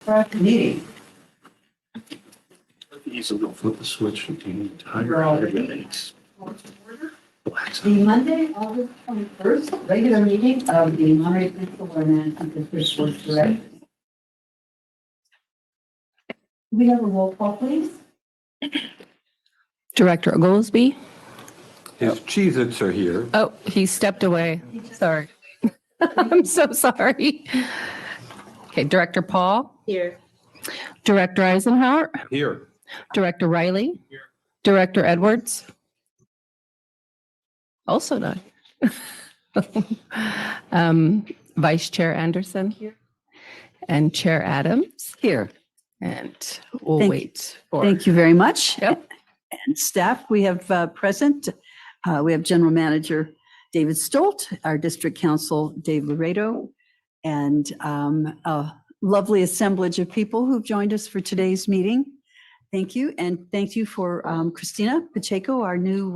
Start the meeting. Easily flip the switch and the entire minutes. The Monday, August 21st, regular meeting of the Monterey Peninsula Water Management District Board of Directors. We have a roll call, please. Director Oglesby. His Cheez-Its are here. Oh, he stepped away. Sorry. I'm so sorry. Okay, Director Paul. Here. Director Eisenhower. Here. Director Riley. Director Edwards. Also not. Vice Chair Anderson. And Chair Adams. Here. And we'll Thank wait for. Thank you very much. Yep. And staff, we have present, we have General Manager David Stolt, our District Council Dave Laredo, and a lovely assemblage of people who've joined us for today's meeting. Thank you. And thank you for Christina Pacheco, our new,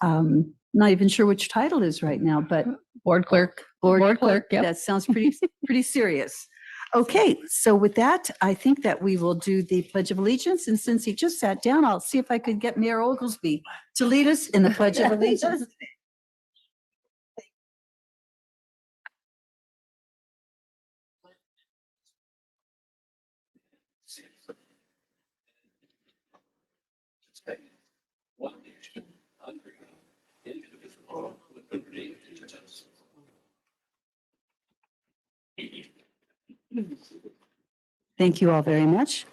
not even sure which title is right now, but Board Clerk. Board Clerk, yep. That sounds pretty serious. Okay, so with that, I think that we will do the Pledge of Allegiance. And since he just sat down, I'll see if I could get Mayor Oglesby to lead us in the Pledge of Allegiance. Thank you all very much.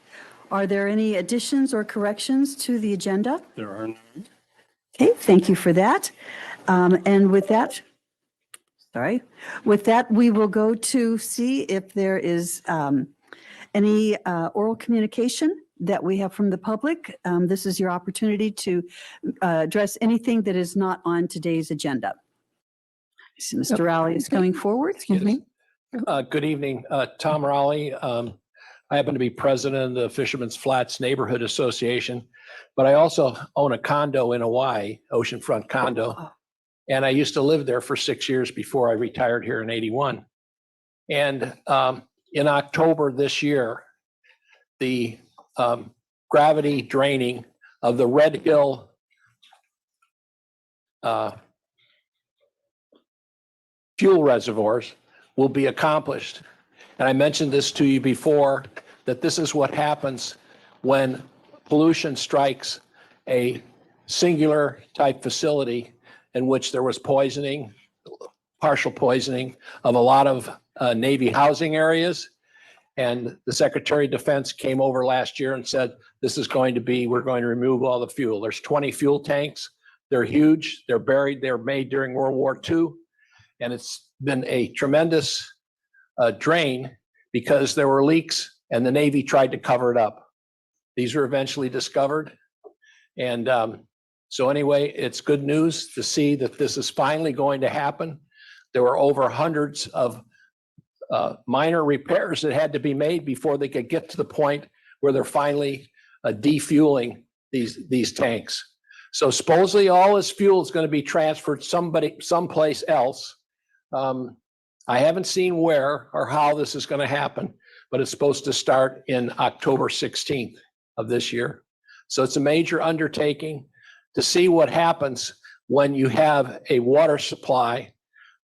Are there any additions or corrections to the agenda? There are none. Okay, thank you for that. And with that, we will go to see if there is any oral communication that we have from the public. This is your opportunity to address anything that is not on today's agenda. I see Mr. Rowley is coming forward. Excuse me. Good evening, Tom Raleigh. I happen to be president of the Fisherman's Flats Neighborhood Association, but I also own a condo in Hawaii, oceanfront condo. And I used to live there for 6 years before I retired here in '81. And in October this year, the gravity draining of the Red Hill fuel reservoirs will be accomplished. And I mentioned this to you before, that this is what happens when pollution strikes a singular type facility in which there was poisoning, partial poisoning of a lot of Navy housing areas. And the Secretary of Defense came over last year and said, we're going to remove all the fuel. There's 20 fuel tanks. They're huge. They're buried. They're made during World War II. And it's been a tremendous drain because there were leaks and the Navy tried to cover it up. These were eventually discovered. And so anyway, it's good news to see that this is finally going to happen. There were over hundreds of minor repairs that had to be made before they could get to the point where they're finally defueling these tanks. So supposedly all this fuel is going to be transferred someplace else. I haven't seen where or how this is going to happen, but it's supposed to start in October 16th of this year. So it's a major undertaking to see what happens when you have a water supply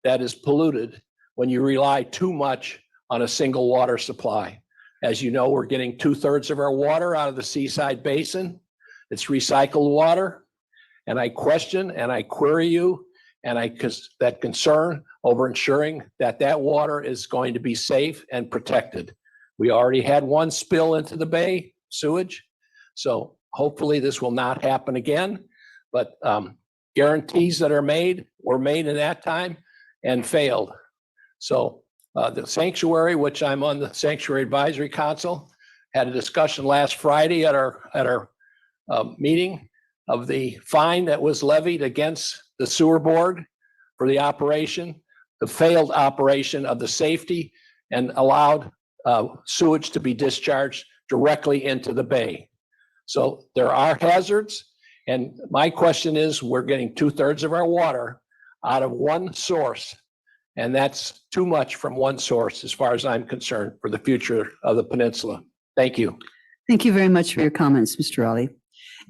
that is polluted, when you rely too much on a single water supply. As you know, we're getting 2/3 of our water out of the Seaside Basin. It's recycled water. And I question and I query you and that concern over ensuring that that water is going to be safe and protected. We already had one spill into the bay, sewage. So hopefully this will not happen again, but guarantees that were made in that time and failed. So the sanctuary, which I'm on the Sanctuary Advisory Council, had a discussion last Friday at our meeting of the fine that was levied against the sewer board for the operation, the failed operation of the safety, and allowed sewage to be discharged directly into the bay. So there are hazards. And my question is, we're getting 2/3 of our water out of one source. And that's too much from one source, as far as I'm concerned, for the future of the peninsula. Thank you. Thank you very much for your comments, Mr. Raleigh.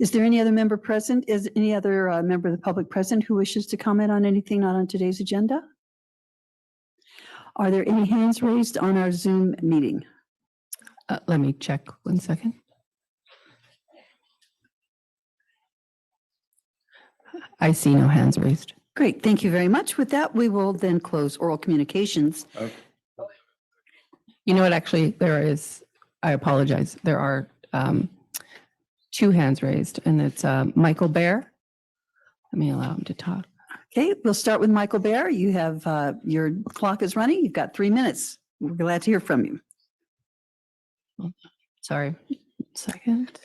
Is there any other member present? Is any other member of the public present who wishes to comment on anything not on today's agenda? Are there any hands raised on our Zoom meeting? Let me check 1 second. I see no hands raised. Great, thank you very much. With that, we will then close oral communications. You know what, actually, there is, I apologize. There are 2 hands raised, and it's Michael Bear. Let me allow him to talk. Okay, we'll start with Michael Bear. You have, your clock is running. You've got 3 minutes. We're glad to hear from you. Sorry, 1 second.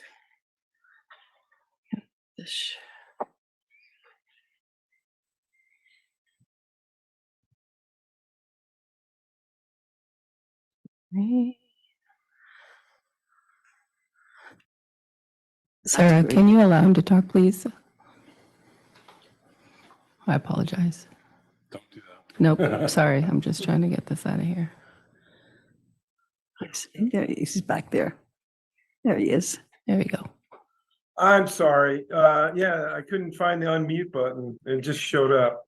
Sarah, can you allow him to talk, please? I apologize. Don't do that. Nope, sorry. I'm just trying to get this out of here. There he is. He's back there. There he is. There we go. I'm sorry. Yeah, I couldn't find the unmute button. It just showed up.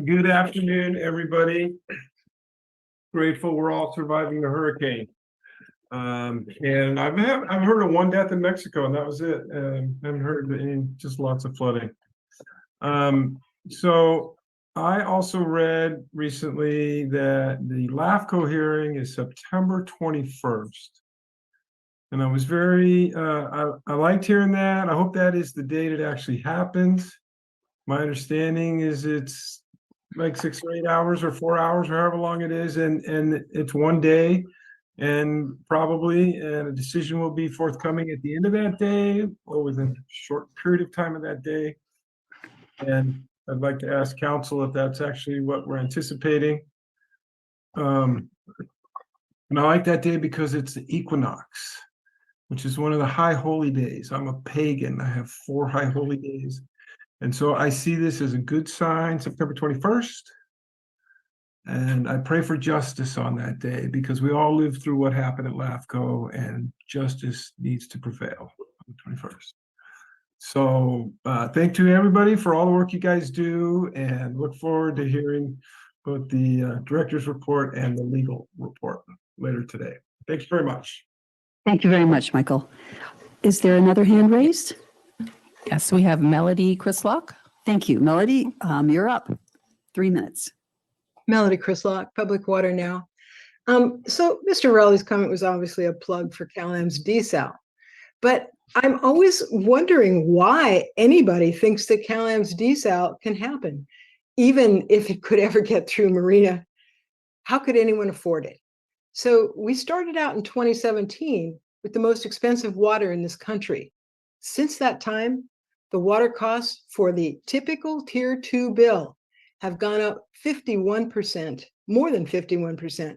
Good afternoon, everybody. Grateful we're all surviving the hurricane. And I've heard of 1 death in Mexico, and that was it. Haven't heard of any, just lots of flooding. So I also read recently that the LAFCO hearing is September 21st. And I was very, I liked hearing that. I hope that is the date it actually happens. My understanding is it's like 6 or 8 hours or 4 hours or however long it is. And it's 1 day and probably a decision will be forthcoming at the end of that day or within a short period of time of that day. And I'd like to ask council if that's actually what we're anticipating. And I like that day because it's the equinox, which is one of the high holy days. I'm a pagan. I have 4 high holy days. And so I see this as a good sign, September 21st. And I pray for justice on that day because we all lived through what happened at LAFCO and justice needs to prevail on the 21st. So thank you everybody for all the work you guys do and look forward to hearing both the director's report and the legal report later today. Thanks very much. Thank you very much, Michael. Is there another hand raised? Yes, we have Melody Chrislock. Thank you. Melody, you're up. 3 minutes. Melody Chrislock, Public Water Now. So Mr. Rowley's comment was obviously a plug for CalAM's desal, but I'm always wondering why anybody thinks that CalAM's desal can happen, even if it could ever get through Marina. How could anyone afford it? So we started out in 2017 with the most expensive water in this country. Since that time, the water costs for the typical Tier 2 bill have gone up 51%, more than 51%.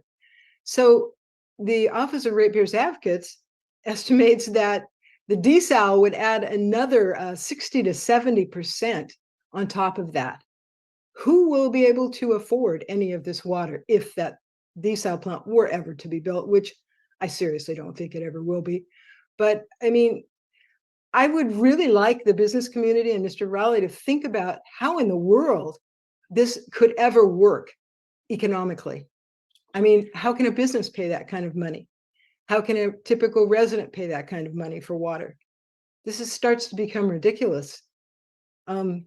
So the Office of Ratepayers Advocates estimates that the desal would add another 60 to 70% on top of that. Who will be able to afford any of this water if that desal plant were ever to be built, which I seriously don't think it ever will be. But I mean, I would really like the business community and Mr. Rowley to think about how in the world this could ever work economically. I mean, how can a business pay that kind of money? How can a typical resident pay that kind of money for water? This starts to become ridiculous. I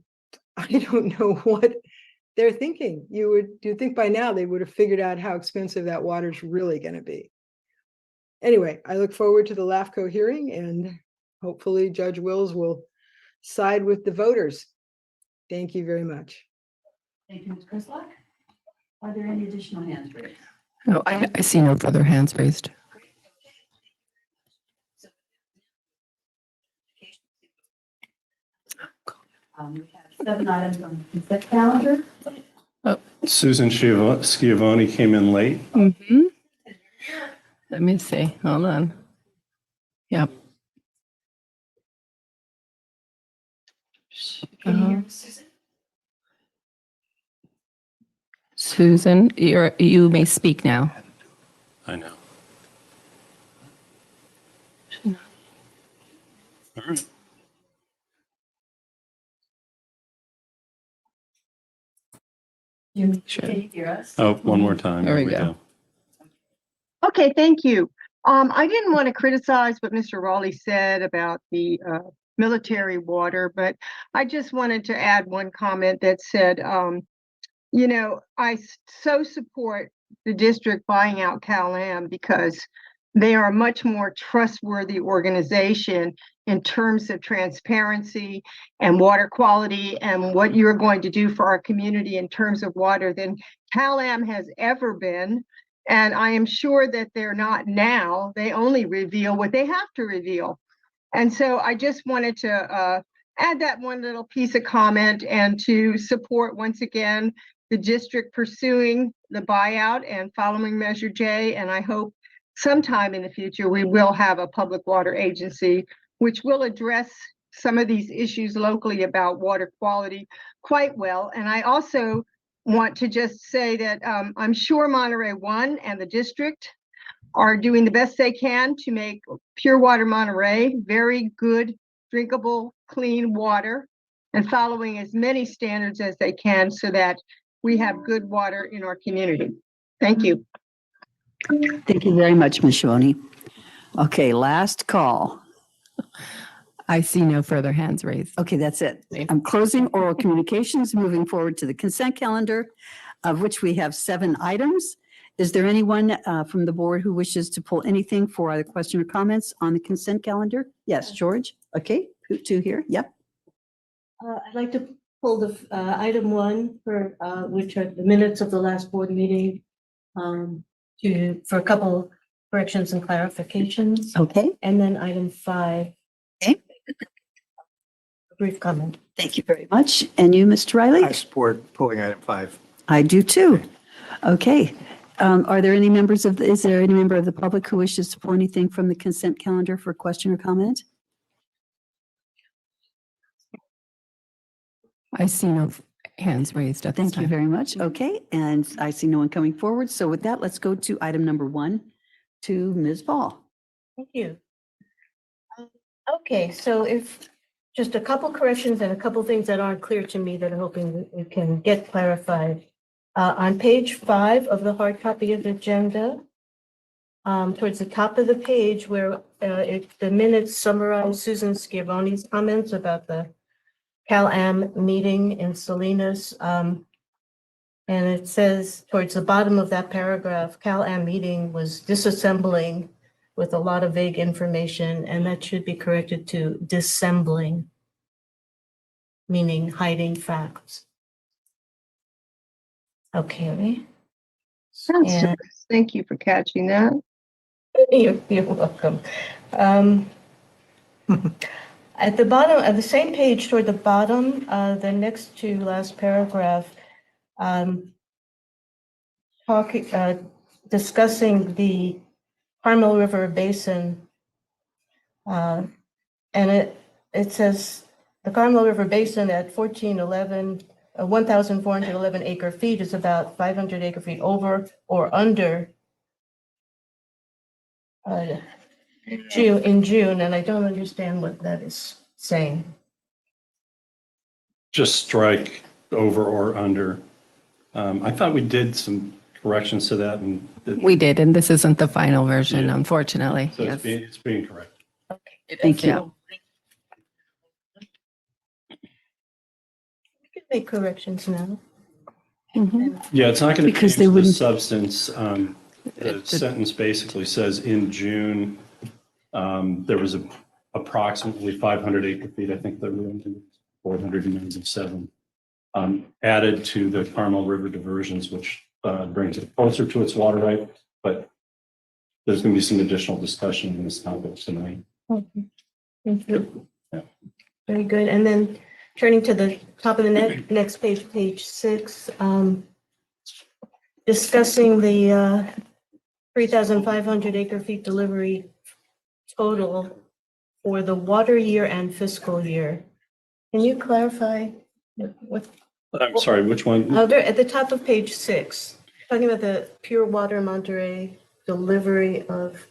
don't know what they're thinking. You'd think by now they would have figured out how expensive that water is really going to be. Anyway, I look forward to the LAFCO hearing and hopefully Judge Wills will side with the voters. Thank you very much. Thank you, Ms. Chrislock. Are there any additional hands raised? No, I see no further hands raised. We have 7 items on the consent calendar. Susan Schiavone came in late. Mm-hmm. Let me see. Hold on. Yep. Can you hear me, Susan? Susan, you may speak now. I know. All right. Sure. Oh, one more time. There There we we go. go. Okay, thank you. I didn't want to criticize what Mr. Raleigh said about the military water, but I just wanted to add one comment that said, I so support the district buying out Cal-Am because they are a much more trustworthy organization in terms of transparency and water quality and what you're going to do for our community in terms of water than Cal-Am has ever been. And I am sure that they're not now. They only reveal what they have to reveal. And so I just wanted to add that one little piece of comment and to support once again the district pursuing the buyout and following Measure J. And I hope sometime in the future we will have a public water agency which will address some of these issues locally about water quality quite well. And I also want to just say that I'm sure Monterey One and the district are doing the best they can to make Pure Water Monterey very good, drinkable, clean water and following as many standards as they can so that we have good water in our community. Thank you. Thank you very much, Ms. Shivani. Okay, last call. I see no further hands raised. Okay, that's it. I'm closing oral communications, moving forward to the consent calendar, of which we have 7 items. Is there anyone from the board who wishes to pull anything for either question or comments on the consent calendar? Yes, George? Okay, 2 here. Yep. I'd like to pull the item 1 for which are the minutes of the last board meeting for a couple corrections and clarifications. Okay, And then item 5. Okay. A brief comment. thank you very much. And you, Mr. Riley? I support pulling item 5. I do too. Okay. Are there any members of, is there any member of the public who wishes to pull anything from the consent calendar for question or comment? I see no hands raised at this Thank you time. very much. Okay, and I see no one coming forward. So with that, let's go to item number 1 to Ms. Ball. Thank you. Okay, so if just a couple corrections and a couple things that aren't clear to me that I'm hoping that we can get clarified. On page 5 of the hard copy of the agenda, towards the top of the page where the minutes summarize Susan Schiavone's comments about the Cal-Am meeting in Salinas. And it says towards the bottom of that paragraph, Cal-Am meeting was disassembling with a lot of vague information, and that should be corrected to dissembling, meaning hiding facts. Okay. Sounds And- serious. Thank you for catching that. You're welcome. At the bottom, at the same page toward the bottom, the next to last paragraph, discussing the Carmel River Basin. And it says the Carmel River Basin at 1,411 acre feet is about 500 acre feet over or under in June, and I don't understand what that is saying. Just strike over or under. I thought we did some corrections to that and We did, and this isn't the final version, Yeah. unfortunately. so Yes. it's being correct. Okay. Thank you. Yeah. We can make corrections now. Mhm. Yeah, it's not going to Because change they the wouldn't- substance. The It- sentence basically says in June, there was approximately 500 acre feet, I think the room 497, added to the Carmel River diversions, which brings it closer to its water right. But there's going to be some additional discussion in this topic tonight. Okay. Thank you. Yeah. Very good. And then turning to the top of the next page, page 6, discussing the 3,500 acre feet delivery total for the water year and fiscal year. Can you clarify what I'm sorry, which one? Under, at the top of page 6, talking about the pure water Monterey delivery of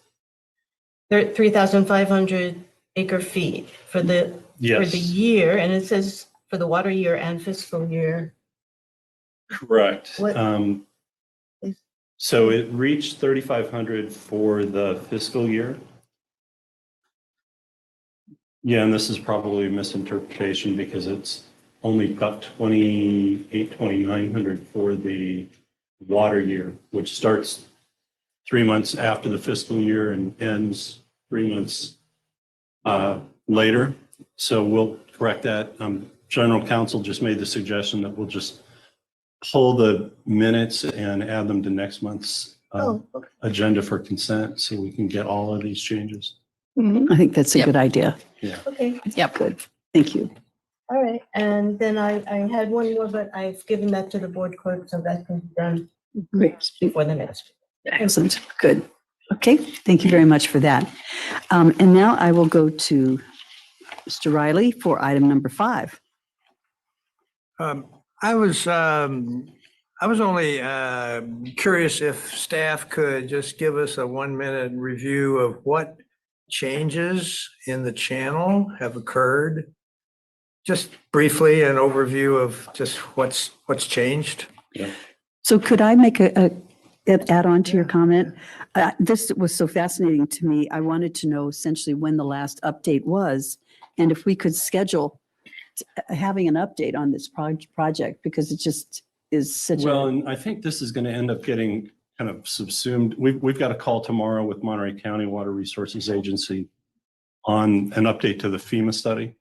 3,500 acre feet for the Yes, year, and it says for the water year and fiscal year. correct. What is- So it reached 3,500 for the fiscal year. Yeah, and this is probably a misinterpretation because it's only got 2,900 for the water year, which starts 3 months after the fiscal year and ends 3 months later. So we'll correct that. General counsel just made the suggestion that we'll just pull the minutes and add them to next month's Oh, okay. agenda for consent so we can get all of these changes. I think that's a Yep. good idea. Okay, Yep. Good. Thank you. all right. And then I had one more, but I've given that to the board clerk, so that can be done Great. before the next. Excellent. Good. Okay. Thank you very much for that. And now I will go to Mr. Riley for item number 5. I was only curious if staff could just give us a 1-minute review of what changes in the channel have occurred. Just briefly, an overview of just what's changed. So could I make a add on to your comment? This was so fascinating to me. I wanted to know essentially when the last update was and if we could schedule having an update on this project because it just is such Well, a, and I think this is going to end up getting kind of subsumed. We've got a call tomorrow with Monterey County Water Resources Agency on an update to the FEMA study.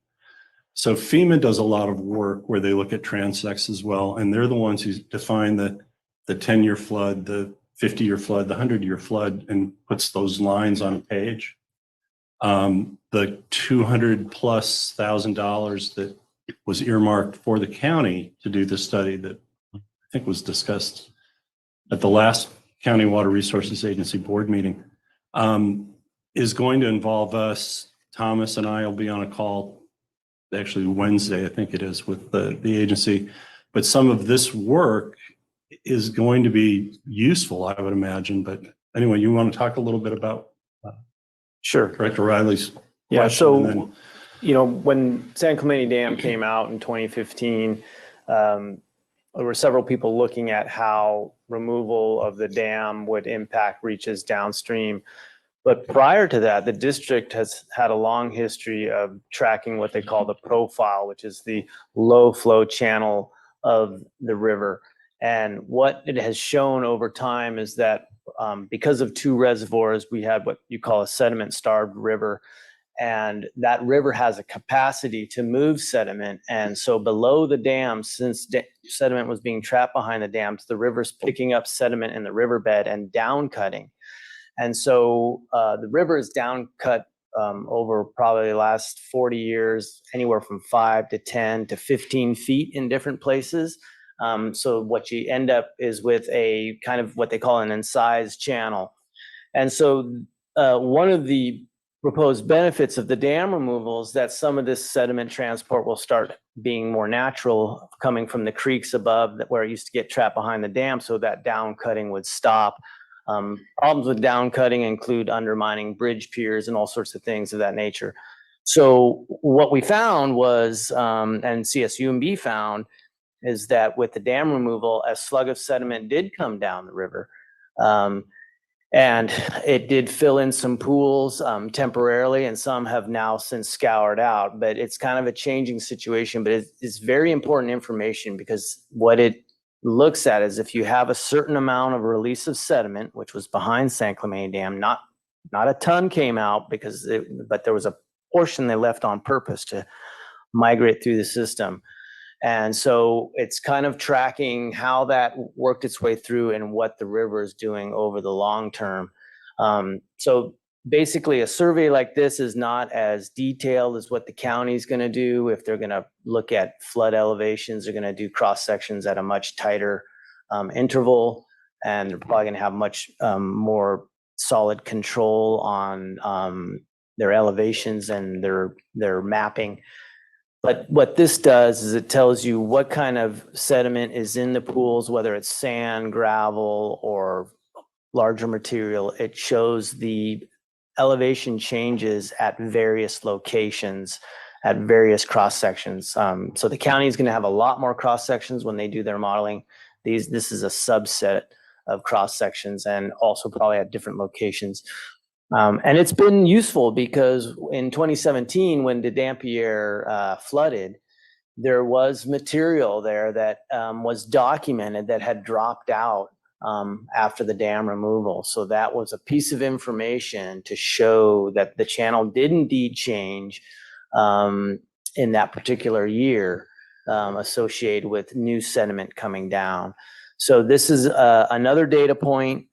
So FEMA does a lot of work where they look at transects as well, and they're the ones who define the 10-year flood, the 50-year flood, the 100-year flood, and puts those lines on a page. The $200,000+ that was earmarked for the county to do the study that I think was discussed at the last County Water Resources Agency board meeting, is going to involve us. Thomas and I will be on a call actually Wednesday, I think it is, with the agency. But some of this work is going to be useful, I would imagine. But anyway, you want to talk a little bit about Sure. Director Riley's Yeah. question? So, And then, when San Clemente Dam came out in 2015, there were several people looking at how removal of the dam would impact reaches downstream. But prior to that, the district has had a long history of tracking what they call the profile, which is the low flow channel of the river. And what it has shown over time is that because of 2 reservoirs, we had what you call a sediment starved river. And that river has a capacity to move sediment. And so below the dam, since sediment was being trapped behind the dams, the river's picking up sediment in the riverbed and down cutting. And so the river is down cut over probably the last 40 years, anywhere from 5 to 10 to 15 feet in different places. So what you end up is with a kind of what they call an incised channel. And so one of the proposed benefits of the dam removal is that some of this sediment transport will start being more natural, coming from the creeks above where it used to get trapped behind the dam, so that down cutting would stop. Problems with down cutting include undermining bridge piers and all sorts of things of that nature. So what we found was, and CSUMB found, is that with the dam removal, a slug of sediment did come down the river. And it did fill in some pools temporarily, and some have now since scoured out. But it's kind of a changing situation, but it's very important information because what it looks at is if you have a certain amount of release of sediment, which was behind San Clemente Dam, not a ton came out but there was a portion they left on purpose to migrate through the system. And so it's kind of tracking how that worked its way through and what the river is doing over the long term. So basically a survey like this is not as detailed as what the county is going to do. If they're going to look at flood elevations, they're going to do cross sections at a much tighter interval, and they're probably going to have much more solid control on their elevations and their mapping. But what this does is it tells you what kind of sediment is in the pools, whether it's sand, gravel, or larger material. It shows the elevation changes at various locations, at various cross sections. So the county is going to have a lot more cross sections when they do their modeling. This is a subset of cross sections, and also probably at different locations. And it's been useful because in 2017, when the Dampier flooded, there was material there that was documented that had dropped out after the dam removal. So that was a piece of information to show that the channel did indeed change in that particular year associated with new sediment coming down. So this is another data point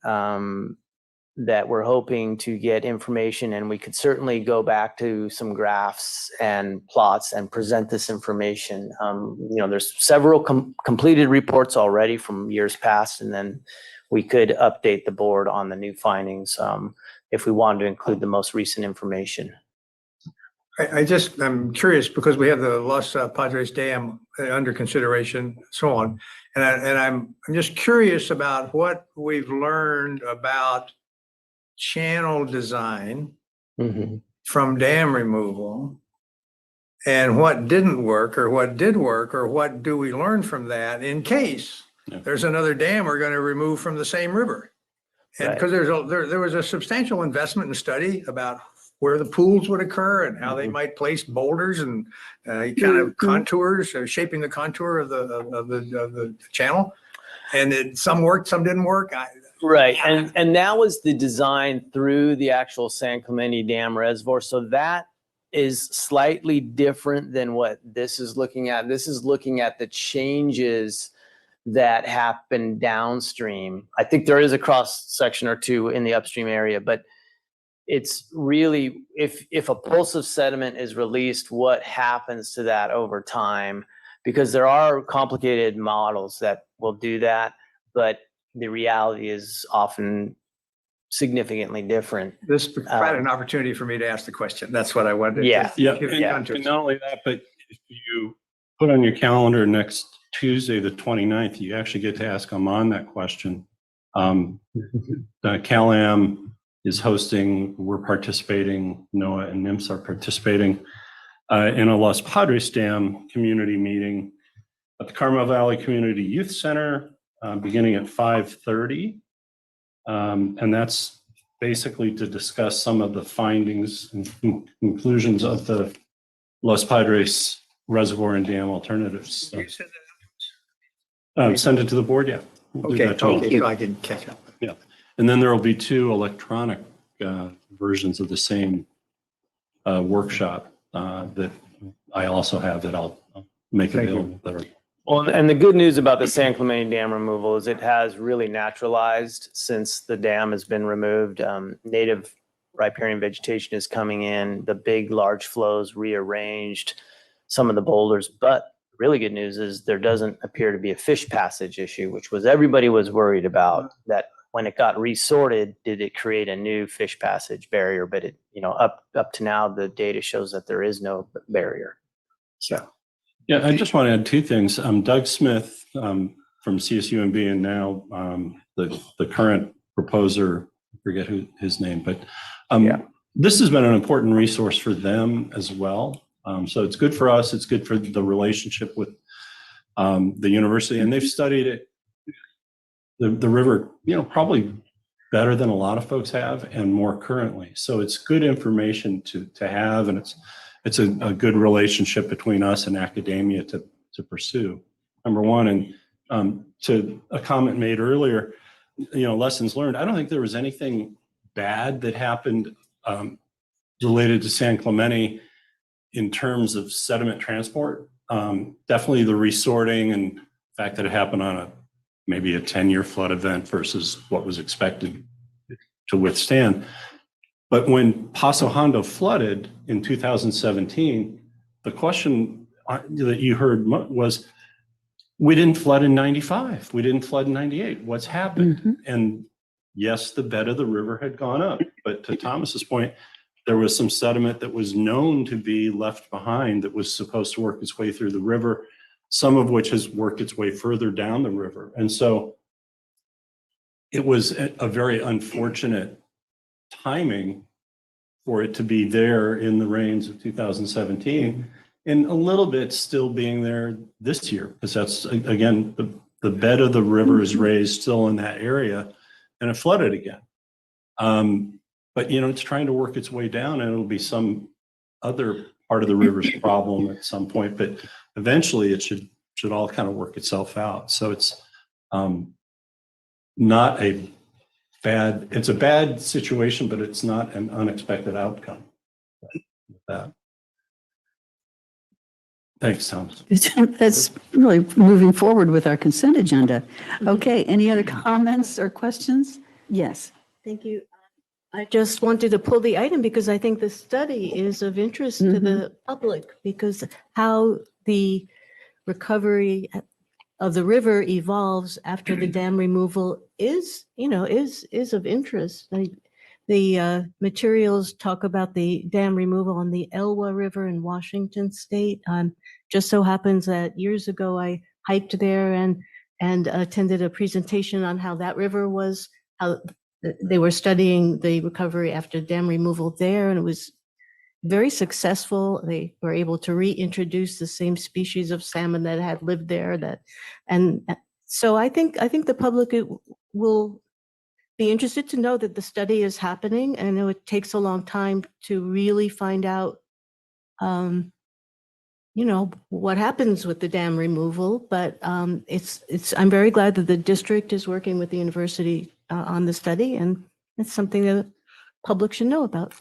that we're hoping to get information, and we could certainly go back to some graphs and plots and present this information. There's several completed reports already from years past, and then we could update the board on the new findings if we wanted to include the most recent information. I'm curious because we have the Los Padres Dam under consideration, so on. And I'm just curious about what we've learned about channel design from dam removal, and what didn't work or what did work, or what do we learn from that in case there's another dam we're going to remove from the same river. And because there was a substantial investment and study about where the pools would occur and how they might place boulders and kind of contours, shaping the contour of the channel. And some worked, some didn't work. Right, and that was the design through the actual San Clemente Dam reservoir. So that is slightly different than what this is looking at. This is looking at the changes that happen downstream. I think there is a cross section or two in the upstream area, but it's really, if a pulse of sediment is released, what happens to that over time? Because there are complicated models that will do that, but the reality is often significantly different. This provided an opportunity for me to ask the question. That's what I wanted. Yeah. And not only that, but if you put on your calendar next Tuesday, the 29th, you actually get to ask Aman that question. CalAm is hosting, we're participating, NOAA and NIMS are participating in a Los Padres Dam community meeting at the Carmel Valley Community Youth Center beginning at 5:30. And that's basically to discuss some of the findings and conclusions of the Los Padres Reservoir and Dam Alternatives. You send that out? Send it to the board, yeah. We'll do Okay, that tomorrow. so I can catch up. Yeah, and then there will be 2 electronic versions of the same workshop that I also have that I'll make available. Well, and the good news about the San Clemente Dam removal is it has really naturalized since the dam has been removed. Native riparian vegetation is coming in, the big, large flows rearranged some of the boulders. But really good news is there doesn't appear to be a fish passage issue, which was everybody was worried about, that when it got resorted, did it create a new fish passage barrier? But it, up to now, the data shows that there is no barrier. So. Yeah, I just want to add 2 things. Doug Smith from CSUMB and now the current proposer, I forget his name, but this has been an important resource for them as well. So it's good for us. It's good for the relationship with the university, and they've studied it, the river, probably better than a lot of folks have and more currently. So it's good information to have, and it's a good relationship between us and academia to pursue, number one. And to a comment made earlier, lessons learned. I don't think there was anything bad that happened related to San Clemente in terms of sediment transport. Definitely the resorting and the fact that it happened on maybe a 10-year flood event versus what was expected to withstand. But when Paso Hondo flooded in 2017, the question that you heard was, we didn't flood in 95. We didn't flood in 98. What's happened? And yes, the bed of the river had gone up. But to Thomas's point, there was some sediment that was known to be left behind that was supposed to work its way through the river, some of which has worked its way further down the river. And so it was a very unfortunate timing for it to be there in the rains of 2017 and a little bit still being there this year, because that's, again, the bed of the river is raised still in that area and it flooded again. But, you know, it's trying to work its way down and it'll be some other part of the river's problem at some point, but eventually it should all kind of work itself out. So it's not a bad, it's a bad situation, but it's not an unexpected outcome with that. Thanks, Thomas. That's really moving forward with our consent agenda. Okay, any other comments or questions? Yes. Thank you. I just wanted to pull the item because I think the study is of interest to the public, because how the recovery of the river evolves after the dam removal is of interest. The materials talk about the dam removal on the Elwha River in Washington State. Just so happens that years ago I hiked there and attended a presentation on how that river was, how they were studying the recovery after dam removal there, and it was very successful. They were able to reintroduce the same species of salmon that had lived there. So I think the public will be interested to know that the study is happening. I know it takes a long time to really find out, what happens with the dam removal, but I'm very glad that the district is working with the university on the study, and it's something that the public should know about.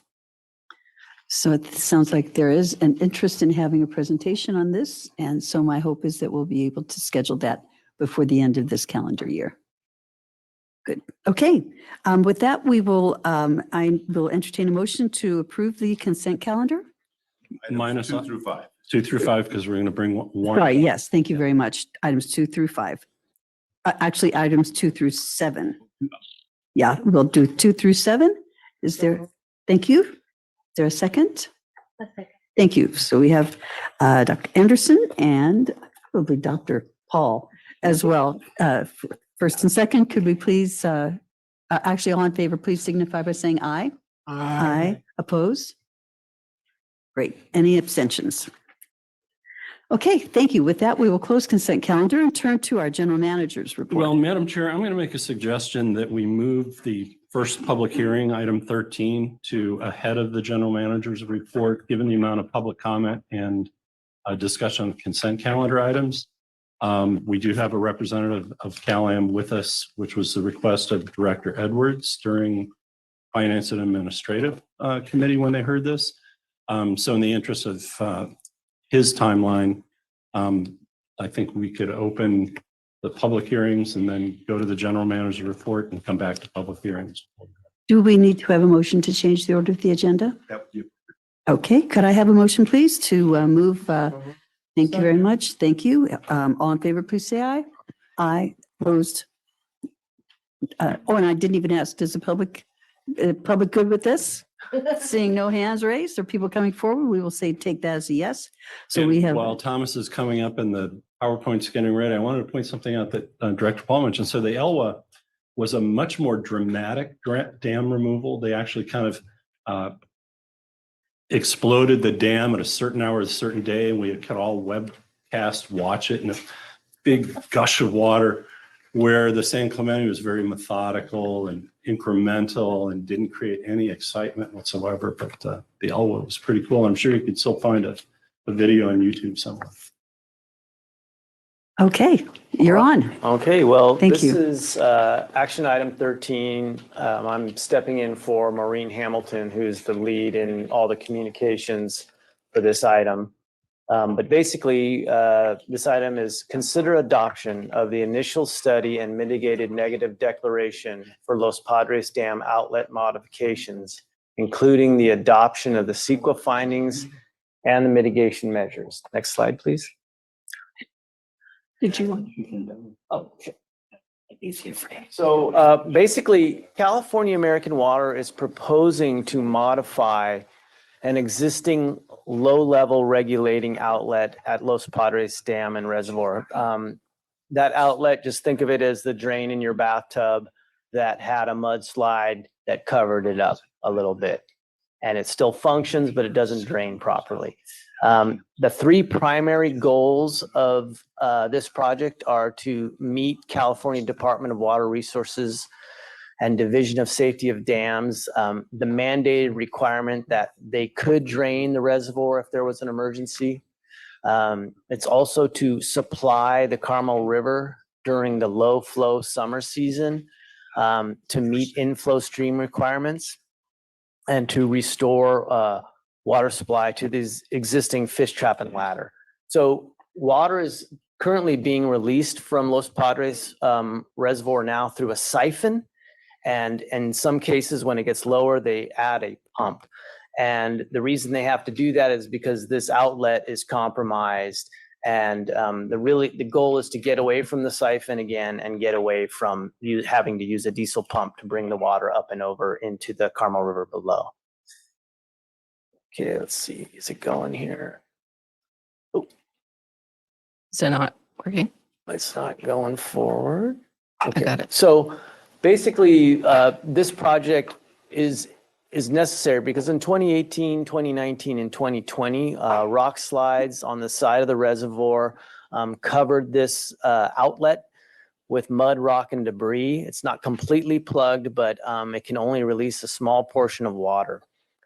So it sounds like there is an interest in having a presentation on this. And so my hope is that we'll be able to schedule that before the end of this calendar year. Good. Okay. With that, I will entertain a motion to approve the consent calendar. Minus 2 through 5. 2 through 5, because we're going to bring one. Right. Yes. Thank you very much. Items 2 through 5. Actually, items 2 through 7. Yeah, we'll do 2 through 7. Thank you. Is there a second? A second. Thank you. So we have Dr. Anderson and probably Dr. Paul as well. First and second, could we please, actually all in favor, please signify by saying aye. Aye. Opposed? Great. Any abstentions? Okay, thank you. With that, we will close consent calendar and turn to our general manager's report. Well, Madam Chair, I'm going to make a suggestion that we move the first public hearing, item 13, to ahead of the general manager's report, given the amount of public comment and discussion on consent calendar items. We do have a representative of CalAm with us, which was the request of Director Edwards during Finance and Administrative Committee when they heard this. So in the interest of his timeline, I think we could open the public hearings and then go to the general manager's report and come back to public hearings. Do we need to have a motion to change the order of the agenda? Yep. Okay, could I have a motion, please, to move? Thank you very much. Thank you. All in favor, please say aye. Aye. Opposed? And I didn't even ask, does the public good with this? Seeing no hands raised or people coming forward, we will say take that as a yes. So And we have. while Thomas is coming up and the PowerPoint's getting ready, I wanted to point something out that Director Paul mentioned. So the Elwha was a much more dramatic dam removal. They actually kind of exploded the dam at a certain hour, a certain day, and we could all webcast watch it in a big gush of water, where the San Clemente was very methodical and incremental and didn't create any excitement whatsoever. But the Elwha was pretty cool. I'm sure you could still find a video on YouTube somewhere. Okay, you're on. Okay, well, Thank this you. is action item 13. I'm stepping in for Maureen Hamilton, who's the lead in all the communications for this item. But basically, this item is consider adoption of the initial study and mitigated negative declaration for Los Padres Dam outlet modifications, including the adoption of the CEQA findings and the mitigation measures. Next slide, please. Did you want? Oh, sure. Easier for you. So basically, California American Water is proposing to modify an existing low-level regulating outlet at Los Padres Dam and Reservoir. That outlet, just think of it as the drain in your bathtub that had a mudslide that covered it up a little bit. And it still functions, but it doesn't drain properly. The three primary goals of this project are to meet California Department of Water Resources and Division of Safety of Dams, the mandated requirement that they could drain the reservoir if there was an emergency. It's also to supply the Carmel River during the low flow summer season to meet inflow stream requirements and to restore water supply to these existing fish trap and ladder. So water is currently being released from Los Padres Reservoir now through a siphon. And in some cases, when it gets lower, they add a pump. And the reason they have to do that is because this outlet is compromised. And the goal is to get away from the siphon again and get away from having to use a diesel pump to bring the water up and over into the Carmel River below. Okay, let's see. Is it going here? Oh, Is it not working? it's not going forward. I got it. So basically, this project is necessary because in 2018, 2019, and 2020, rock slides on the side of the reservoir covered this outlet with mud, rock, and debris. It's not completely plugged, but it can only release a small portion of water.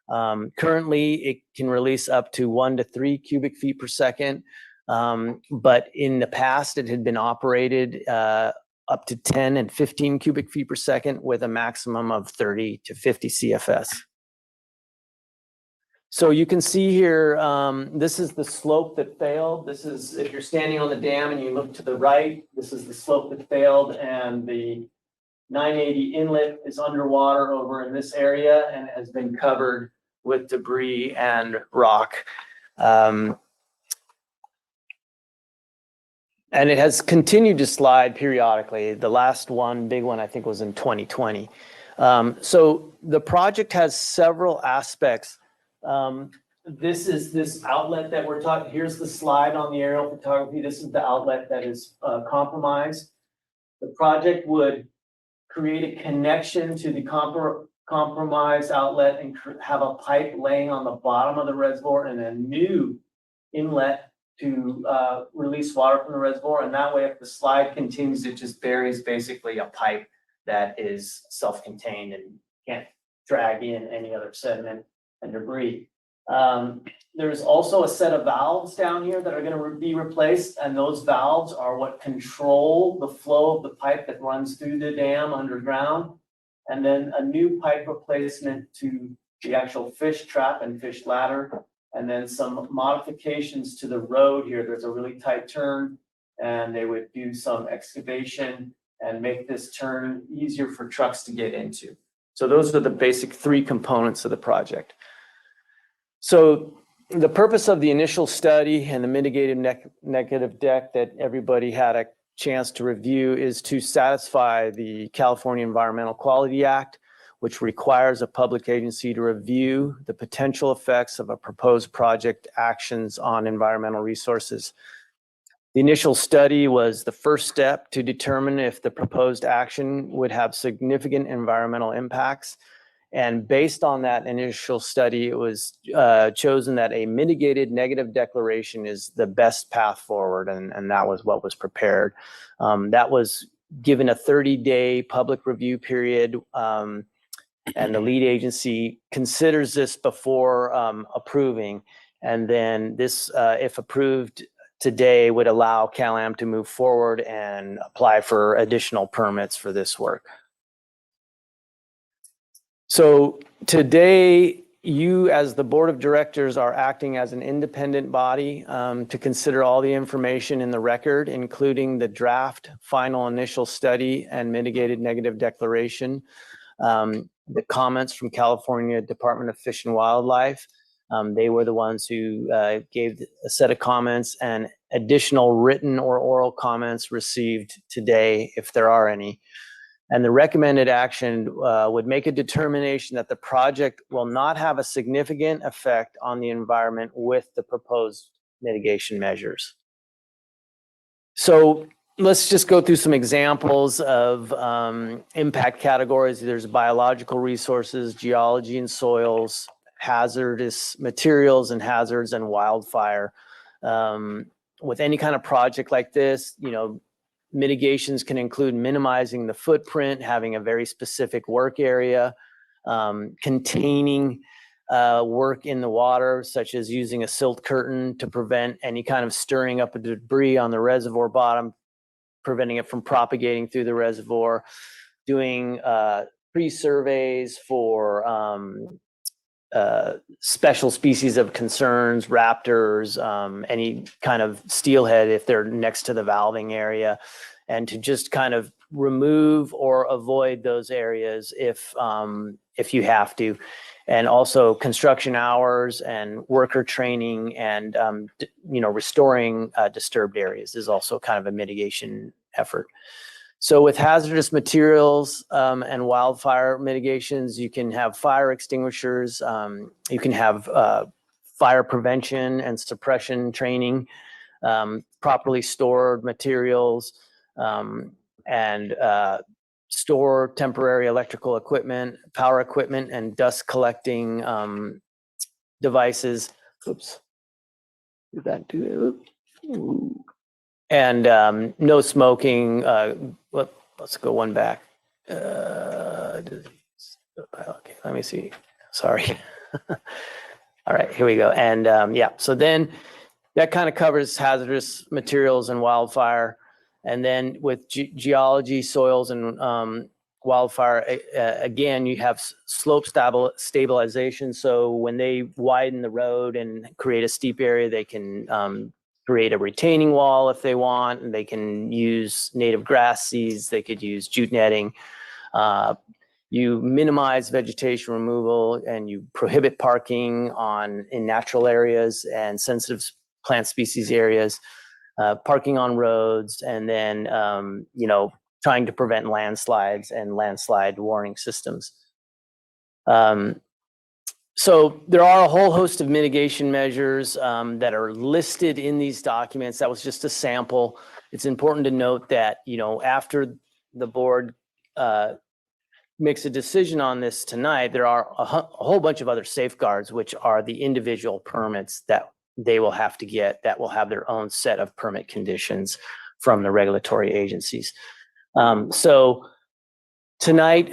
Currently, it can release up to 1 to 3 cubic feet per second. But in the past, it had been operated up to 10 and 15 cubic feet per second with a maximum of 30 to 50 CFS. So you can see here, this is the slope that failed. This is, if you're standing on the dam and you look to the right, this is the slope that failed, and the 980 inlet is underwater over in this area and has been covered with debris and rock. And it has continued to slide periodically. The last one, big one, I think was in 2020. So the project has several aspects. This is this outlet that we're talking, here's the slide on the aerial photography. This is the outlet that is compromised. The project would create a connection to the compromised outlet and have a pipe laying on the bottom of the reservoir and a new inlet to release water from the reservoir. And that way, if the slide continues, it just buries basically a pipe that is self-contained and can't drag in any other sediment and debris. There's also a set of valves down here that are going to be replaced, and those valves are what control the flow of the pipe that runs through the dam underground. And then a new pipe replacement to the actual fish trap and fish ladder. And then some modifications to the road here. There's a really tight turn, and they would do some excavation and make this turn easier for trucks to get into. So those are the basic three components of the project. So the purpose of the initial study and the mitigated negative deck that everybody had a chance to review is to satisfy the California Environmental Quality Act, which requires a public agency to review the potential effects of a proposed project actions on environmental resources. The initial study was the first step to determine if the proposed action would have significant environmental impacts. And based on that initial study, it was chosen that a mitigated negative declaration is the best path forward, and that was what was prepared. That was given a 30-day public review period, and the lead agency considers this before approving. And then this, if approved today, would allow CalAM to move forward and apply for additional permits for this work. So today, you as the board of directors are acting as an independent body to consider all the information in the record, including the draft final initial study and mitigated negative declaration, the comments from California Department of Fish and Wildlife. They were the ones who gave a set of comments, and additional written or oral comments received today, if there are any. And the recommended action would make a determination that the project will not have a significant effect on the environment with the proposed mitigation measures. So let's just go through some examples of impact categories. There's biological resources, geology and soils, hazardous materials and hazards, and wildfire. With any kind of project like this, mitigations can include minimizing the footprint, having a very specific work area, containing work in the water, such as using a silt curtain to prevent any kind of stirring up of debris on the reservoir bottom, preventing it from propagating through the reservoir, doing pre-surveys for special species of concerns, raptors, any kind of steelhead if they're next to the valving area, and to just kind of remove or avoid those areas if you have to. And also construction hours and worker training and restoring disturbed areas is also kind of a mitigation effort. So with hazardous materials and wildfire mitigations, you can have fire extinguishers, you can have fire prevention and suppression training, properly stored materials, and store temporary electrical equipment, power equipment, and dust collecting devices. Oops. Did that do it? Ooh. And no smoking. Let's go one back. Okay, let me see. Sorry. All right, here we go. And yeah, so then that kind of covers hazardous materials and wildfire. And then with geology, soils, and wildfire, again, you have slope stabilization. So when they widen the road and create a steep area, they can create a retaining wall if they want, and they can use native grass seeds. They could use jute netting. You minimize vegetation removal, and you prohibit parking in natural areas and sensitive plant species areas, parking on roads, and then trying to prevent landslides and landslide warning systems. So there are a whole host of mitigation measures that are listed in these documents. That was just a sample. It's important to note that, after the board makes a decision on this tonight, there are a whole bunch of other safeguards, which are the individual permits that they will have to get, that will have their own set of permit conditions from the regulatory agencies. So tonight,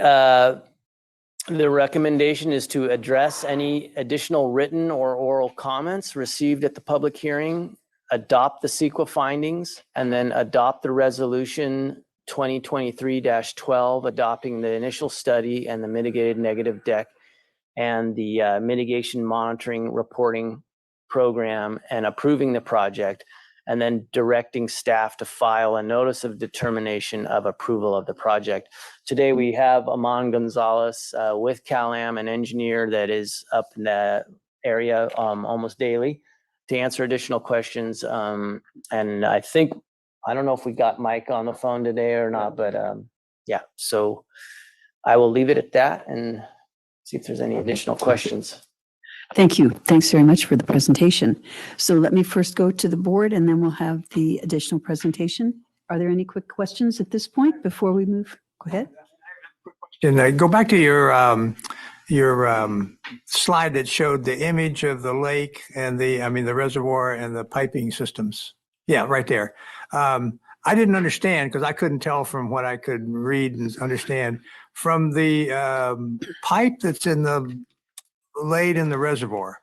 the recommendation is to address any additional written or oral comments received at the public hearing, adopt the CEQA findings, and then adopt the resolution 2023-12, adopting the initial study and the mitigated negative deck and the mitigation monitoring reporting program, and approving the project, and then directing staff to file a notice of determination of approval of the project. Today we have Aman Gonzalez with CalAm, an engineer that is up in the area almost daily to answer additional questions. And I don't know if we got Mike on the phone today or not, but yeah, so I will leave it at that and see if there's any additional questions. Thank you. Thanks very much for the presentation. So let me first go to the board and then we'll have the additional presentation. Are there any quick questions at this point before we move? Go ahead. And go back to your slide that showed the image of the lake and the reservoir and the piping systems. Yeah, right there. I didn't understand because I couldn't tell from what I could read and understand from the pipe that's laid in the reservoir,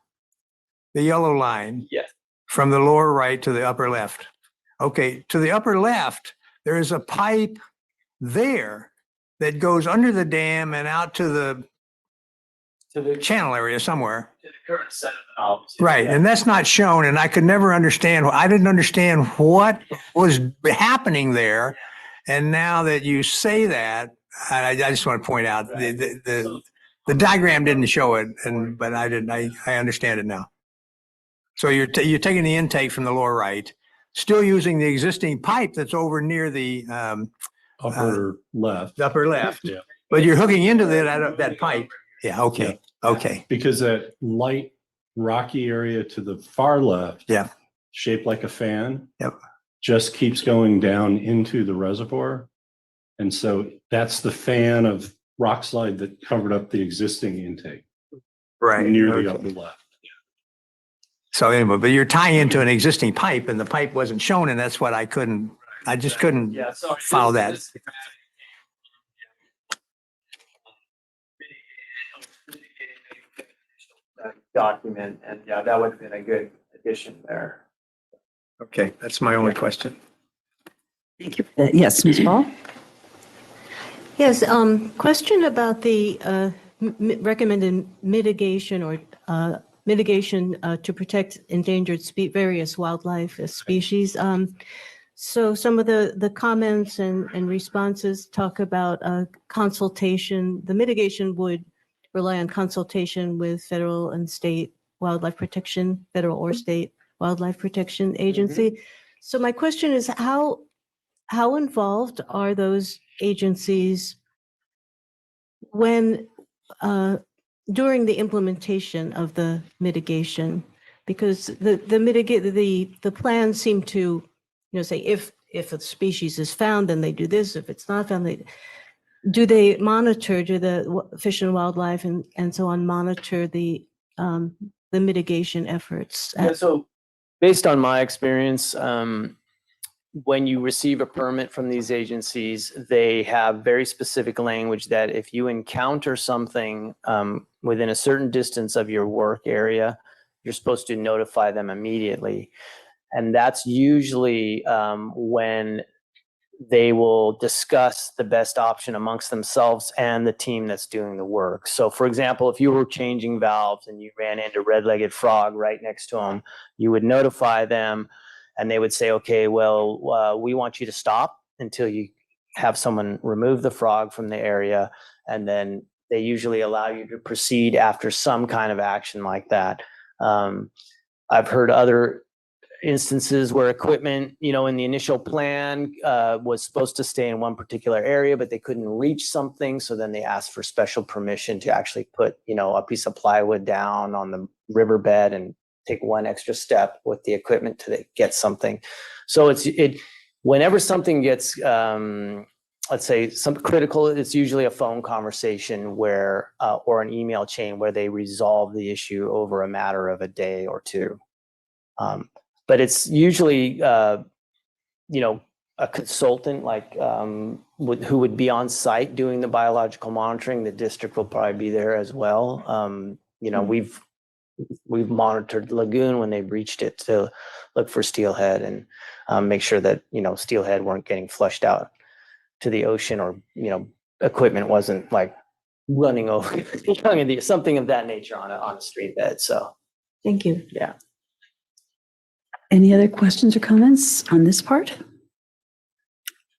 the yellow line. Yes. From the lower right to the upper left. Okay, to the upper left, there is a pipe there that goes under the dam and out to the channel area somewhere. To the current set of valves. Right, and that's not shown, and I could never understand. I didn't understand what was happening there, and now that you say that, I just want to point out the diagram didn't show it, but I didn't. I understand it now. So you're taking the intake from the lower right, still using the existing pipe that's over near the Upper left. the upper left. Yeah. But you're hooking into that pipe. Yeah, okay, okay. Because that light rocky area to the far left. Yeah. Shaped like a fan. Yep. Just keeps going down into the reservoir. And so that's the fan of rock slide that covered up the existing intake Right. near the okay. upper left. So anyway, but you're tying into an existing pipe and the pipe wasn't shown and that's what I just couldn't follow that. Document, and yeah, that would have been a good addition there. Okay, that's my only question. Thank you. Yes, Ms. Ball? Yes, question about the recommended mitigation or mitigation to protect endangered various wildlife species. So some of the comments and responses talk about consultation. The mitigation would rely on consultation with federal and state wildlife protection, federal or state wildlife protection agency. So my question is, how involved are those agencies when during the implementation of the mitigation? Because the plans seem to, say if a species is found, then they do this. If it's not found, do they monitor? Do the Fish and Wildlife and so on monitor the mitigation efforts? Yeah, so based on my experience, when you receive a permit from these agencies, they have very specific language that if you encounter something within a certain distance of your work area, you're supposed to notify them immediately. And that's usually when they will discuss the best option amongst themselves and the team that's doing the work. So for example, if you were changing valves and you ran into red-legged frog right next to them, you would notify them and they would say, okay, well, we want you to stop until you have someone remove the frog from the area. And then they usually allow you to proceed after some kind of action like that. I've heard other instances where equipment, in the initial plan was supposed to stay in one particular area, but they couldn't reach something. So then they asked for special permission to actually put, a piece of plywood down on the riverbed and take one extra step with the equipment to get something. So whenever something gets, let's say some critical, it's usually a phone conversation where, or an email chain where they resolve the issue over a matter of a day or two. But it's usually, a consultant like who would be on site doing the biological monitoring. The district will probably be there as well. We've monitored the lagoon when they breached it to look for steelhead and make sure that steelhead weren't getting flushed out to the ocean, or equipment wasn't like running over something of that nature on a stream bed. So Thank you. yeah. Any other questions or comments on this part?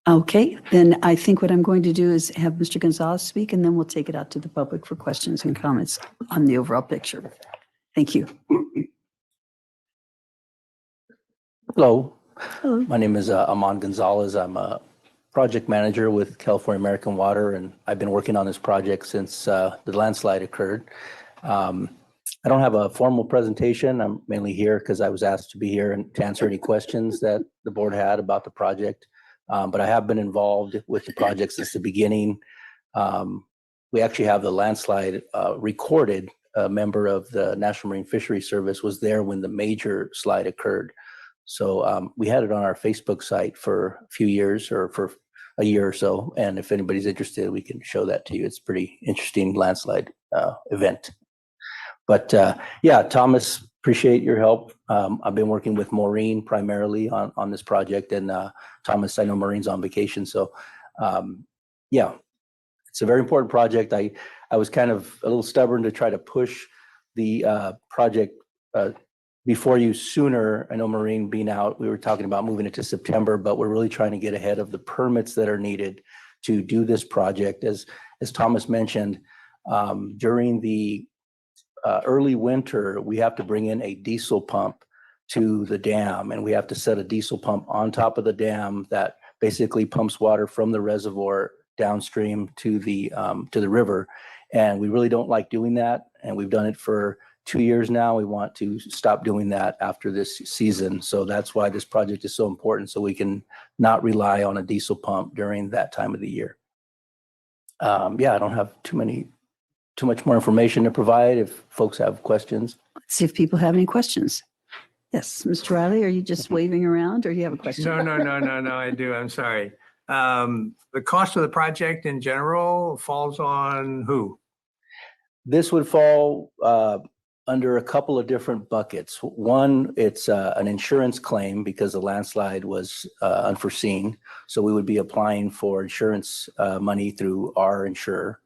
Okay, then I think what I'm going to do is have Mr. Gonzalez speak, and then we'll take it out to the public for questions and comments on the overall picture. Thank you. Hello, Hello. my name is Aman Gonzalez. I'm a project manager with California American Water, and I've been working on this project since the landslide occurred. I don't have a formal presentation. I'm mainly here because I was asked to be here and to answer any questions that the board had about the project. But I have been involved with the project since the beginning. We actually have the landslide recorded. A member of the National Marine Fisheries Service was there when the major slide occurred. So we had it on our Facebook site for a few years, or for a year or so. And if anybody's interested, we can show that to you. It's a pretty interesting landslide event. But yeah, Thomas, appreciate your help. I've been working with Maureen primarily on this project, and Thomas, I know Maureen's on vacation. So yeah, it's a very important project. I was kind of a little stubborn to try to push the project before you sooner. I know Maureen being out, we were talking about moving it to September, but we're really trying to get ahead of the permits that are needed to do this project. As Thomas mentioned, during the early winter, we have to bring in a diesel pump to the dam, and we have to set a diesel pump on top of the dam that basically pumps water from the reservoir downstream to the river. And we really don't like doing that. And we've done it for 2 years now. We want to stop doing that after this season. So that's why this project is so important, so we can not rely on a diesel pump during that time of the year. Yeah, I don't have too much more information to provide if folks have questions. Let's see if people have any questions. Yes, Mr. Riley, are you just waving around or do you have a question? No, I do. I'm sorry. The cost of the project in general falls on who? This would fall under a couple of different buckets. One, it's an insurance claim because the landslide was unforeseen. So we would be applying for insurance money through our insurer.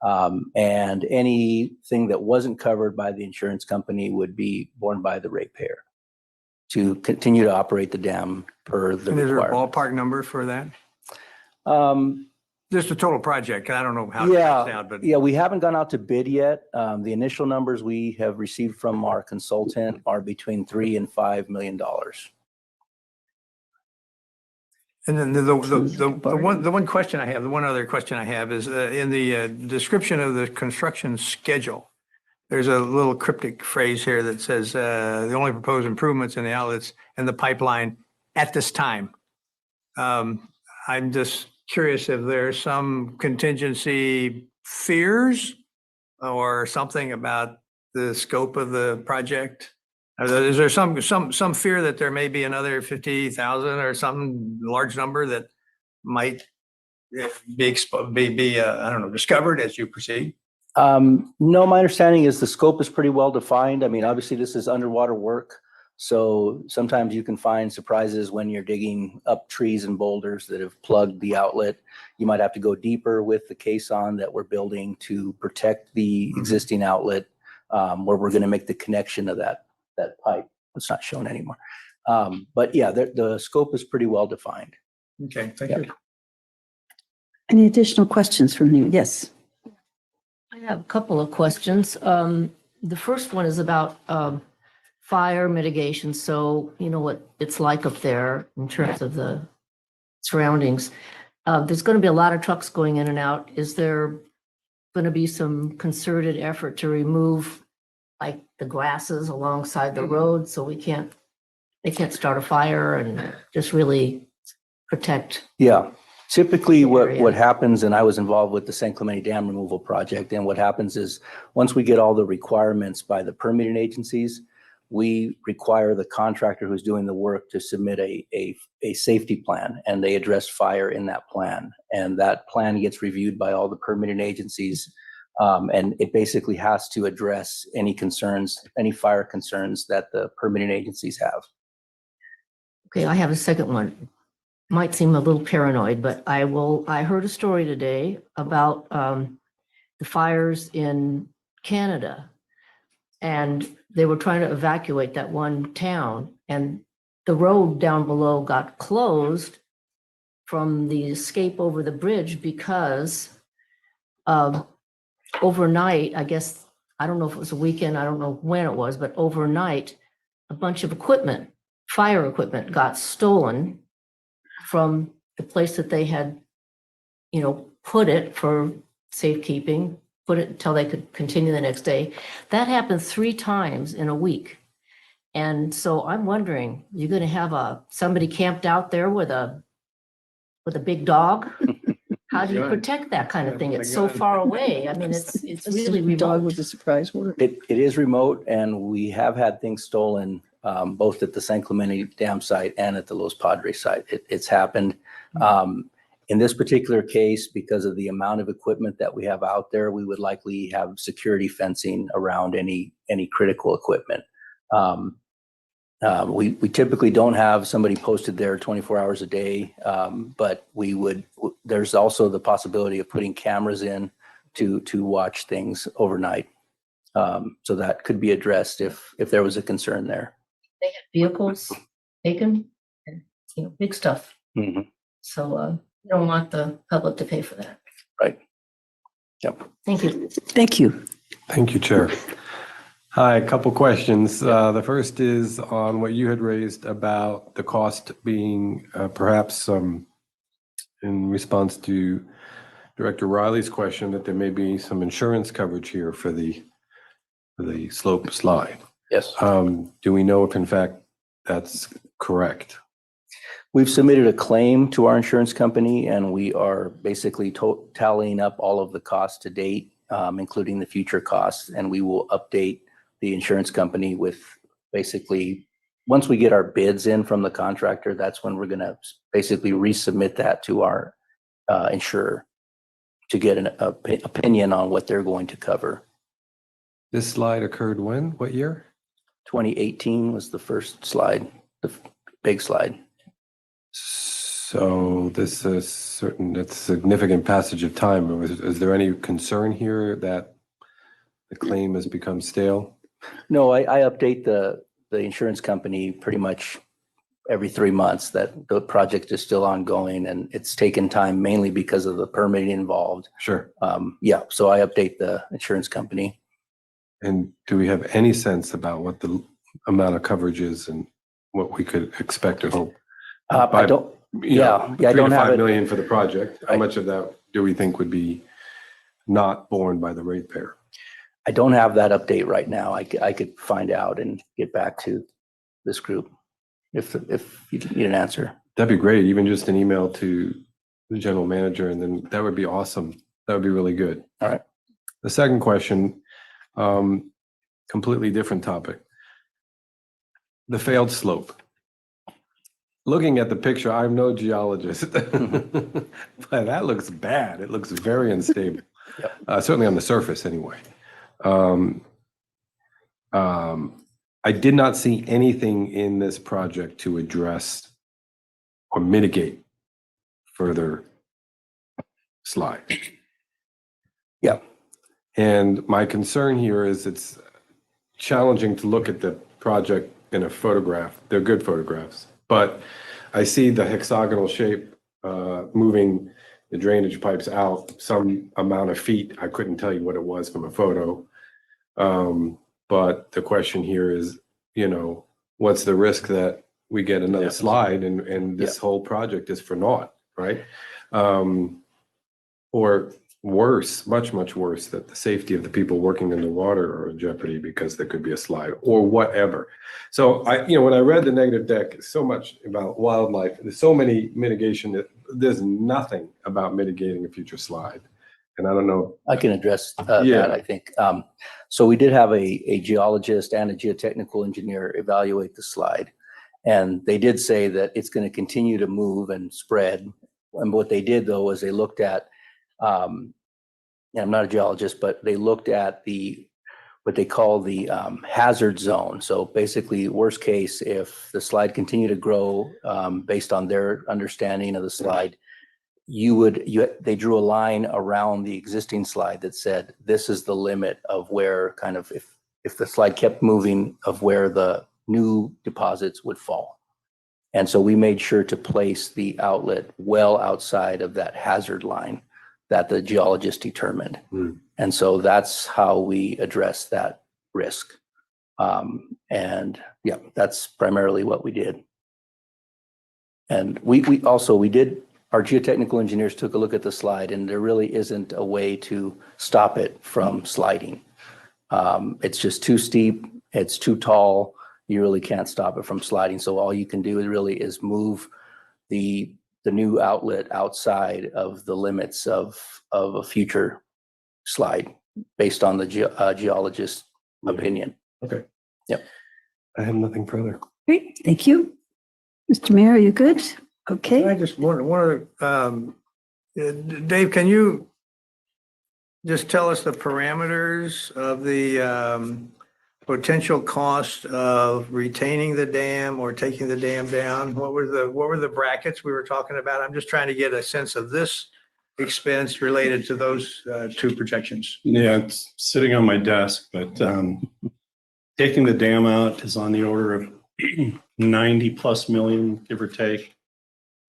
And anything that wasn't covered by the insurance company would be borne by the ratepayer to continue to operate the dam per the And is there a requirements. ballpark number for that? Just the total project. I don't know how it breaks down, but Yeah, we haven't gone out to bid yet. The initial numbers we have received from our consultant are between $3 and $5 million. and then the one question I have, the one other question I have is in the description of the construction schedule. There's a little cryptic phrase here that says the only proposed improvements in the outlets and the pipeline at this time. I'm just curious if there's some contingency fears or something about the scope of the project. Is there some fear that there may be another 50,000 or some large number that might be I don't know, discovered as you proceed? No, my understanding is the scope is pretty well defined. I mean, obviously this is underwater work. So sometimes you can find surprises when you're digging up trees and boulders that have plugged the outlet. You might have to go deeper with the caisson that we're building to protect the existing outlet, where we're going to make the connection of that pipe. It's not shown anymore. But yeah, the scope is pretty well defined. Okay, thank Yeah. you. Any additional questions from you? Yes. I have a couple of questions. The first one is about fire mitigation. So you know what it's like up there in terms of the surroundings. There's going to be a lot of trucks going in and out. Is there going to be some concerted effort to remove like the grasses alongside the road so they can't start a fire and just really protect? Yeah, typically area. what happens, and I was involved with the San Clemente Dam removal project, and what happens is once we get all the requirements by the permitting agencies, we require the contractor who's doing the work to submit a safety plan, and they address fire in that plan. And that plan gets reviewed by all the permitting agencies. And it basically has to address any concerns, any fire concerns that the permitting agencies have. Okay, I have a second one. Might seem a little paranoid, but I heard a story today about the fires in Canada. And they were trying to evacuate that one town, and the road down below got closed from the escape over the bridge because overnight, I guess, I don't know if it was a weekend, I don't know when it was, but overnight, a bunch of equipment, fire equipment got stolen from the place that they had, put it for safekeeping, put it until they could continue the next day. That happened 3 times in a week. And so I'm wondering, you're going to have somebody camped out there with a big dog? How do you protect that kind of thing? It's so far away. I mean, it's really Dog remote. with a surprise word. It is remote, and we have had things stolen both at the San Clemente Dam site and at the Los Padres site. It's happened. In this particular case, because of the amount of equipment that we have out there, we would likely have security fencing around any critical equipment. We typically don't have somebody posted there 24 hours a day, but there's also the possibility of putting cameras in to watch things overnight. So that could be addressed if there was a concern there. They had vehicles taken and, big stuff. Mhm. So you don't want the public to pay for that. Right. Yep. Thank you. Thank you. Thank you, Chair. Hi, a couple questions. The first is on what you had raised about the cost being perhaps in response to Director Riley's question that there may be some insurance coverage here for the slope slide. Yes. Do we know if in fact that's correct? We've submitted a claim to our insurance company, and we are basically tallying up all of the costs to date, including the future costs, and we will update the insurance company with basically, once we get our bids in from the contractor, that's when we're going to basically resubmit that to our insurer to get an opinion on what they're going to cover. This slide occurred when? What year? 2018 was the first slide, the big slide. So this is that's a significant passage of time. Is there any concern here that the claim has become stale? No, I update the insurance company pretty much every 3 months that the project is still ongoing, and it's taken time mainly because of the permitting involved. Sure. Yeah, so I update the insurance company. And do we have any sense about what the amount of coverage is and what we could expect or hope? I don't. Yeah, I don't have $5 it. million for the project. How much of that do we think would be not borne by the ratepayer? I don't have that update right now. I could find out and get back to this group if you need an answer. That'd be great. Even just an email to the general manager, and then that would be awesome. That would be really good. All right. The second question, completely different topic. The failed slope. Looking at the picture, I'm no geologist, but that looks bad. It looks very unstable. Yep. Certainly on the surface anyway. I did not see anything in this project to address or mitigate further slide. Yeah. And my concern here is it's challenging to look at the project in a photograph. They're good photographs, but I see the hexagonal shape moving the drainage pipes out some amount of feet. I couldn't tell you what it was from a photo. But the question here is, what's the risk that we get another slide and this whole project is for naught, right? Or worse, much, much worse, that the safety of the people working in the water are in jeopardy because there could be a slide or whatever. So when I read the negative deck, so much about wildlife, there's so many mitigation that there's nothing about mitigating a future slide. And I don't know. I can address that, I think. So we did have a geologist and a geotechnical engineer evaluate the slide. And they did say that it's going to continue to move and spread. And what they did, though, was they looked at, and I'm not a geologist, but they looked at what they call the hazard zone. So basically, worst case, if the slide continued to grow based on their understanding of the slide, they drew a line around the existing slide that said, this is the limit of where kind of, if the slide kept moving, of where the new deposits would fall. And so we made sure to place the outlet well outside of that hazard line that the geologist determined. And so that's how we address that risk. And yeah, that's primarily what we did. And we did, our geotechnical engineers took a look at the slide, and there really isn't a way to stop it from sliding. It's just too steep, it's too tall, you really can't stop it from sliding. So all you can do really is move the new outlet outside of the limits of a future slide based on the geologist's opinion. Okay. Yep. I have nothing further. Great, thank you. Mr. Mayor, are you good? Okay. I just want Dave, can you just tell us the parameters of the potential cost of retaining the dam or taking the dam down? What were the brackets we were talking about? I'm just trying to get a sense of this expense related to those two projections. Yeah, it's sitting on my desk, but taking the dam out is on the order of 90 plus million, give or take.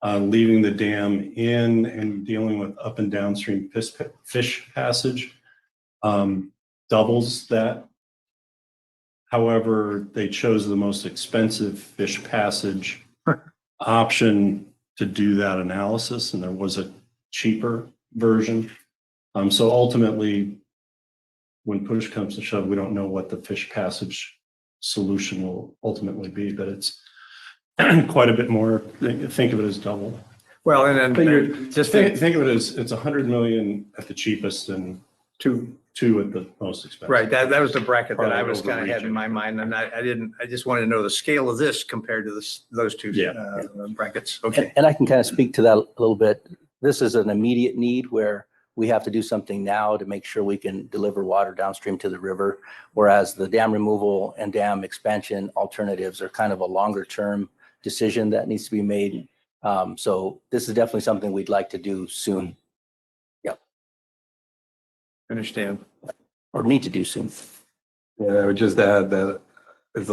Leaving the dam in and dealing with up and downstream fish passage doubles that. However, they chose the most expensive fish passage option to do that analysis, and there was a cheaper version. So ultimately, when push comes to shove, we don't know what the fish passage solution will ultimately be, but it's quite a bit more. Think of it as double. Well, and But you're, then just think of it as it's 100 million at the cheapest and two at the most expensive. right, that was the bracket that I Probably was kind of had in my mind, and I just wanted to know the scale of this compared to those two brackets. Okay. And I can kind of speak to that a little bit. This is an immediate need where we have to do something now to make sure we can deliver water downstream to the river, whereas the dam removal and dam expansion alternatives are kind of a longer term decision that needs to be made. So this is definitely something we'd like to do soon. Yep. Understand. Or need to do soon. Yeah, I would just add that it's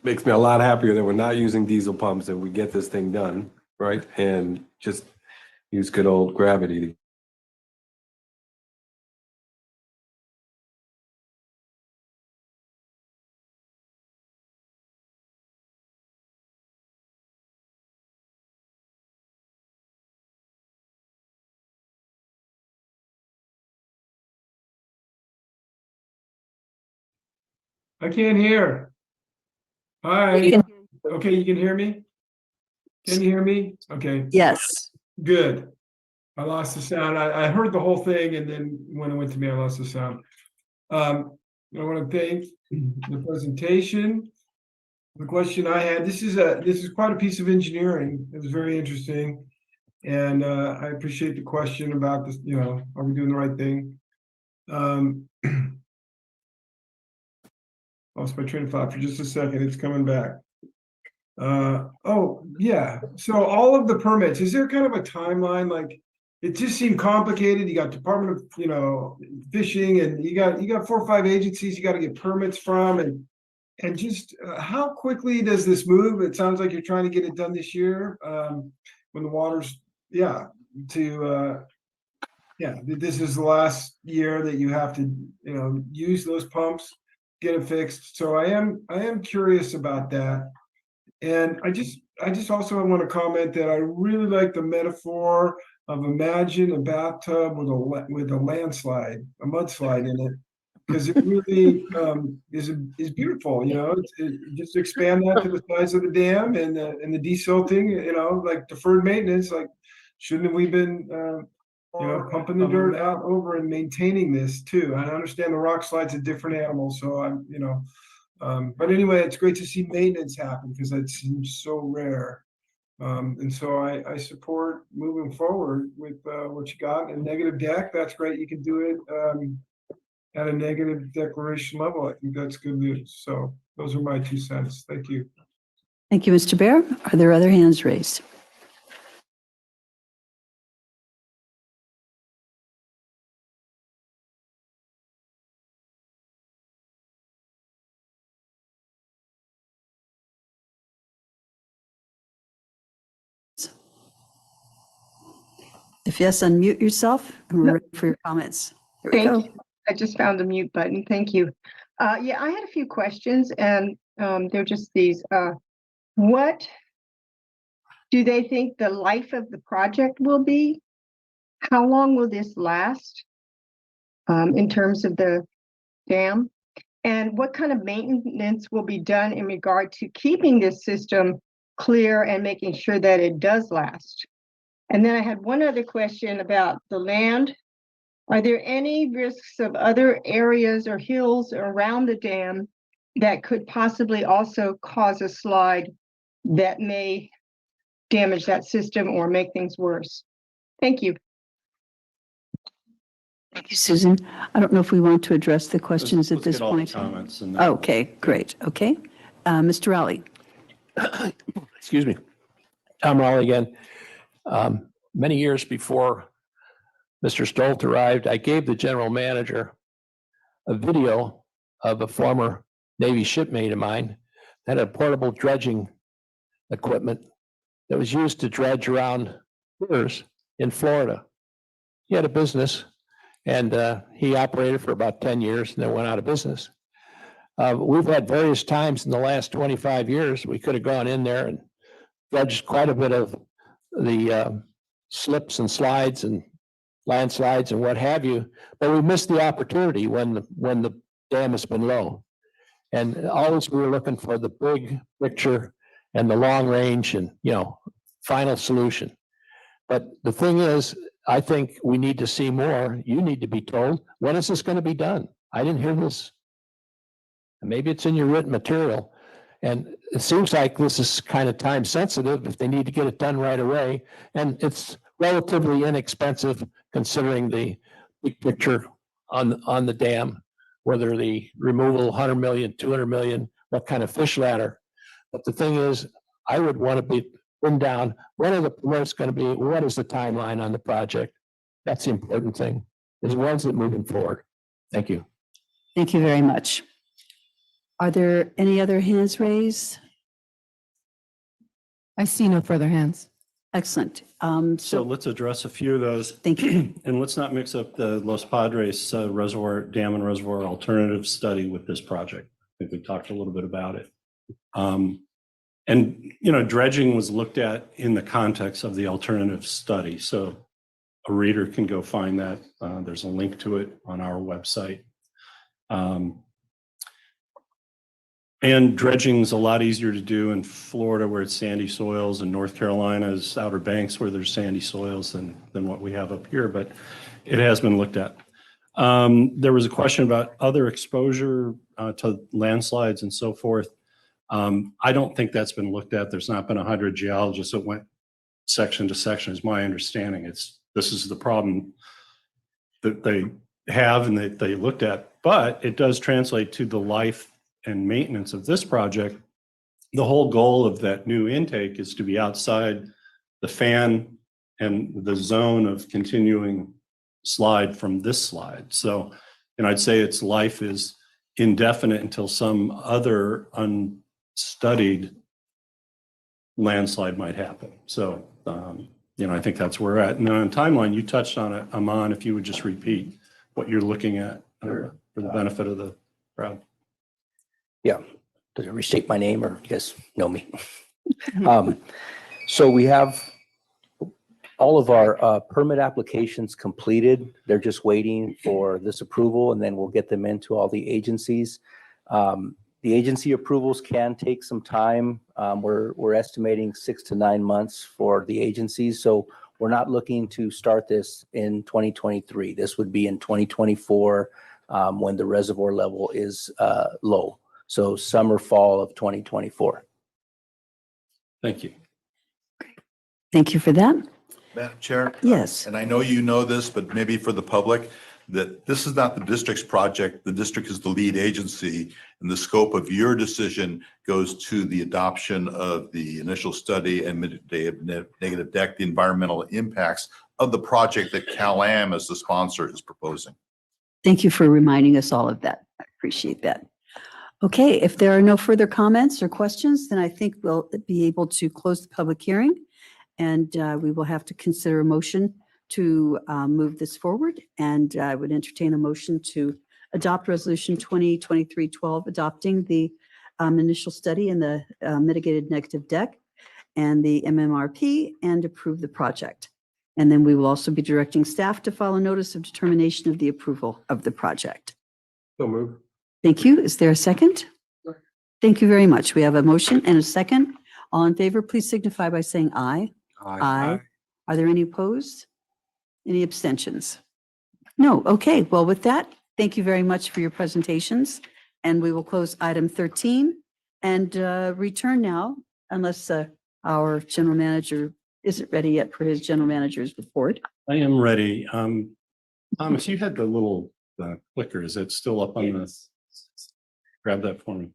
makes me a lot happier that we're not using diesel pumps and we get this thing done, right? And just use good old gravity. I can't hear. Hi. Okay, you can hear me? Can you hear me? Okay, Yes. good. I lost the sound. I heard the whole thing, and then when it went to me, I lost the sound. I want to thank the presentation. The question I had, this is quite a piece of engineering. It was very interesting. And I appreciate the question about this, are we doing the right thing? Lost my train of thought for just a second. It's coming back. Oh, yeah. So all of the permits, is there kind of a timeline? Like, it just seemed complicated. You got Department of, Fishing, and you got 4 or 5 agencies you got to get permits from, and just how quickly does this move? It sounds like you're trying to get it done this year, when the water's, this is the last year that you have to, use those pumps, get it fixed. So I am curious about that. And I just also want to comment that I really like the metaphor of imagine a bathtub with a landslide, a mudslide in it, because it really is beautiful. Just expand that to the size of the dam and the desilting. Like deferred maintenance. Like, shouldn't we been pumping the dirt out over and maintaining this too? I understand the rock slide's a different animal, so but anyway, it's great to see maintenance happen because that seems so rare. And so I support moving forward with what you got. And negative deck, that's great. You can do it at a negative declaration level. I think that's good news. So those are my 2 cents. Thank you. Thank you, Mr. Bear. Are there other hands raised? If yes, unmute yourself and we're ready for your comments. Here we go. Thank you. I just found the mute button. Thank you. Yeah, I had a few questions, and they're just these. What do they think the life of the project will be? How long will this last in terms of the dam? And what kind of maintenance will be done in regard to keeping this system clear and making sure that it does last? And then I had one other question about the land. Are there any risks of other areas or hills around the dam that could possibly also cause a slide that may damage that system or make things worse? Thank you. Thank you, Susan. I don't know if we want to address the questions at Let's this get all the point. comments and then- Okay, great. Okay. Mr. Rowley. Excuse me. Tom Raleigh again. Many years before Mr. Stolt arrived, I gave the general manager a video of a former Navy shipmate of mine that had portable dredging equipment that was used to dredge around rivers in Florida. He had a business and he operated for about 10 years and then went out of business. We've had various times in the last 25 years, we could have gone in there and dredged quite a bit of slips and slides and landslides and what have you, but we missed the opportunity when the dam has been low. And always we were looking for the big picture and the long range and, final solution. But the thing is, I think we need to see more. You need to be told, when is this going to be done? I didn't hear this. Maybe it's in your written material. And it seems like this is kind of time sensitive if they need to get it done right away. And it's relatively inexpensive considering the big picture on the dam, whether the removal 100 million, 200 million, what kind of fish ladder. But the thing is, I would want to be pinned down. When are the permits going to be? What is the timeline on the project? That's the important thing. Is when's it moving forward? Thank you. Thank you very much. Are there any other hands raised? I see no further hands. Excellent. So So let's address a few of those. thank you. And let's not mix up the Los Padres Reservoir Dam and Reservoir Alternative Study with this project. I think we talked a little bit about it. And, dredging was looked at in the context of the alternative study. So a reader can go find that. There's a link to it on our website. And dredging is a lot easier to do in Florida where it's sandy soils, and North Carolina's Outer Banks where there's sandy soils than what we have up here, but it has been looked at. There was a question about other exposure to landslides and so forth. I don't think that's been looked at. There's not been 100 geologists that went section to section, is my understanding. This is the problem that they have and that they looked at, but it does translate to the life and maintenance of this project. The whole goal of that new intake is to be outside the fan and the zone of continuing slide from this slide. So, and I'd say its life is indefinite until some other unstudied landslide might happen. So, I think that's where we're at. And on timeline, you touched on it, Aman, if you would just repeat what you're looking at for the benefit of the crowd. Yeah. Does it restate my name, or you guys know me? So we have all of our permit applications completed. They're just waiting for this approval, and then we'll get them into all the agencies. The agency approvals can take some time. We're estimating 6 to 9 months for the agencies. So we're not looking to start this in 2023. This would be in 2024 when the reservoir level is low. So summer, fall of 2024. Thank you. Thank you for that. Madam Chair? Yes. And I know you know this, but maybe for the public, that this is not the district's project. The district is the lead agency, and the scope of your decision goes to the adoption of the initial study and negative deck, the environmental impacts of the project that CalAm as the sponsor is proposing. Thank you for reminding us all of that. I appreciate that. Okay, if there are no further comments or questions, then I think we'll be able to close the public hearing, and we will have to consider a motion to move this forward. And I would entertain a motion to adopt Resolution 2023-12, adopting the initial study and the mitigated negative deck and the MMRP, and approve the project. And then we will also be directing staff to file a notice of determination of the approval of the project. So move. Thank you. Is there a second? Thank you very much. We have a motion and a second. All in favor, please signify by saying aye. Aye. Are there any opposed? Any abstentions? No. Okay. Well, with that, thank you very much for your presentations. And we will close item 13 and return now, unless our general manager isn't ready yet for his general manager's report. I am ready. Thomas, you had the little clicker. Is it still up on the? Grab that for me.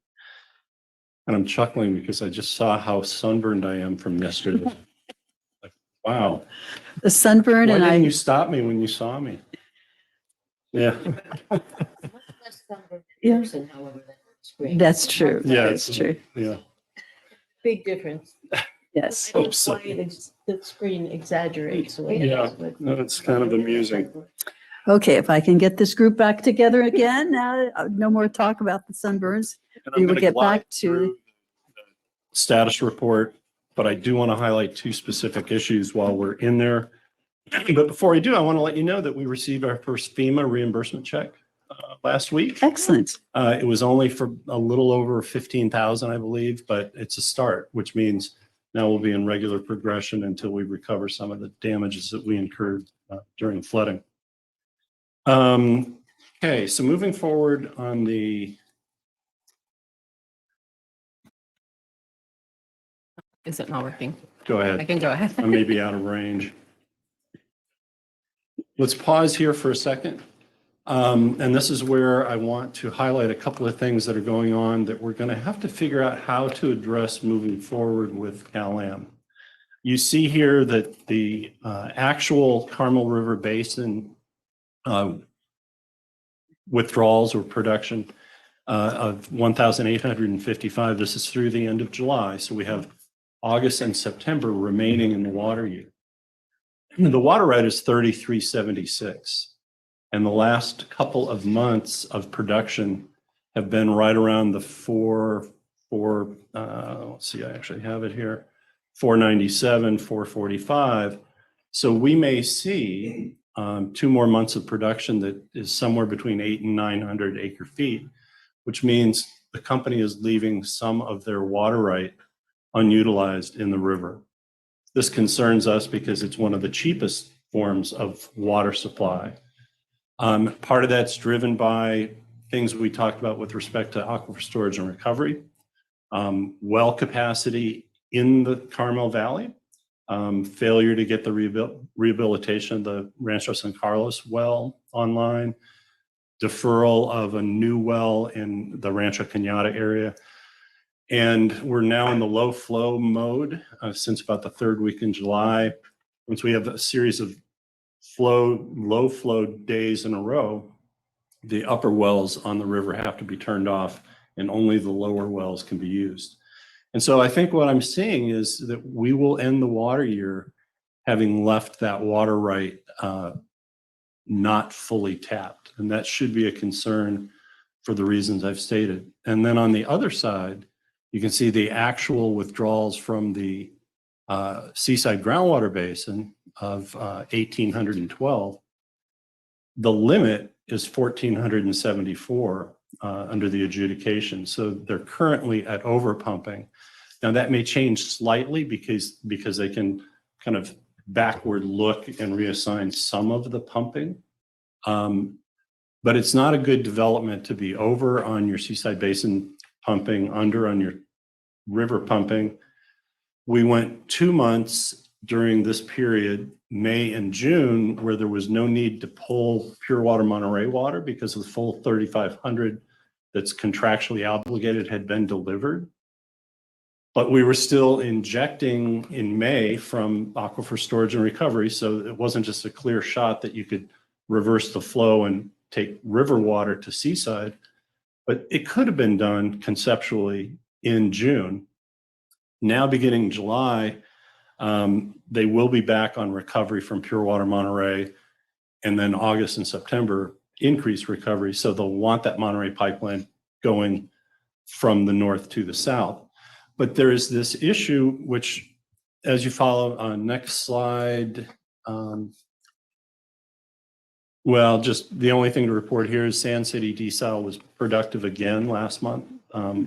And I'm chuckling because I just saw how sunburned I am from yesterday. Like, wow. The sunburn. Why and didn't I. you stop me when you saw me? Yeah. Yeah. That's true. Yeah, That's true. Yeah. Big difference. Yes. I don't know why the screen exaggerates. the way it Yeah, does, but- no, it's kind of amusing. Okay, if I can get this group back together again, no more talk about the sunburns. And We I'm will gonna get glide back to. through the status report but I do want to highlight two specific issues while we're in there. But before I do, I want to let you know that we received our first FEMA reimbursement check last week. Excellent. It was only for a little over 15,000, I believe, but it's a start, which means now we'll be in regular progression until we recover some of the damages that we incurred during flooding. Okay, so moving forward on the, Is it not working? go I ahead, can go ahead. I may be out of range. Let's pause here for a second. And this is where I want to highlight a couple of things that are going on that we're going to have to figure out how to address moving forward with CalAm. You see here that the actual Carmel River Basin withdrawals or production of 1,855. This is through the end of July. So we have August and September remaining in the water year. The water right is 3376. And the last couple of months of production have been right around the let's see, I actually have it here, 497, 445. So we may see 2 more months of production that is somewhere between 800 and 900 acre feet, which means the company is leaving some of their water right unutilized in the river. This concerns us because it's one of the cheapest forms of water supply. Part of that's driven by things we talked about with respect to aquifer storage and recovery, well capacity in the Carmel Valley, failure to get the rehabilitation of the Rancho San Carlos well online, deferral of a new well in the Rancho Cañada area. And we're now in the low flow mode since about the 3rd week in July. Once we have a series of low flow days in a row, the upper wells on the river have to be turned off and only the lower wells can be used. And so I think what I'm seeing is that we will end the water year having left that water right not fully tapped. And that should be a concern for the reasons I've stated. And then on the other side, you can see the actual withdrawals from the Seaside groundwater basin of 1,812. The limit is 1,474 under the adjudication. So they're currently at overpumping. Now that may change slightly because they can kind of backward look and reassign some of the pumping. But it's not a good development to be over on your Seaside Basin pumping, under on your river pumping. We went 2 months during this period, May and June, where there was no need to pull Pure Water Monterey water because the full 3,500 that's contractually obligated had been delivered. But we were still injecting in May from aquifer storage and recovery. So it wasn't just a clear shot that you could reverse the flow and take river water to Seaside, but it could have been done conceptually in June. Now beginning July, they will be back on recovery from Pure Water Monterey, and then August and September increase recovery. So they'll want that Monterey pipeline going from the north to the south. But there is this issue, which as you follow on next slide, well, just the only thing to report here is Sand City desal was productive again last month,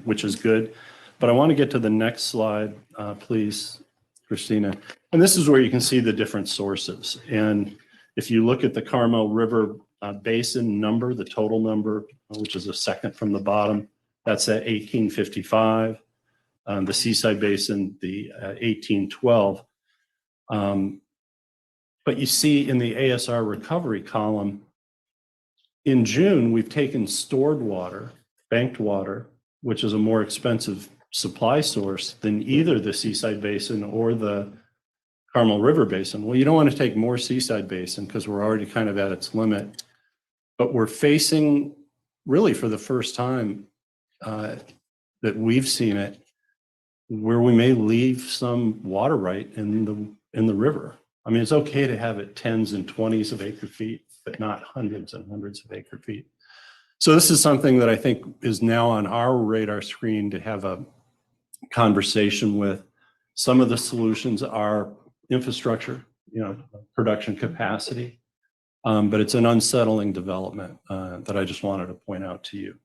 which is good. But I want to get to the next slide, please, Christina. And this is where you can see the different sources. And if you look at the Carmel River Basin number, the total number, which is the second from the bottom, that's at 1855. The Seaside Basin, the 1812. But you see in the ASR recovery column, in June, we've taken stored water, banked water, which is a more expensive supply source than either the Seaside Basin or the Carmel River Basin. Well, you don't want to take more Seaside Basin because we're already kind of at its limit. But we're facing, really for the first time that we've seen it, where we may leave some water right in the river. I mean, it's okay to have it 10s and 20s of acre feet, but not hundreds and hundreds of acre feet. So this is something that I think is now on our radar screen to have a conversation with Some of the solutions are infrastructure, production capacity. But it's an unsettling development that I just wanted to point out to you.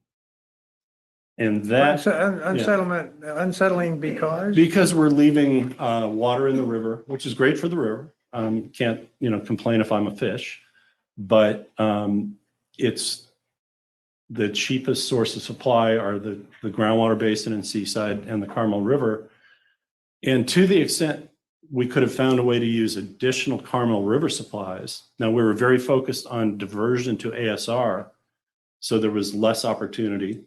And that, Unsettling because? because we're leaving water in the river, which is great for the river. Can't, complain if I'm a fish, but it's the cheapest source of supply are the groundwater basin and Seaside and the Carmel River. And to the extent we could have found a way to use additional Carmel River supplies. Now, we were very focused on diversion to ASR, so there was less opportunity.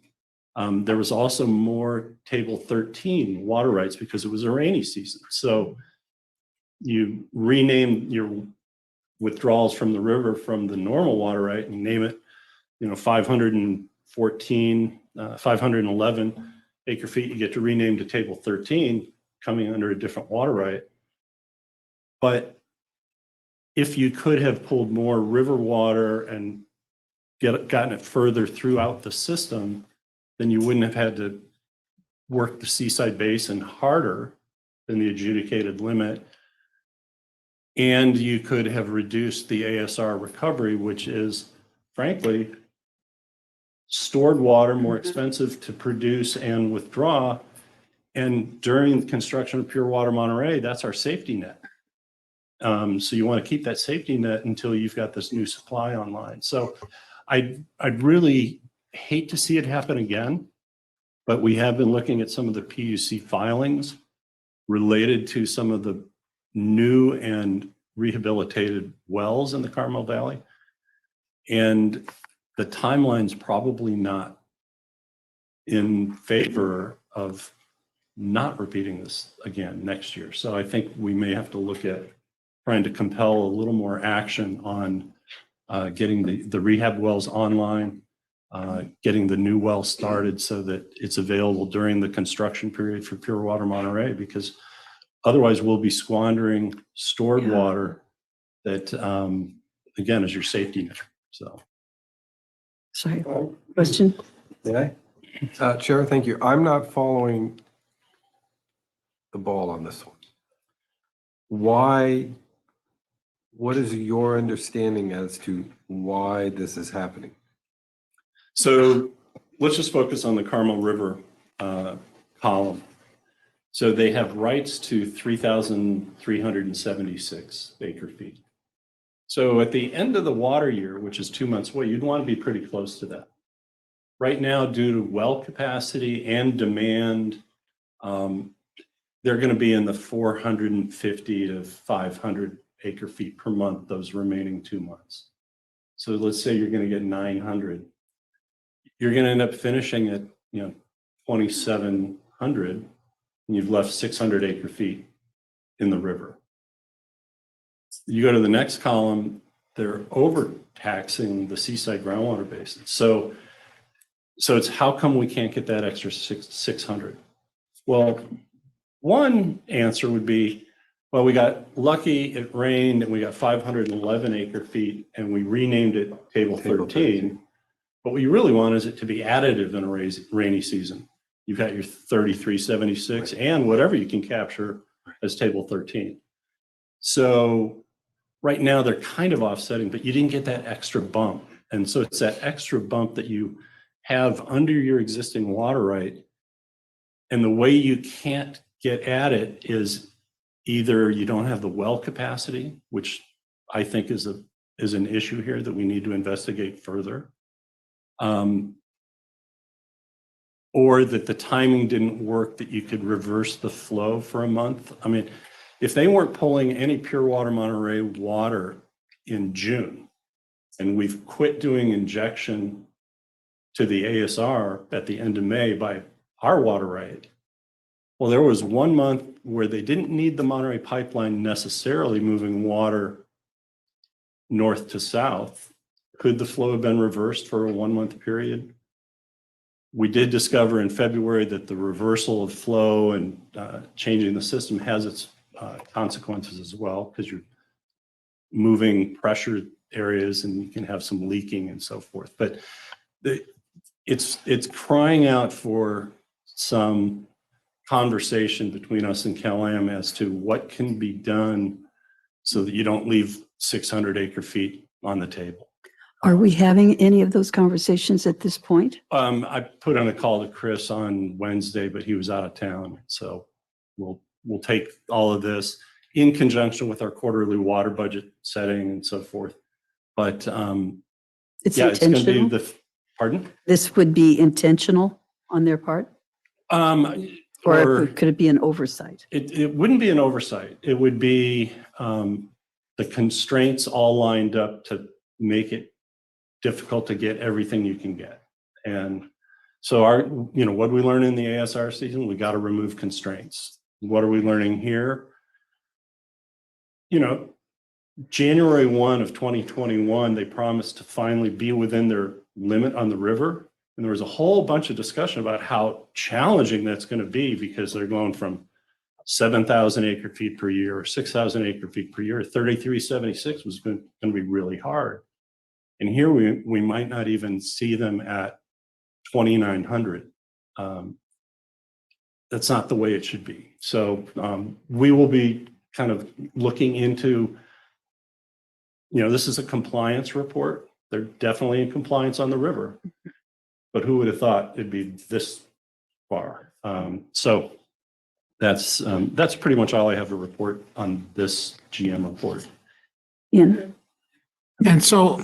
There was also more Table 13 water rights because it was a rainy season. So you rename your withdrawals from the river from the normal water right and name it, 514, 511 acre feet, you get to rename to Table 13, coming under a different water right. But if you could have pulled more river water and gotten it further throughout the system, then you wouldn't have had to work the Seaside Basin harder than the adjudicated limit. And you could have reduced the ASR recovery, which is, frankly, stored water, more expensive to produce and withdraw. And during the construction of Pure Water Monterey, that's our safety net. So you want to keep that safety net until you've got this new supply online. So I'd really hate to see it happen again, but we have been looking at some of the PUC filings related to some of the new and rehabilitated wells in the Carmel Valley. And the timeline's probably not in favor of not repeating this again next year. So I think we may have to look at trying to compel a little more action on getting the rehab wells online, getting the new well started so that it's available during the construction period for Pure Water Monterey, because otherwise we'll be squandering stored water that, again, is your safety net. So. Sorry, question? May I? Chair, thank you. I'm not following the ball on this one. What is your understanding as to why this is happening? So let's just focus on the Carmel River column. So they have rights to 3,376 acre feet. So at the end of the water year, which is 2 months away, you'd want to be pretty close to that. Right now, due to well capacity and demand, they're going to be in the 450 to 500 acre feet per month those remaining 2 months. So let's say you're going to get 900. You're going to end up finishing at 2,700, and you've left 600 acre feet in the river. You go to the next column, they're overtaxing the Seaside groundwater basin. So it's how come we can't get that extra 600? Well, one answer would be, well, we got lucky, it rained, and we got 511 acre feet, and we renamed it Table 13. What we really want is it to be additive in a rainy season. You've got your 3376 and whatever you can capture as Table 13. So right now they're kind of offsetting, but you didn't get that extra bump. And so it's that extra bump that you have under your existing water right. And the way you can't get at it is either you don't have the well capacity, which I think is an issue here that we need to investigate further, or that the timing didn't work, that you could reverse the flow for a month. I mean, if they weren't pulling any Pure Water Monterey water in June, and we've quit doing injection to the ASR at the end of May by our water right, well, there was 1 month where they didn't need the Monterey pipeline necessarily moving water north to south. Could the flow have been reversed for a 1 month period? We did discover in February that the reversal of flow and changing the system has its consequences as well, because you're moving pressure areas and you can have some leaking and so forth. But it's crying out for some conversation between us and Cal-Am as to what can be done so that you don't leave 600 acre feet on the table. Are we having any of those conversations at this point? I put on a call to Chris on Wednesday, but he was out of town. So we'll take all of this in conjunction with our quarterly water budget setting and so forth. But It's yeah, it's going to intentional? be pardon? This would be intentional on their part? Or could it be an oversight? It wouldn't be an oversight. It would be the constraints all lined up to make it difficult to get everything you can get. And so what do we learn in the ASR season? We got to remove constraints. What are we learning here? January 1 of 2021, they promised to finally be within their limit on the river. And there was a whole bunch of discussion about how challenging that's going to be because they're going from 7,000 acre feet per year or 6,000 acre feet per year. 3376 was going to be really hard. And here we might not even see them at 2,900. That's not the way it should be. So we will be kind of looking into, this is a compliance report. They're definitely in compliance on the river. But who would have thought it'd be this far? So that's pretty much all I have to report on this GM report. Ian? And so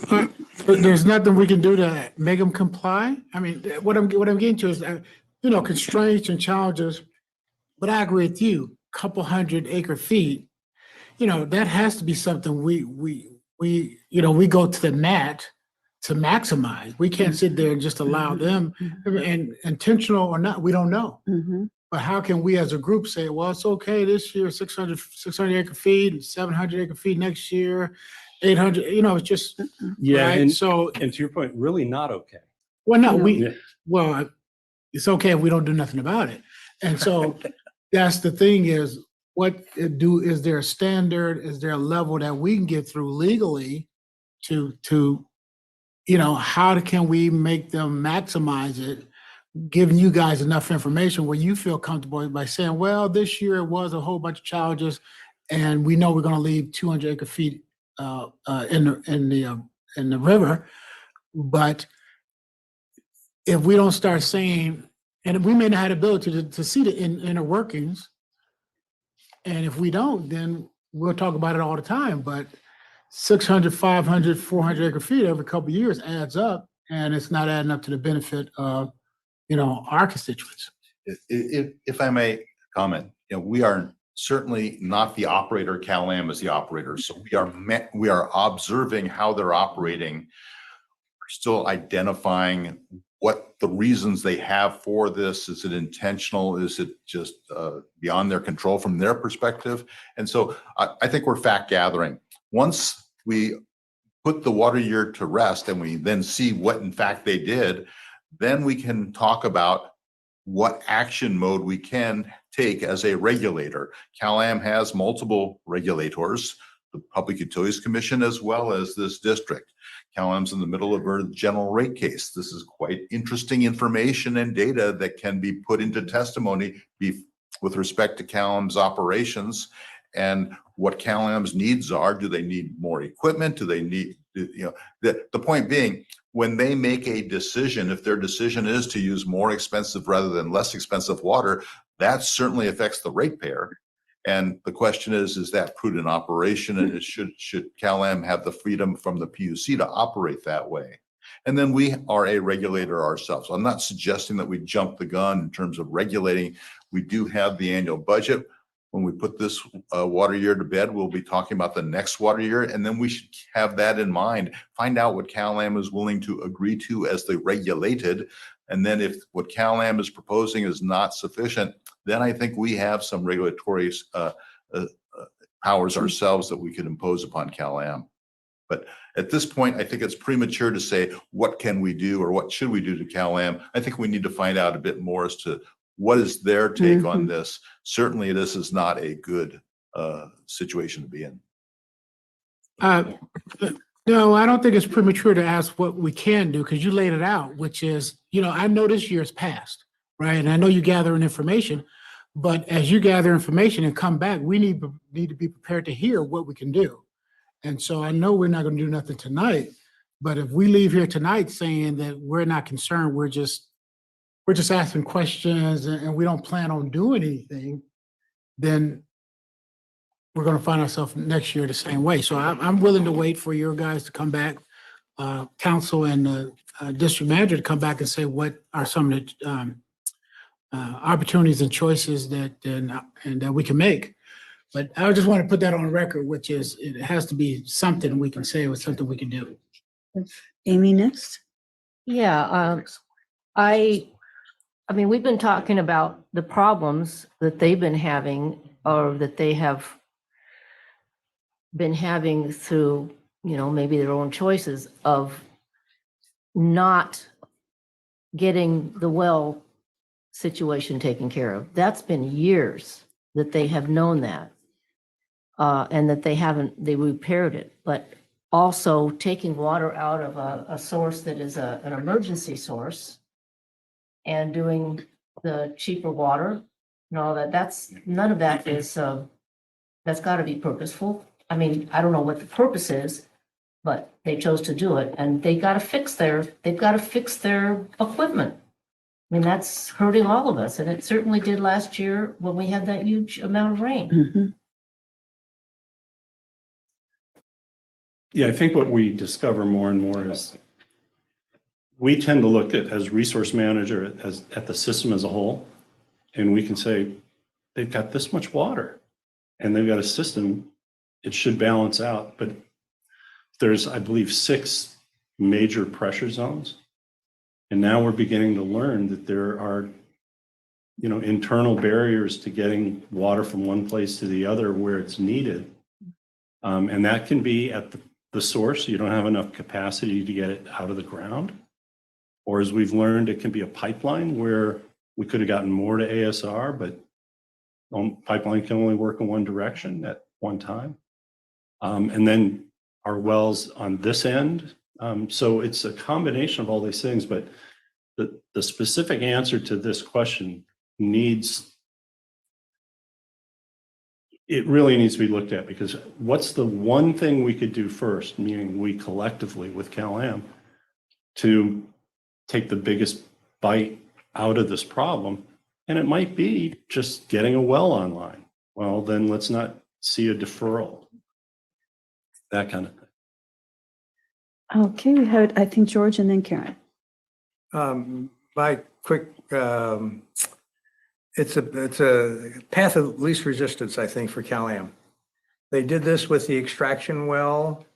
there's nothing we can do to make them comply. I mean, what I'm getting to is, constraints and challenges. But I agree with you. Couple 100 acre feet, that has to be something we go to the mat to maximize. We can't sit there and just allow them, and intentional or not, we don't know. But how can we as a group say, well, it's okay this year, 600 acre feet, 700 acre feet next year, 800, it's just, Yeah. right? And So, to your point, really not okay. well, no, Yeah. it's okay if we don't do nothing about it. And so that's the thing is, is there a standard? Is there a level that we can get through legally to how can we make them maximize it, giving you guys enough information where you feel comfortable by saying, well, this year it was a whole bunch of challenges and we know we're going to leave 200 acre feet in the river. But if we don't start saying, and we may not have the ability to see the inner workings, and if we don't, then we'll talk about it all the time. But 600, 500, 400 acre feet every couple of years adds up, and it's not adding up to the benefit of, our constituents. If I may comment, we are certainly not the operator. Cal-Am is the operator. So we are observing how they're operating. We're still identifying what the reasons they have for this. Is it intentional? Is it just beyond their control from their perspective? And so I think we're fact gathering. Once we put the water year to rest and we then see what in fact they did, then we can talk about what action mode we can take as a regulator. Cal-Am has multiple regulators, the Public Utilities Commission, as well as this district. Cal-Am's in the middle of a general rate case. This is quite interesting information and data that can be put into testimony with respect to Cal-Am's operations and what Cal-Am's needs are. Do they need more equipment? Do they need, the point being, when they make a decision, if their decision is to use more expensive rather than less expensive water, that certainly affects the ratepayer. And the question is that prudent operation? And should Cal-Am have the freedom from the PUC to operate that way? And then we are a regulator ourselves. I'm not suggesting that we jump the gun in terms of regulating. We do have the annual budget. When we put this water year to bed, we'll be talking about the next water year, and then we should have that in mind. Find out what Cal-Am is willing to agree to as the regulated, and then if what Cal-Am is proposing is not sufficient, then I think we have some regulatory powers ourselves that we could impose upon Cal-Am. But at this point, I think it's premature to say what can we do or what should we do to Cal-Am. I think we need to find out a bit more as to what is their take on this. Certainly, this is not a good situation to be in. No, I don't think it's premature to ask what we can do because you laid it out, which is, I know this year's passed, right? And I know you're gathering information, But as you gather information and come back, we need to be prepared to hear what we can do. And so I know we're not going to do nothing tonight, but if we leave here tonight saying that we're not concerned, we're just asking questions and we don't plan on doing anything, then we're going to find ourselves next year the same way. So I'm willing to wait for your guys to come back, council and district manager to come back and say what are some of the opportunities and choices that and that we can make. But I just want to put that on record, which is it has to be something we can say or something we can do. Amy, next. Yeah, I mean, we've been talking about the problems that they've been having or that they have been having through, maybe their own choices of not getting the well situation taken care of. That's been years that they have known that. And that they repaired it, but also taking water out of a source that is an emergency source and doing the cheaper water and all that. None of that is, that's got to be purposeful. I mean, I don't know what the purpose is, but they chose to do it and they've got to fix their equipment. I mean, that's hurting all of us. And it certainly did last year when we had that huge amount of rain. Mm-hmm. Yeah, I think what we discover more and more is we tend to look at, as resource manager, at the system as a whole, and we can say, they've got this much water and they've got a system, it should balance out. But there's, I believe, 6 major pressure zones. And now we're beginning to learn that there are, internal barriers to getting water from one place to the other where it's needed. And that can be at the source. You don't have enough capacity to get it out of the ground. Or as we've learned, it can be a pipeline where we could have gotten more to ASR, but pipeline can only work in one direction at one time. And then our wells on this end. So it's a combination of all these things, but the specific answer to this question it really needs to be looked at, because what's the one thing we could do first, meaning we collectively with CalAm, to take the biggest bite out of this problem? And it might be just getting a well online. Well, then let's not see a deferral, that kind of thing. Okay, we have, I think, George and then Karen. My quick, it's a path of least resistance, I think, for CalAm. They did this with the extraction well.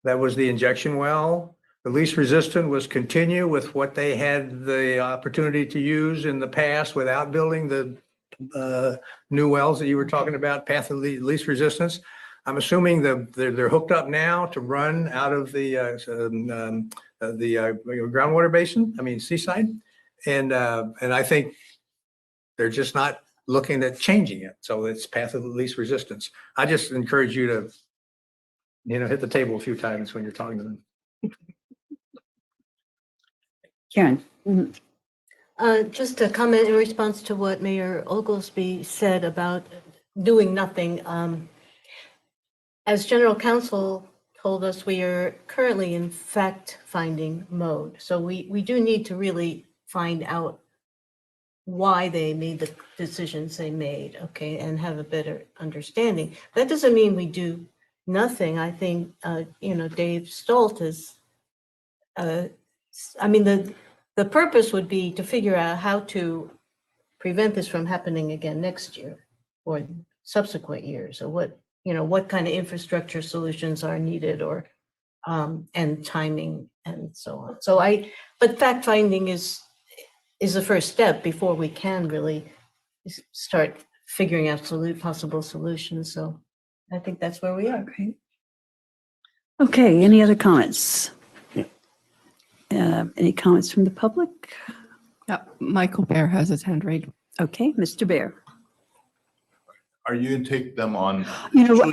That was the injection well. The least resistant was continue with what they had the opportunity to use in the past without building the new wells that you were talking about, path of least resistance. I'm assuming they're hooked up now to run out of the groundwater basin, seaside. And I think they're just not looking at changing it. So it's path of least resistance. I just encourage you to, hit the table a few times when you're talking to them. Karen. Just a comment in response to what Mayor Oglesby said about doing nothing. As General Counsel told us, we are currently in fact-finding mode. So we do need to really find out why they made the decisions they made, okay, and have a better understanding. That doesn't mean we do nothing. I think, Dave Stolt is, the purpose would be to figure out how to prevent this from happening again next year or subsequent years, or what kind of infrastructure solutions are needed, or and timing and so on. But fact finding is the first step before we can really start figuring out possible solutions. So I think that's where we are. Great. Okay, any other comments? Any comments from the public? Michael Bear has his hand raised. Okay, Mr. Bear. Are you going to take them on?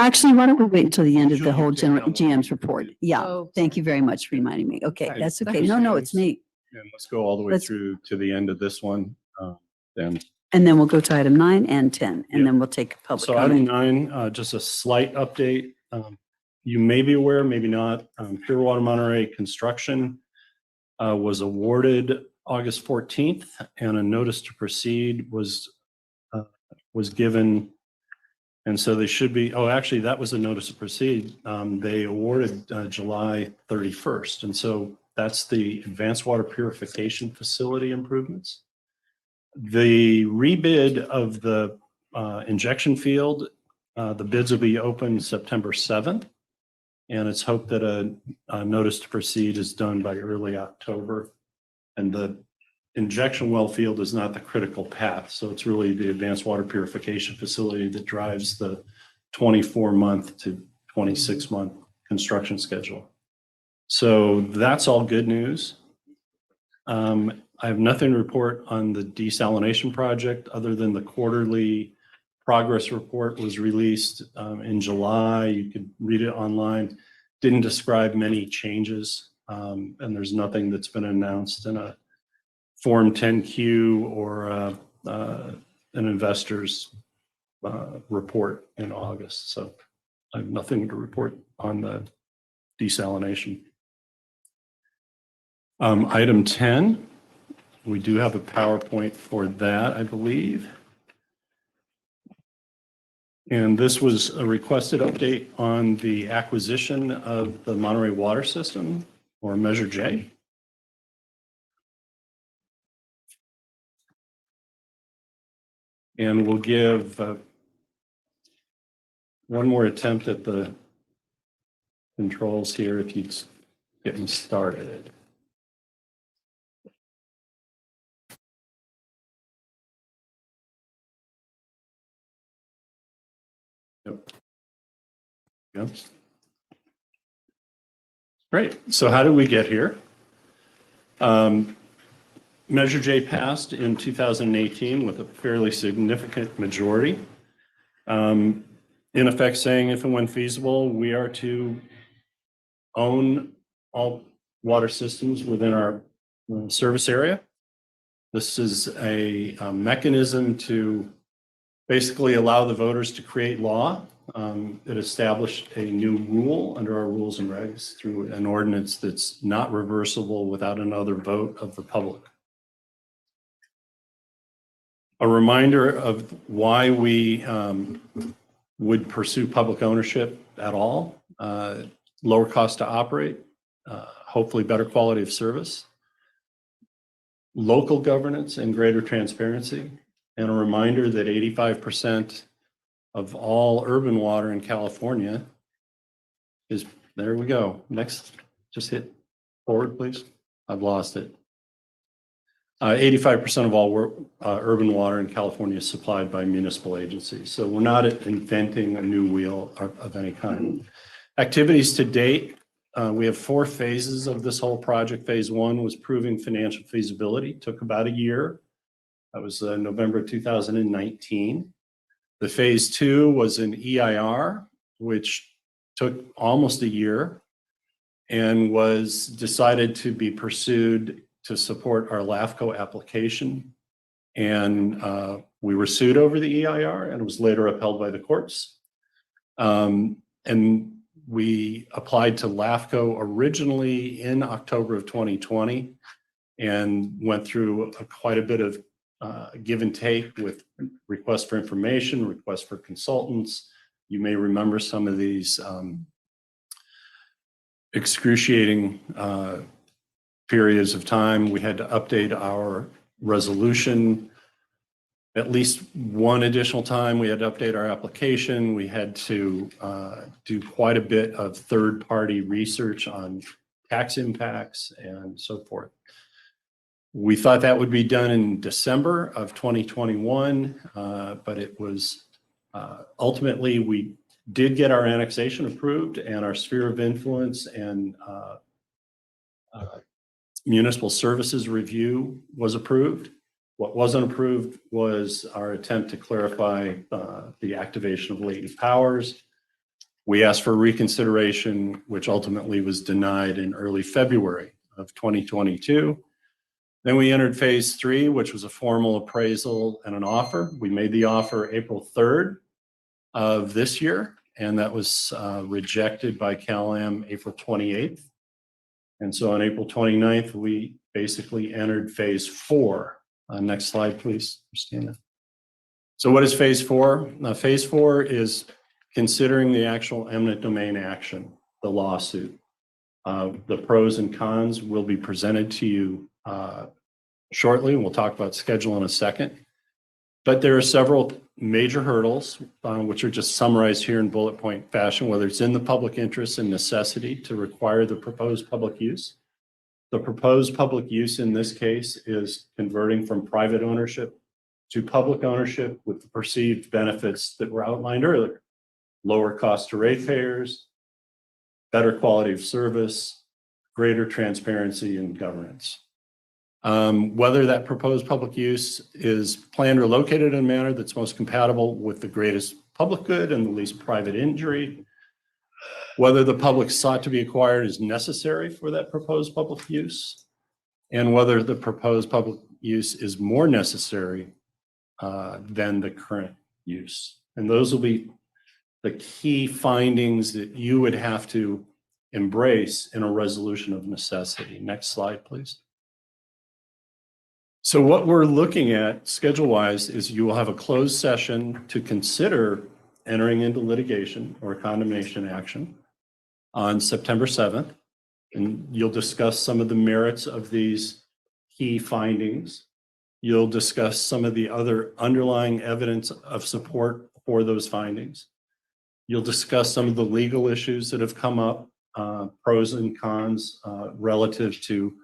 Actually, why don't we wait until the end of the Should you whole take them on? GM's report? Yeah, Oh, thank you very much for reminding me. Okay, Right. that's okay. No, it's me. And let's go all the way Let's- through to the end of this one. Then And then we'll go to item 9 and 10, and Yeah. then we'll take a public So item comment. 9, just a slight update. You may be aware, maybe not, Pure Water Monterey construction was awarded August 14th, and a notice to proceed was given. And so they should be, oh, actually, that was a notice to proceed. They awarded July 31st. And so that's the advanced water purification facility improvements. The rebid of the injection field, the bids will be open September 7th. And it's hoped that a notice to proceed is done by early October. And the injection well field is not the critical path. So it's really the advanced water purification facility that drives the 24-month to 26-month construction schedule. So that's all good news. I have nothing to report on the desalination project other than the quarterly progress report was released in July. You could read it online. Didn't describe many changes, and there's nothing that's been announced in a Form 10Q or an investor's report in August. So I have nothing to report on the desalination. Item 10, we do have a PowerPoint for that, I believe. And this was a requested update on the acquisition of the Monterey Water System, or Measure J. And we'll give one more attempt at the controls here if you'd get me started. Yep. Yep. Great. So how did we get here? Measure J passed in 2018 with a fairly significant majority. In effect saying if and when feasible, we are to own all water systems within our service area. This is a mechanism to basically allow the voters to create law. It established a new rule under our rules and regs through an ordinance that's not reversible without another vote of the public. A reminder of why we would pursue public ownership at all. Lower cost to operate, hopefully better quality of service, local governance and greater transparency, and a reminder that 85% of all urban water in California is, there we go. Next, just hit forward, please. I've lost it. 85% of all urban water in California is supplied by municipal agencies. So we're not inventing a new wheel of any kind. Activities to date, we have 4 phases of this whole project. Phase 1 was proving financial feasibility, took about a year. That was November 2019. The phase 2 was an EIR, which took almost a year and was decided to be pursued to support our LAFCO application. And we were sued over the EIR and it was later upheld by the courts. And we applied to LAFCO originally in October of 2020 and went through quite a bit of give and take with requests for information, requests for consultants. You may remember some of these excruciating periods of time. We had to update our resolution at least one additional time. We had to update our application. We had to do quite a bit of third-party research on tax impacts and so forth. We thought that would be done in December of 2021, but it was ultimately we did get our annexation approved and our sphere of influence and municipal services review was approved. What wasn't approved was our attempt to clarify the activation of latent powers. We asked for reconsideration, which ultimately was denied in early February of 2022. Then we entered phase 3, which was a formal appraisal and an offer. We made the offer April 3rd of this year, and that was rejected by CalAm April 28th. And so on April 29th, we basically entered phase 4. Next slide, please, Christina. So what is phase 4? Phase 4 is considering the actual eminent domain action, the lawsuit. The pros and cons will be presented to you shortly, and we'll talk about schedule in a second. But there are several major hurdles, which are just summarized here in bullet point fashion, whether it's in the public interest and necessity to require the proposed public use. The proposed public use in this case is converting from private ownership to public ownership with the perceived benefits that were outlined earlier. Lower cost to ratepayers, better quality of service, greater transparency and governance. Whether that proposed public use is planned or located in a manner that's most compatible with the greatest public good and the least private injury, whether the public sought to be acquired is necessary for that proposed public use, and whether the proposed public use is more necessary than the current use. And those will be the key findings that you would have to embrace in a resolution of necessity. Next slide, please. So what we're looking at schedule-wise is you will have a closed session to consider entering into litigation or condemnation action on September 7th. And you'll discuss some of the merits of these key findings. You'll discuss some of the other underlying evidence of support for those findings. You'll discuss some of the legal issues that have come up, pros and cons relative to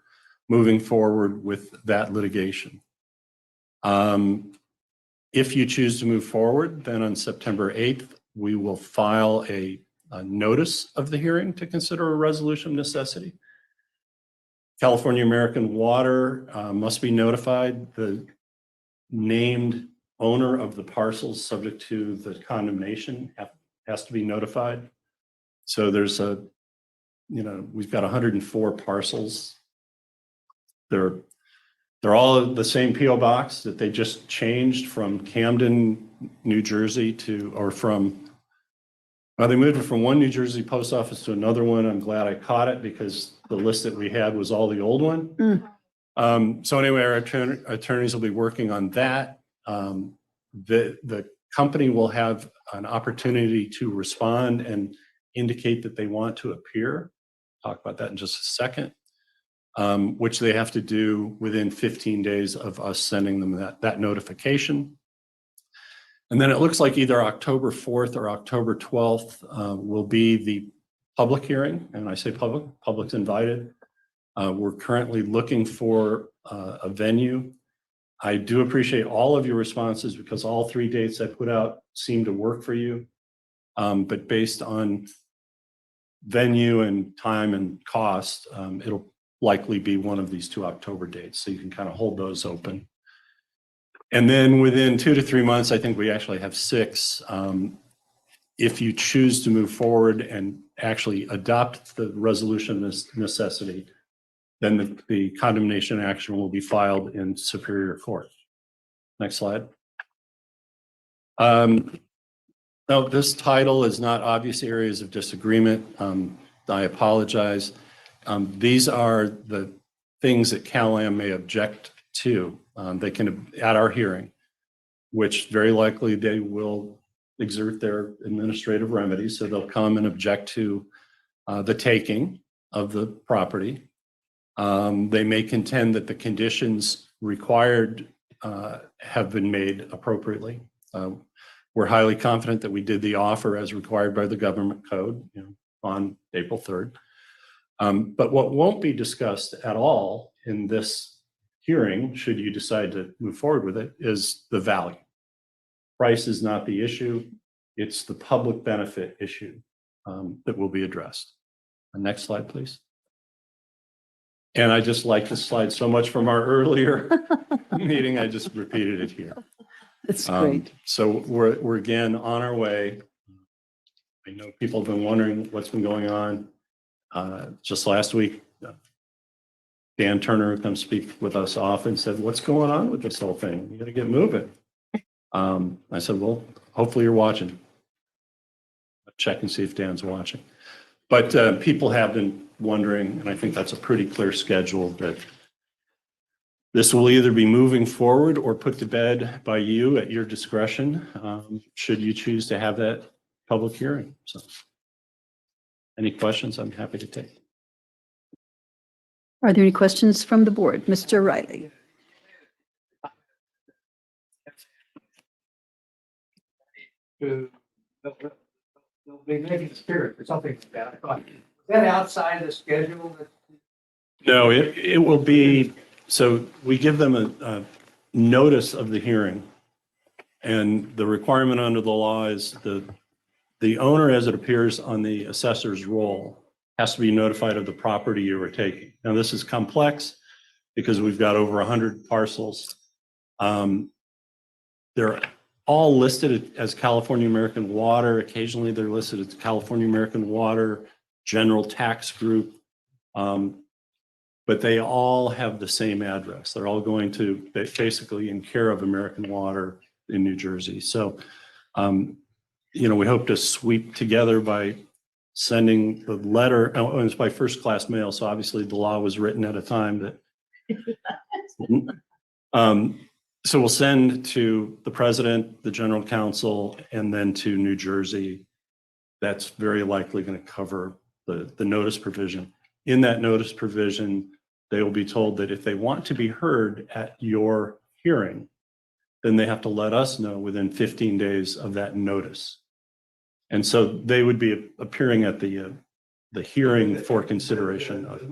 moving forward with that litigation. If you choose to move forward, then on September 8th, we will file a notice of the hearing to consider a resolution of necessity. California American Water must be notified. The named owner of the parcels subject to the condemnation has to be notified. So there's we've got 104 parcels. They're all the same PO box that they just changed from Camden, New Jersey they moved it from one New Jersey post office to another one. I'm glad I caught it because the list that we had was all the old one. So anyway, our attorneys will be working on that. The company will have an opportunity to respond and indicate that they want to appear. Talk about that in just a second. Which they have to do within 15 days of us sending them that notification. And then it looks like either October 4th or October 12th will be the public hearing. And I say public's invited. We're currently looking for a venue. I do appreciate all of your responses because all 3 dates I put out seem to work for you. But based on venue and time and cost, it'll likely be one of these 2 October dates. So you can kind of hold those open. And then within 2 to 3 months, I think we actually have 6. If you choose to move forward and actually adopt the resolution of necessity, then the condemnation action will be filed in Superior Court. Next slide. Now, this title is not obvious areas of disagreement. I apologize. These are the things that CalAm may object to. They can, at our hearing, which very likely they will exert their administrative remedies. So they'll come and object to the taking of the property. They may contend that the conditions required have been made appropriately. We're highly confident that we did the offer as required by the government code on April 3rd. But what won't be discussed at all in this hearing, should you decide to move forward with it, is the value. Price is not the issue. It's the public benefit issue that will be addressed. Next slide, please. And I just like this slide so much from our earlier meeting, I just repeated it here. That's great. So we're again on our way. I know people have been wondering what's been going on. Just last week, Dan Turner come speak with us often, said, what's going on with this whole thing? You got to get moving. I said, well, hopefully you're watching. Check and see if Dan's watching. But people have been wondering, and I think that's a pretty clear schedule, that this will either be moving forward or put to bed by you at your discretion, should you choose to have that public hearing. So any questions, I'm happy to take. Are there any questions from the board? Mr. Riley? They'll be making a spirit or something like that. I thought, is that outside of the schedule? No, it will be, so we give them a notice of the hearing. And the requirement under the law is the owner, as it appears on the assessor's roll, has to be notified of the property you are taking. Now, this is complex because we've got over 100 parcels. They're all listed as California American Water. Occasionally, they're listed as California American Water, General Tax Group. But they all have the same address. They're all going to basically in care of American Water in New Jersey. So, we hope to sweep together by sending the letter. Oh, it's by first class mail. So obviously the law was written at a time that, so we'll send to the president, the general counsel, and then to New Jersey. That's very likely going to cover the notice provision. In that notice provision, they will be told that if they want to be heard at your hearing, then they have to let us know within 15 days of that notice. And so they would be appearing at the hearing for consideration of.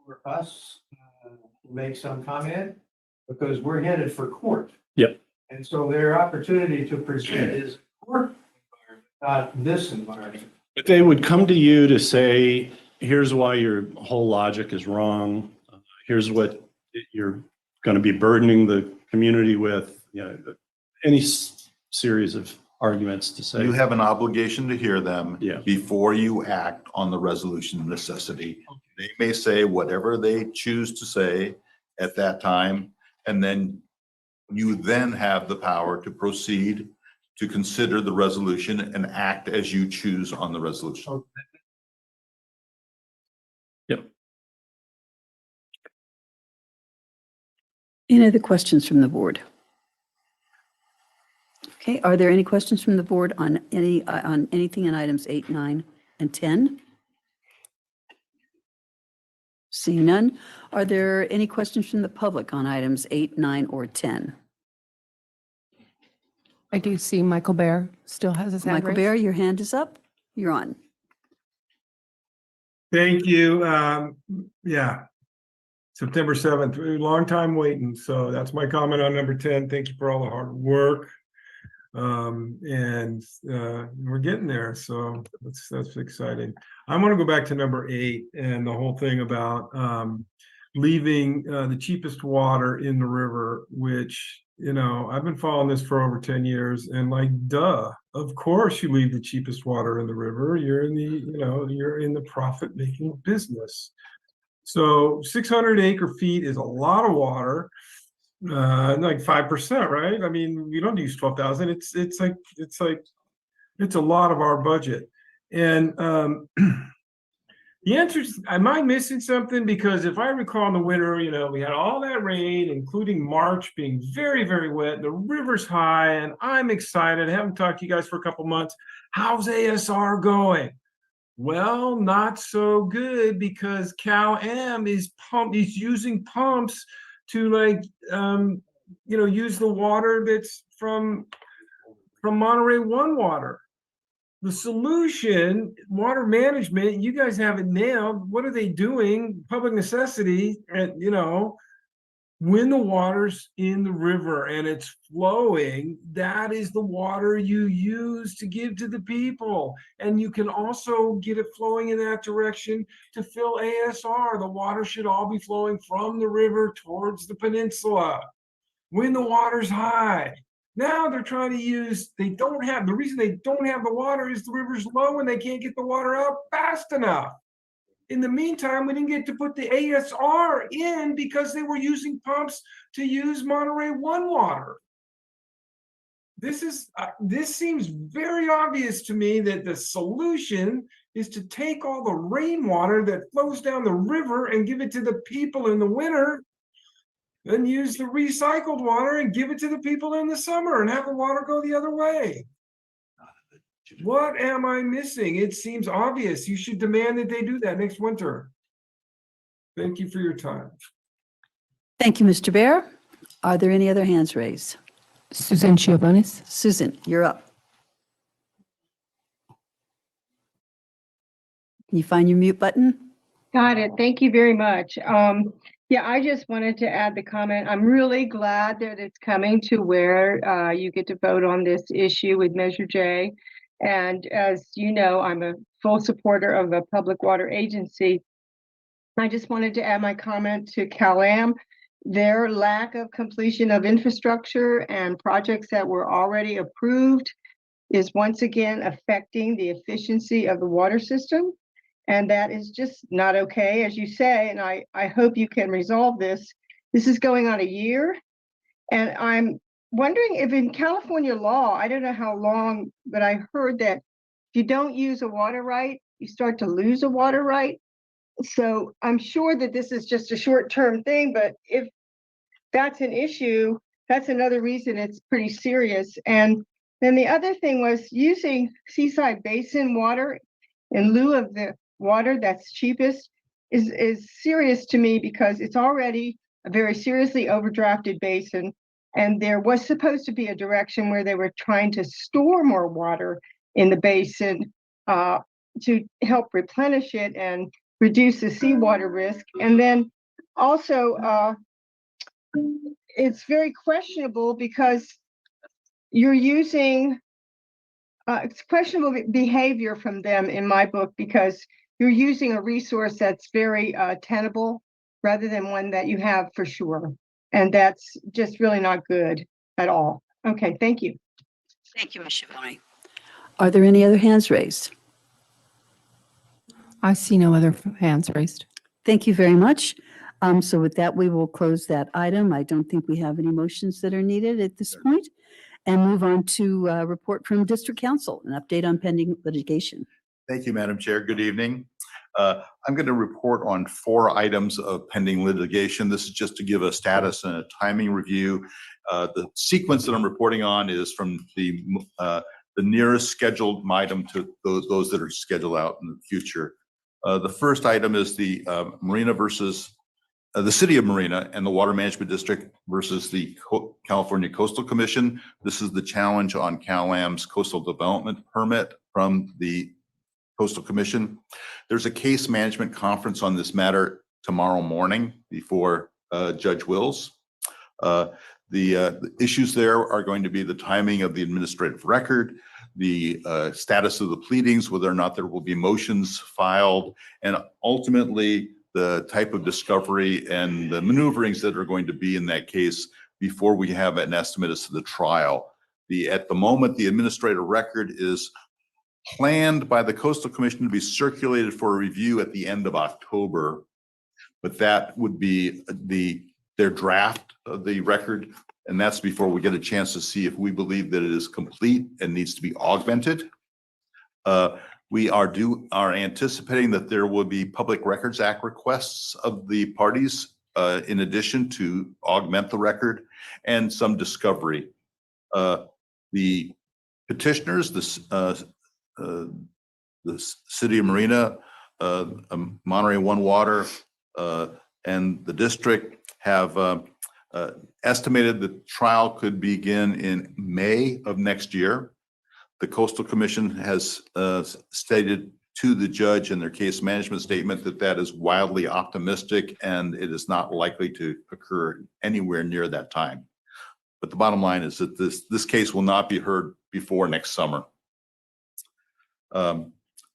For us to make some comment, because we're headed for court. Yep. And so their opportunity to present is court environment, not this environment. But they would come to you to say, here's why your whole logic is wrong. Here's what you're going to be burdening the community with, any series of arguments to say. You have an obligation to hear them Yeah. before you act on the resolution of necessity. They may say whatever they choose to say at that time, and then you then have the power to proceed to consider the resolution and act as you choose on the resolution. Yep. Any other questions from the board? Okay, are there any questions from the board on anything in items 8, 9, and 10? Seeing none, are there any questions from the public on items 8, 9, or 10? I do see Michael Bear still has his hand Michael raised. Bear, your hand is up. You're on. Thank you. Yeah. September 7th, long time waiting. So that's my comment on number 10. Thank you for all the hard work. And we're getting there. So that's exciting. I want to go back to number 8 and the whole thing about leaving the cheapest water in the river, which, I've been following this for over 10 years and duh, of course you leave the cheapest water in the river. You're in you're in the profit making business. So 600 acre feet is a lot of water, like 5%, right? I mean, we don't use 12,000. It's a lot of our budget. And the answer is, am I missing something? Because if I recall in the winter, we had all that rain, including March being very, very wet. The river's high, and I'm excited. I haven't talked to you guys for a couple months. How's ASR going? Well, not so good, because Cal-Am is using pumps to use the water that's from Monterey One water. The solution, water management, you guys have it nailed. What are they doing? Public necessity, and when the water's in the river and it's flowing, that is the water you use to give to the people. And you can also get it flowing in that direction to fill ASR. The water should all be flowing from the river towards the peninsula when the water's high. Now they're trying to use, the reason they don't have the water is the river's low and they can't get the water out fast enough. In the meantime, we didn't get to put the ASR in because they were using pumps to use Monterey 1 water. This seems very obvious to me that the solution is to take all the rainwater that flows down the river and give it to the people in the winter, then use the recycled water and give it to the people in the summer and have the water go the other way. What am I missing? It seems obvious. You should demand that they do that next winter. Thank you for your time. Thank you, Mr. Bear. Are there any other hands raised? Susan Giovannis. Susan, you're up. Can you find your mute button? Got it. Thank you very much. Yeah, I just wanted to add the comment. I'm really glad that it's coming to where you get to vote on this issue with Measure J. And as you know, I'm a full supporter of a public water agency. I just wanted to add my comment to CalAm. Their lack of completion of infrastructure and projects that were already approved is once again affecting the efficiency of the water system. And that is just not okay, as you say, and I hope you can resolve this. This is going on a year. And I'm wondering if in California law, I don't know how long, but I heard that if you don't use a water right, you start to lose a water right. So I'm sure that this is just a short-term thing, but if that's an issue, that's another reason it's pretty serious. And then the other thing was using Seaside Basin water in lieu of the water that's cheapest is serious to me because it's already a very seriously overdrafted basin. And there was supposed to be a direction where they were trying to store more water in the basin to help replenish it and reduce the seawater risk. And then also, it's very questionable because you're using it's questionable behavior from them in my book because you're using a resource that's very tenable rather than one that you have for sure. And that's just really not good at all. Okay, thank you. Thank you, Ms. Schiavone. Are there any other hands raised? I see no other hands raised. Thank you very much. So with that, we will close that item. I don't think we have any motions that are needed at this point, and move on to report from District Council, an update on pending litigation. Thank you, Madam Chair. Good evening. I'm going to report on 4 items of pending litigation. This is just to give a status and a timing review. The sequence that I'm reporting on is from the nearest scheduled item to those that are scheduled out in the future. The first item is the Marina versus the City of Marina and the Water Management District versus the California Coastal Commission. This is the challenge on CalAm's coastal development permit from the Coastal Commission. There's a case management conference on this matter tomorrow morning before Judge Wills. The issues there are going to be the timing of the administrative record, the status of the pleadings, whether or not there will be motions filed, and ultimately the type of discovery and the maneuverings that are going to be in that case before we have an estimate as to the trial. At the moment, the administrative record is planned by the Coastal Commission to be circulated for a review at the end of October, but that would be their draft of the record, and that's before we get a chance to see if we believe that it is complete and needs to be augmented. We are anticipating that there will be Public Records Act requests of the parties in addition to augment the record and some discovery. The petitioners, the City of Marina, Monterey One Water, and the district have estimated the trial could begin in May of next year. The Coastal Commission has stated to the judge in their case management statement that that is wildly optimistic and it is not likely to occur anywhere near that time. But the bottom line is that this case will not be heard before next summer.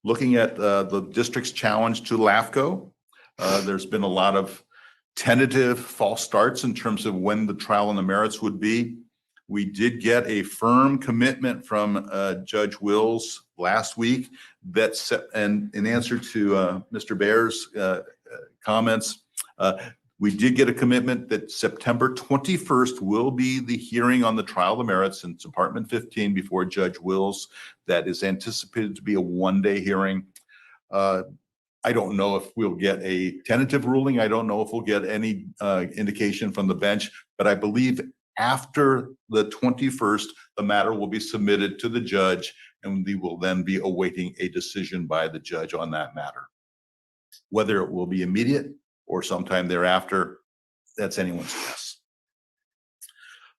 Looking at the district's challenge to LAFCO, there's been a lot of tentative false starts in terms of when the trial on the merits would be. We did get a firm commitment from Judge Wills last week that's, and in answer to Mr. Baer's comments, we did get a commitment that September 21st will be the hearing on the trial of the merits in Department 15 before Judge Wills. That is anticipated to be a one-day hearing. I don't know if we'll get a tentative ruling. I don't know if we'll get any indication from the bench, but I believe after the 21st, the matter will be submitted to the judge, and we will then be awaiting a decision by the judge on that matter. Whether it will be immediate or sometime thereafter, that's anyone's guess.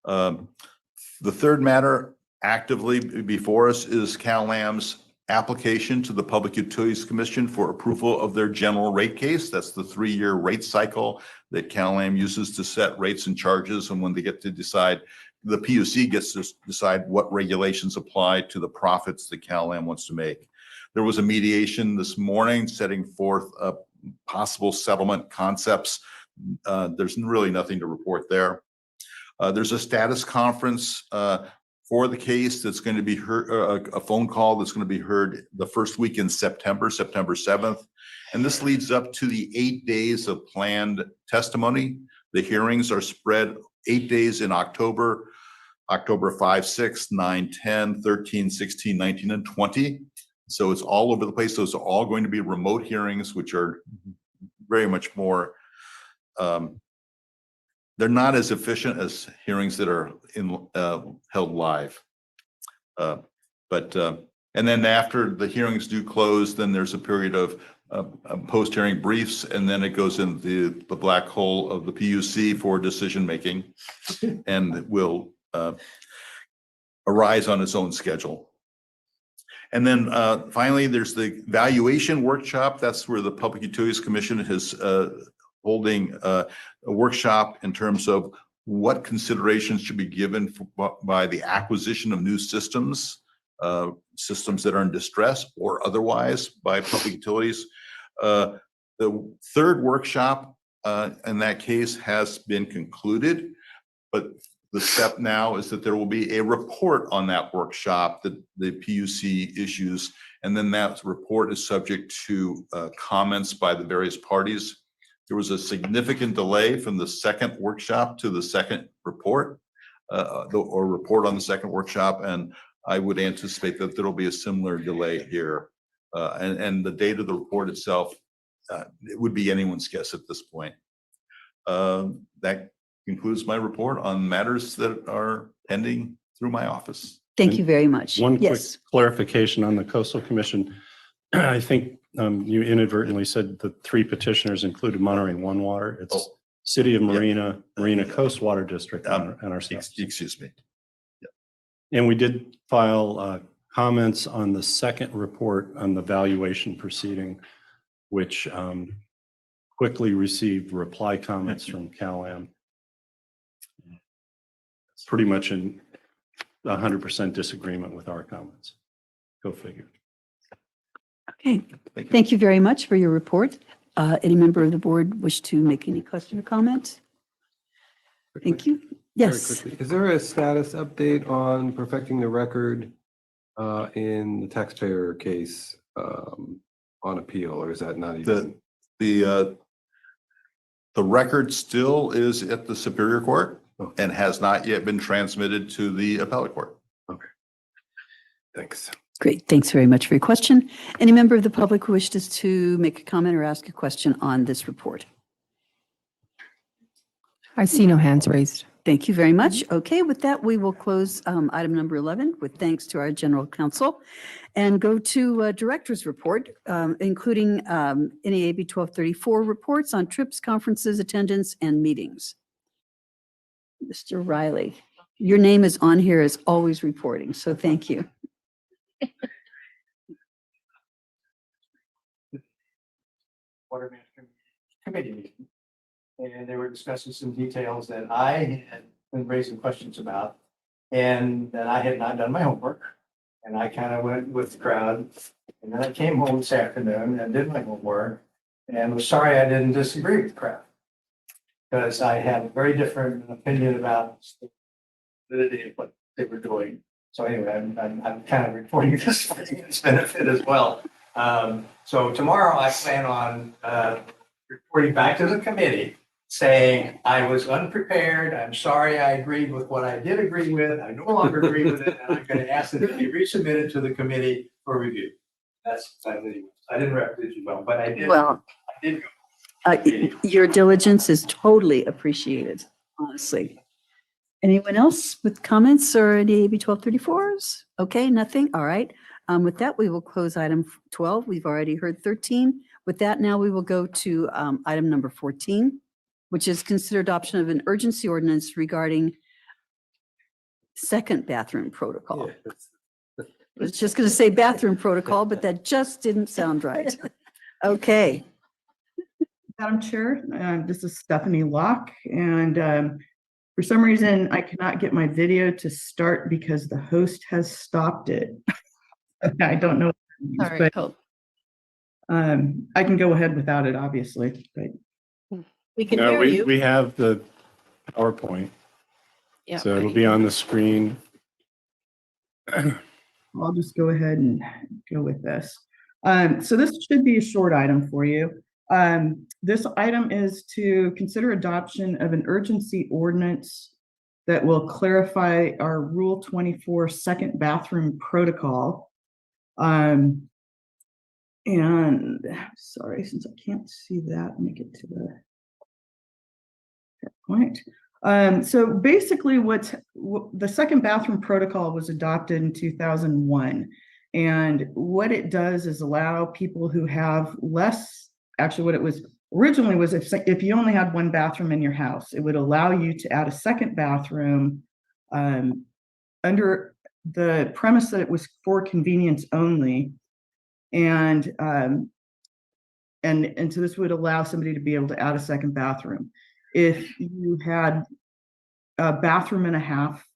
The third matter actively before us is CalAm's application to the Public Utilities Commission for approval of their general rate case. That's the 3-year rate cycle that CalAm uses to set rates and charges. And when they get to decide, the PUC gets to decide what regulations apply to the profits that CalAm wants to make. There was a mediation this morning setting forth possible settlement concepts. There's really nothing to report there. There's a status conference for the case that's going to be heard, a phone call that's going to be heard the first week in September, September 7th. And this leads up to the 8 days of planned testimony. The hearings are spread 8 days in October, October 5, 6, 9, 10, 13, 16, 19, and 20. So it's all over the place. Those are all going to be remote hearings, which are very much more, they're not as efficient as hearings that are held live. And then after the hearings do close, then there's a period of post-hearing briefs, and then it goes into the black hole of the PUC for decision-making, and it will arise on its own schedule. And then finally, there's the valuation workshop. That's where the Public Utilities Commission is holding a workshop in terms of what considerations should be given by the acquisition of new systems, systems that are in distress or otherwise by public utilities. The third workshop in that case has been concluded, but the step now is that there will be a report on that workshop that the PUC issues, and then that report is subject to comments by the various parties. There was a significant delay from the second workshop to the second report, or report on the second workshop, and I would anticipate that there will be a similar delay here. And the date of the report itself, it would be anyone's guess at this point. That concludes my report on matters that are pending through my office. Thank you very much. One quick Yes. clarification on the Coastal Commission. I think you inadvertently said the 3 petitioners included Monterey One Water. It's City of Marina, Marina Coast Water District, and ourselves. Excuse me. And we did file comments on the second report on the valuation proceeding, which quickly received reply comments from CalAm. It's pretty much in 100% disagreement with our comments. Go figure. Okay. Thank you very much for your report. Any member of the board wish to make any question or comment? Thank you. Very Yes. quickly, is there a status update on perfecting the record in the taxpayer case on appeal, or is that not even? The record still is at the Superior Court and has not yet been transmitted to the Appellate Court. Okay. Thanks. Great. Thanks very much for your question. Any member of the public who wishes to make a comment or ask a question on this report? I see no hands raised. Thank you very much. Okay, with that, we will close item number 11 with thanks to our general counsel and go to director's report, including NEAB 1234 reports on trips, conferences, attendance, and meetings. Mr. Riley, your name is on here as always reporting, so thank you. Water Management Committee meeting. And they were discussing some details that I had been raising questions about and that I had not done my homework. And I kind of went with the crowd. And then I came home this afternoon and did my homework and was sorry I didn't disagree with the crowd. Because I had a very different opinion about validity of what they were doing. So anyway, I'm kind of reporting this for its benefit as well. So tomorrow I plan on reporting back to the committee saying I was unprepared. I'm sorry I agreed with what I did agree with. I no longer agree with it, and I'm going to ask that it be resubmitted to the committee for review. That's I didn't represent you well, but I did. Well, I did go. your diligence is totally appreciated, honestly. Anyone else with comments or any AB 1234s? Okay, nothing. All right. With that, we will close item 12. We've already heard 13. With that, now we will go to item number 14, which is consider adoption of an urgency ordinance regarding second bathroom protocol. I was just going to say bathroom protocol, but that just didn't sound right. Okay. Madam Chair, this is Stephanie Locke, and for some reason I cannot get my video to start because the host has stopped it. I don't know what that means, Sorry, but I can go ahead without it, obviously. But We can No, hear you. we have the PowerPoint, Yeah. so it'll be on the screen. I'll just go ahead and go with this. So this should be a short item for you. This item is to consider adoption of an urgency ordinance that will clarify our Rule 24 second bathroom protocol. And sorry, since I can't see that, make it to that point. So basically the second bathroom protocol was adopted in 2001. And what it does is allow people who have less, actually what it was originally was if you only had one bathroom in your house, it would allow you to add a second bathroom under the premise that it was for convenience only. And so this would allow somebody to be able to add a second bathroom. If you had a bathroom and a half,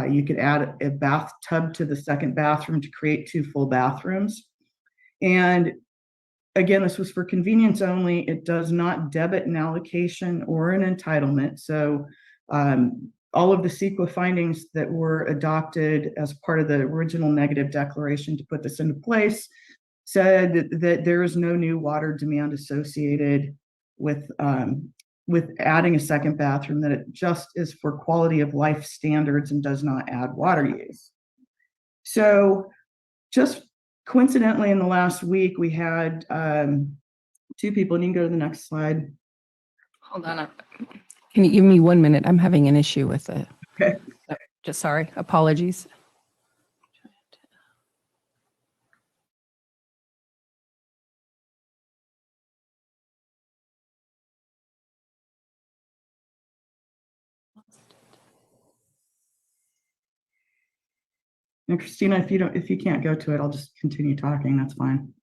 you could add a bathtub to the second bathroom to create 2 full bathrooms. And again, this was for convenience only. It does not debit an allocation or an entitlement. So all of the CEQA findings that were adopted as part of the original negative declaration to put this into place said that there is no new water demand associated with adding a second bathroom, that it just is for quality of life standards and does not add water use. So just coincidentally, in the last week, we had 2 people, and you can go to the next slide. Hold on. Can you give me 1 minute? I'm having an issue with it. Okay. Just sorry. Apologies. And Christina, if you can't go to it, I'll just continue talking. That's fine.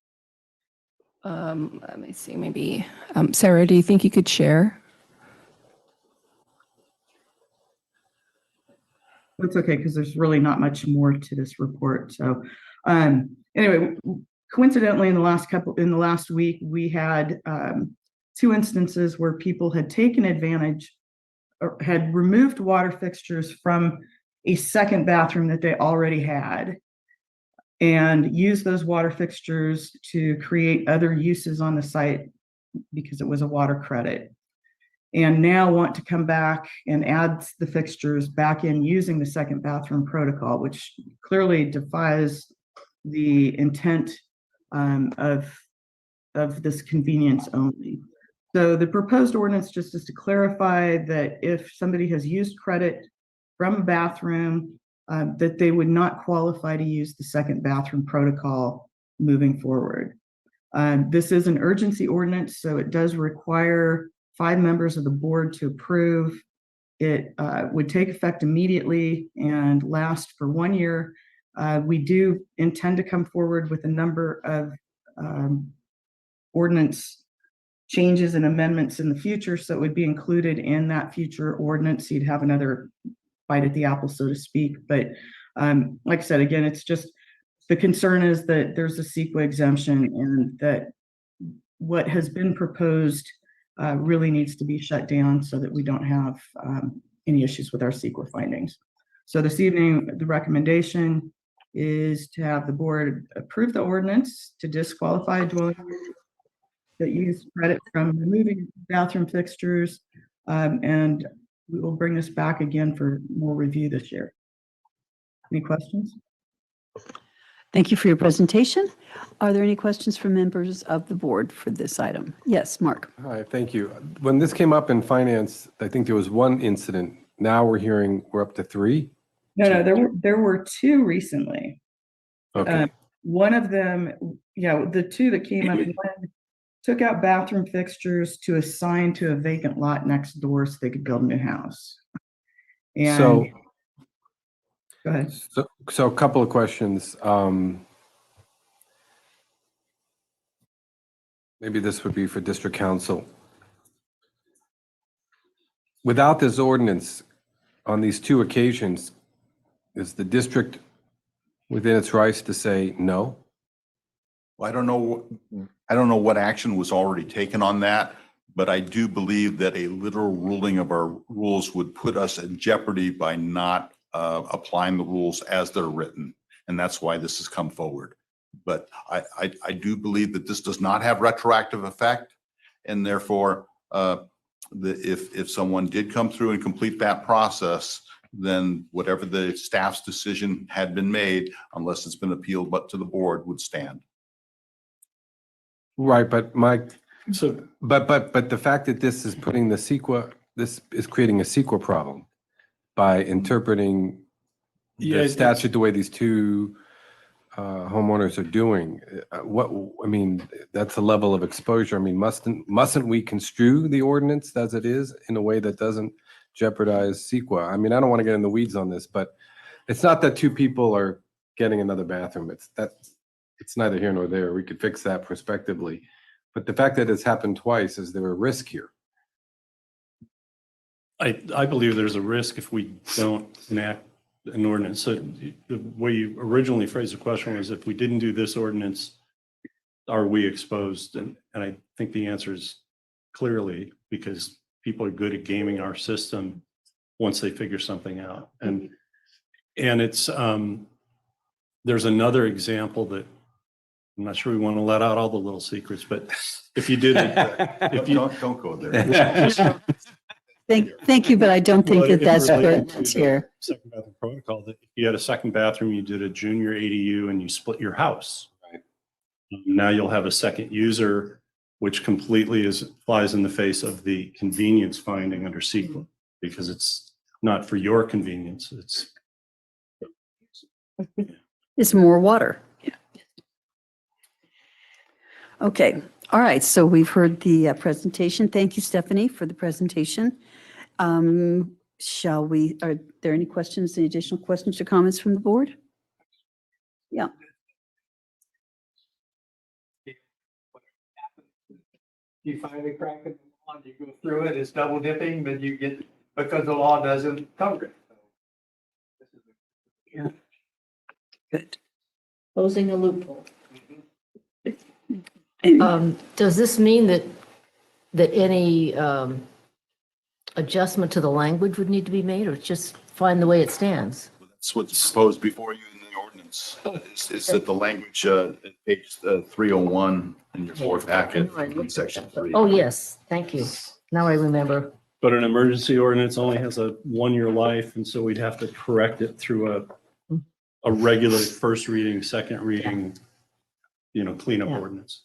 Let me see, maybe, Sarah, do you think you could share? That's okay, because there's really not much more to this report. So anyway, coincidentally, in the last week, we had 2 instances where people had taken advantage or had removed water fixtures from a second bathroom that they already had and used those water fixtures to create other uses on the site because it was a water credit, and now want to come back and add the fixtures back in using the second bathroom protocol, which clearly defies the intent of this convenience only. So the proposed ordinance just is to clarify that if somebody has used credit from a bathroom, that they would not qualify to use the second bathroom protocol moving forward. This is an urgency ordinance, so it does require 5 members of the board to approve. It would take effect immediately and last for 1 year. We do intend to come forward with a number of ordinance changes and amendments in the future, so it would be included in that future ordinance. You'd have another bite at the apple, so to speak. But like I said, again, it's just the concern is that there's a CEQA exemption and that what has been proposed really needs to be shut down so that we don't have any issues with our CEQA findings. So this evening, the recommendation is to have the board approve the ordinance to disqualify dwelling units that use credit from removing bathroom fixtures. And we will bring this back again for more review this year. Any questions? Thank you for your presentation. Are there any questions from members of the board for this item? Yes, Mark. Hi, thank you. When this came up in finance, I think there was one incident. Now we're hearing we're up to 3. No, there were 2 recently. Okay. One of them, the 2 that came up, one took out bathroom fixtures to assign to a vacant lot next door so they could build a new house. And So, go ahead. so a couple of questions. Maybe this would be for district council. Without this ordinance, on these 2 occasions, is the district within its rights to say no? Well, I don't know what action was already taken on that, but I do believe that a literal ruling of our rules would put us in jeopardy by not applying the rules as they're written. And that's why this has come forward. But I do believe that this does not have retroactive effect. And therefore, if someone did come through and complete that process, then whatever the staff's decision had been made, unless it's been appealed but to the board, would stand. Right, but Mike, but the fact that this is putting the CEQA, this is creating a CEQA problem by interpreting the statute the way these 2 homeowners are doing. That's a level of exposure. I mean, mustn't we construe the ordinance as it is in a way that doesn't jeopardize CEQA? I mean, I don't want to get in the weeds on this, but it's not that 2 people are getting another bathroom. It's neither here nor there. We could fix that prospectively. But the fact that it's happened twice, is there a risk here? I believe there's a risk if we don't enact an ordinance. So the way you originally phrased the question was, if we didn't do this ordinance, are we exposed? And I think the answer is clearly, because people are good at gaming our system once they figure something out. And it's, there's another example that I'm not sure we want to let out all the little secrets, but if you did it, don't go there. Thank you, but I don't think that that's pertinent here. Second bathroom protocol, that if you had a second bathroom, you did a junior ADU and you split your house. Right. Now you'll have a second user, which completely flies in the face of the convenience finding under CEQA, because it's not for your convenience. It's more water. Yeah. Okay. All right. So we've heard the presentation. Thank you, Stephanie, for the presentation. Are there any questions, any additional questions or comments from the board? Yeah. You finally crack it on, you go through it, it's double dipping, but you get, because the law doesn't cover it. Yeah. Good. Closing a loophole. And- Does this mean that any adjustment to the language would need to be made, or just find the way it stands? That's what's proposed before you in the ordinance. Is that the language, page 301 in your board packet, in section 3. Oh, yes, thank you. Now I remember. But an emergency ordinance only has a 1-year life, and so we'd have to correct it through a regular first reading, second reading, cleanup ordinance.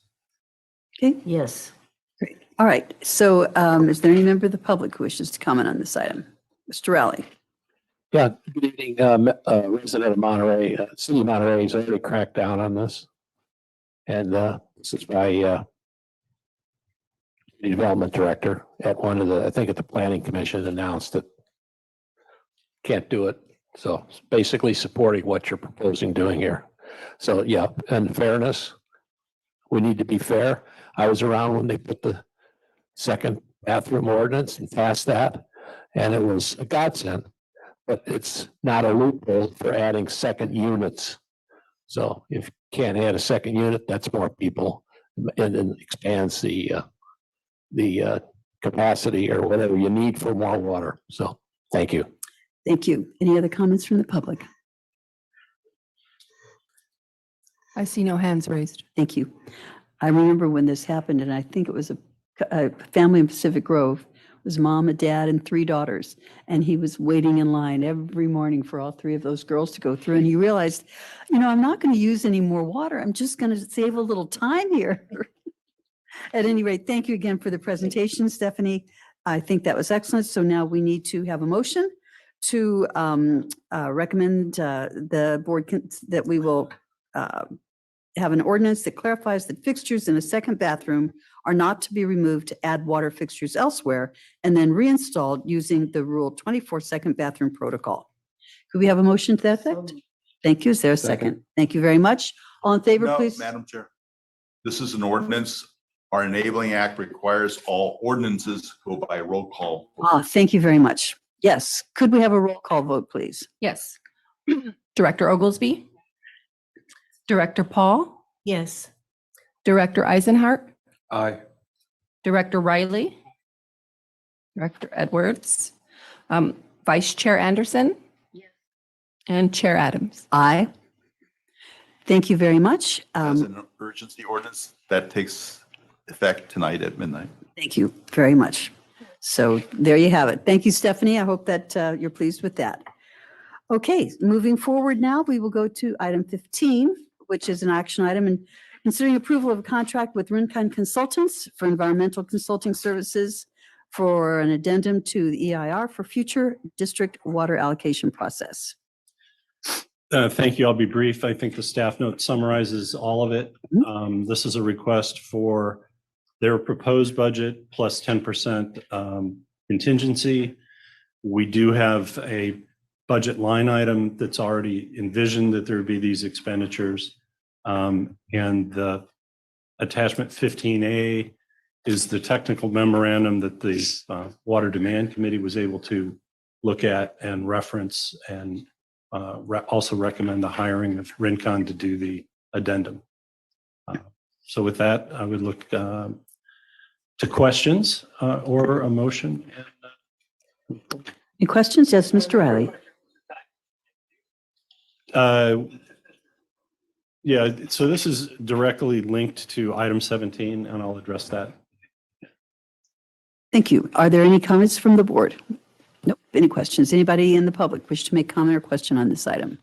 Okay. Yes. Great. All right. So is there any member of the public who wishes to comment on this item? Mr. Rowley. Yeah, good evening, resident of Monterey. City of Monterey has already cracked down on this. And this is by the development director at I think at the planning commission, announced that can't do it. So it's basically supporting what you're proposing doing here. So yeah, and fairness, we need to be fair. I was around when they put the second bathroom ordinance and passed that, and it was a godsend. But it's not a loophole for adding second units. So if you can't add a second unit, that's more people, and then expands the capacity or whatever you need for more water. So thank you. Thank you. Any other comments from the public? I see no hands raised. Thank you. I remember when this happened, and I think it was a family in Pacific Grove. It was mom, a dad, and 3 daughters. And he was waiting in line every morning for all 3 of those girls to go through. And he realized, I'm not going to use any more water. I'm just going to save a little time here. At any rate, thank you again for the presentation, Stephanie. I think that was excellent. So now we need to have a motion to recommend the board that we will have an ordinance that clarifies that fixtures in a second bathroom are not to be removed to add water fixtures elsewhere and then reinstalled using the Rule 24 second bathroom protocol. Could we have a motion to that effect? Thank you. Is there a second? Thank you very much. All in favor, No, please? Madam Chair. This is an ordinance. Our enabling act requires all ordinances go by roll call. Thank you very much. Yes. Could we have a roll call vote, please? Yes. Director Oglesby? Director Paul? Yes. Director Eisenhart? Aye. Director Riley? Director Edwards? Vice Chair Anderson? And Chair Adams? Aye. Thank you very much. As an urgency ordinance that takes effect tonight at midnight. Thank you very much. So there you have it. Thank you, Stephanie. I hope that you're pleased with that. Okay, moving forward now, we will go to item 15, which is an action item and considering approval of a contract with Rincon Consultants for environmental consulting services for an addendum to the EIR for future district water allocation process. Thank you. I'll be brief. I think the staff note summarizes all of it. This is a request for their proposed budget plus 10% contingency. We do have a budget line item that's already envisioned that there would be these expenditures. And the attachment 15A is the technical memorandum that the Water Demand Committee was able to look at and reference and also recommend the hiring of Rincon to do the addendum. So with that, I would look to questions or a motion. Any questions? Yes, Mr. Riley. Yeah, so this is directly linked to item 17, and I'll address that. Thank you. Are there any comments from the board? Nope. Any questions? Anybody in the public wish to make comment or question on this item?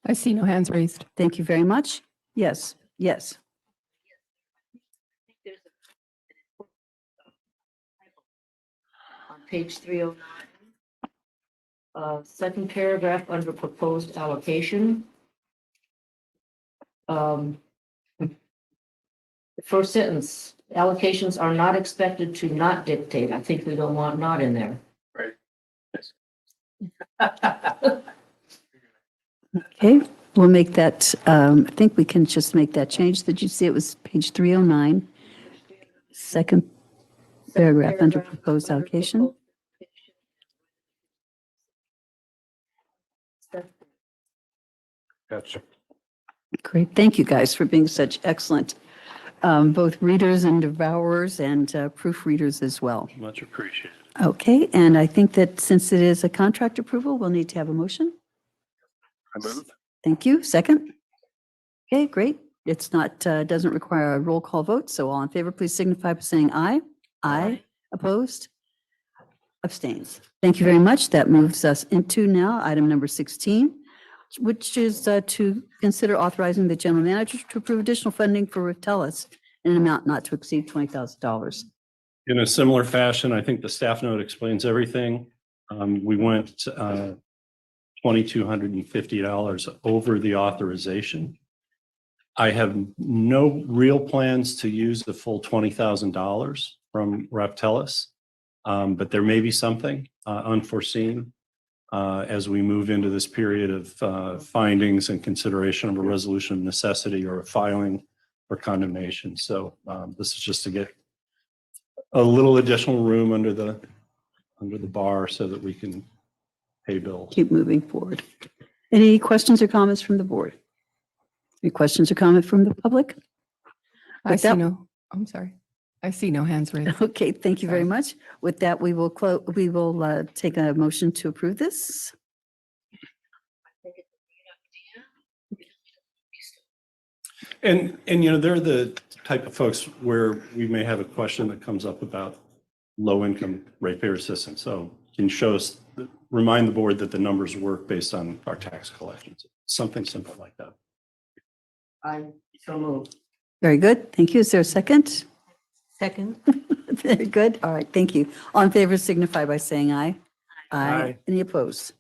I see no hands raised. Thank you very much. Yes, yes. On page 309, second paragraph under proposed allocation. The first sentence, allocations are not expected to not dictate. I think we don't want not in there. Right. Okay, we'll make that, I think we can just make that change. Did you see it was page 309? Second paragraph under proposed allocation. Gotcha. Great. Thank you guys for being such excellent, both readers and devourers and proofreaders as well. Much appreciated. Okay, and I think that since it is a contract approval, we'll need to have a motion. I move. Thank you. Second? Okay, great. It's not, doesn't require a roll call vote, so all in favor, please signify by saying aye. Aye. Opposed? Abstains. Thank you very much. That moves us into now item number 16, which is to consider authorizing the general manager to approve additional funding for Rivtelis in an amount not to exceed $20,000. In a similar fashion, I think the staff note explains everything. We went $2,250 over the authorization. I have no real plans to use the full $20,000 from Rivtelis, but there may be something unforeseen as we move into this period of findings and consideration of a resolution of necessity or a filing for condemnation. So this is just to get a little additional room under the bar so that we can pay bills. Keep moving forward. Any questions or comments from the board? Any questions or comment from the public? I With see that- no, I'm sorry. I see no hands raised. Okay, thank you very much. With that, we will take a motion to approve this. And they're the type of folks where we may have a question that comes up about low-income ratepayer assistance. So can show us, remind the board that the numbers work based on our tax collections, something simple like that. I so move. Very good. Thank you. Is there a second? Second. Very good. All right, thank you. All in favor signify by saying aye. Aye. Any opposed?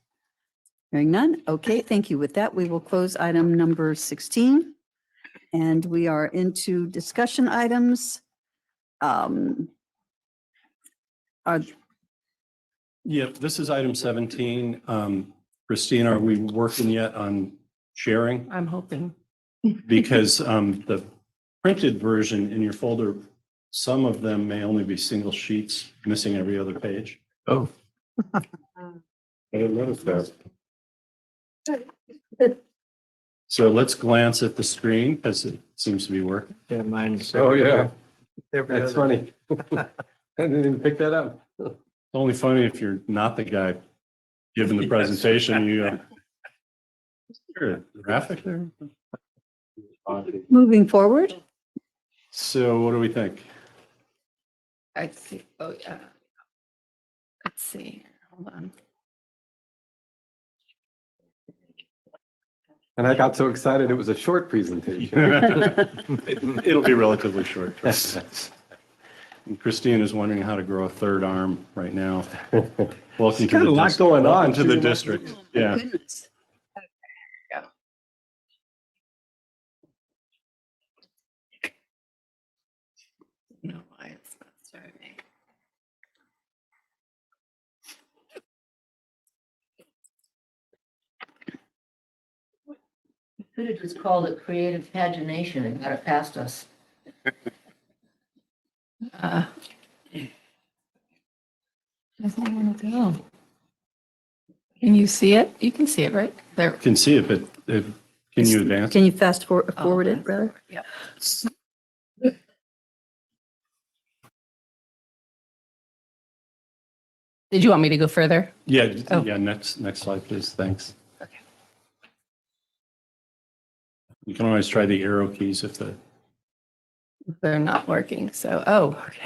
Hearing none. Okay, thank you. With that, we will close item number 16. And we are into discussion items. Yeah, this is item 17. Christine, are we working yet on sharing? I'm hoping. Because the printed version in your folder, some of them may only be single sheets, missing every other page. Oh. I didn't notice that. So let's glance at the screen because it seems to be working. Yeah, mine's. Oh, yeah. every That's other- funny. I didn't even pick that up. It's only funny if you're not the guy giving the presentation, you go, is there a graphic there? Moving forward. So what do we think? I see. Oh, yeah. Let's see. Hold on. And I got so excited, it was a short presentation. It'll be relatively short. And Christine is wondering how to grow a third arm right now. Welcome to got the a lot dis- going welcome on, to the too. district. Yeah. Goodness. No, why it's not starting. Could have just called it creative pagination and got it past us. Doesn't want to go. Can you see it? You can see it, right? There. Can see it, but can you advance? Can you fast forward it, rather? Yep. Did you want me to go further? Yeah, Oh. yeah, next slide, please. Thanks. Okay. You can always try the arrow keys if They're not working. So, okay.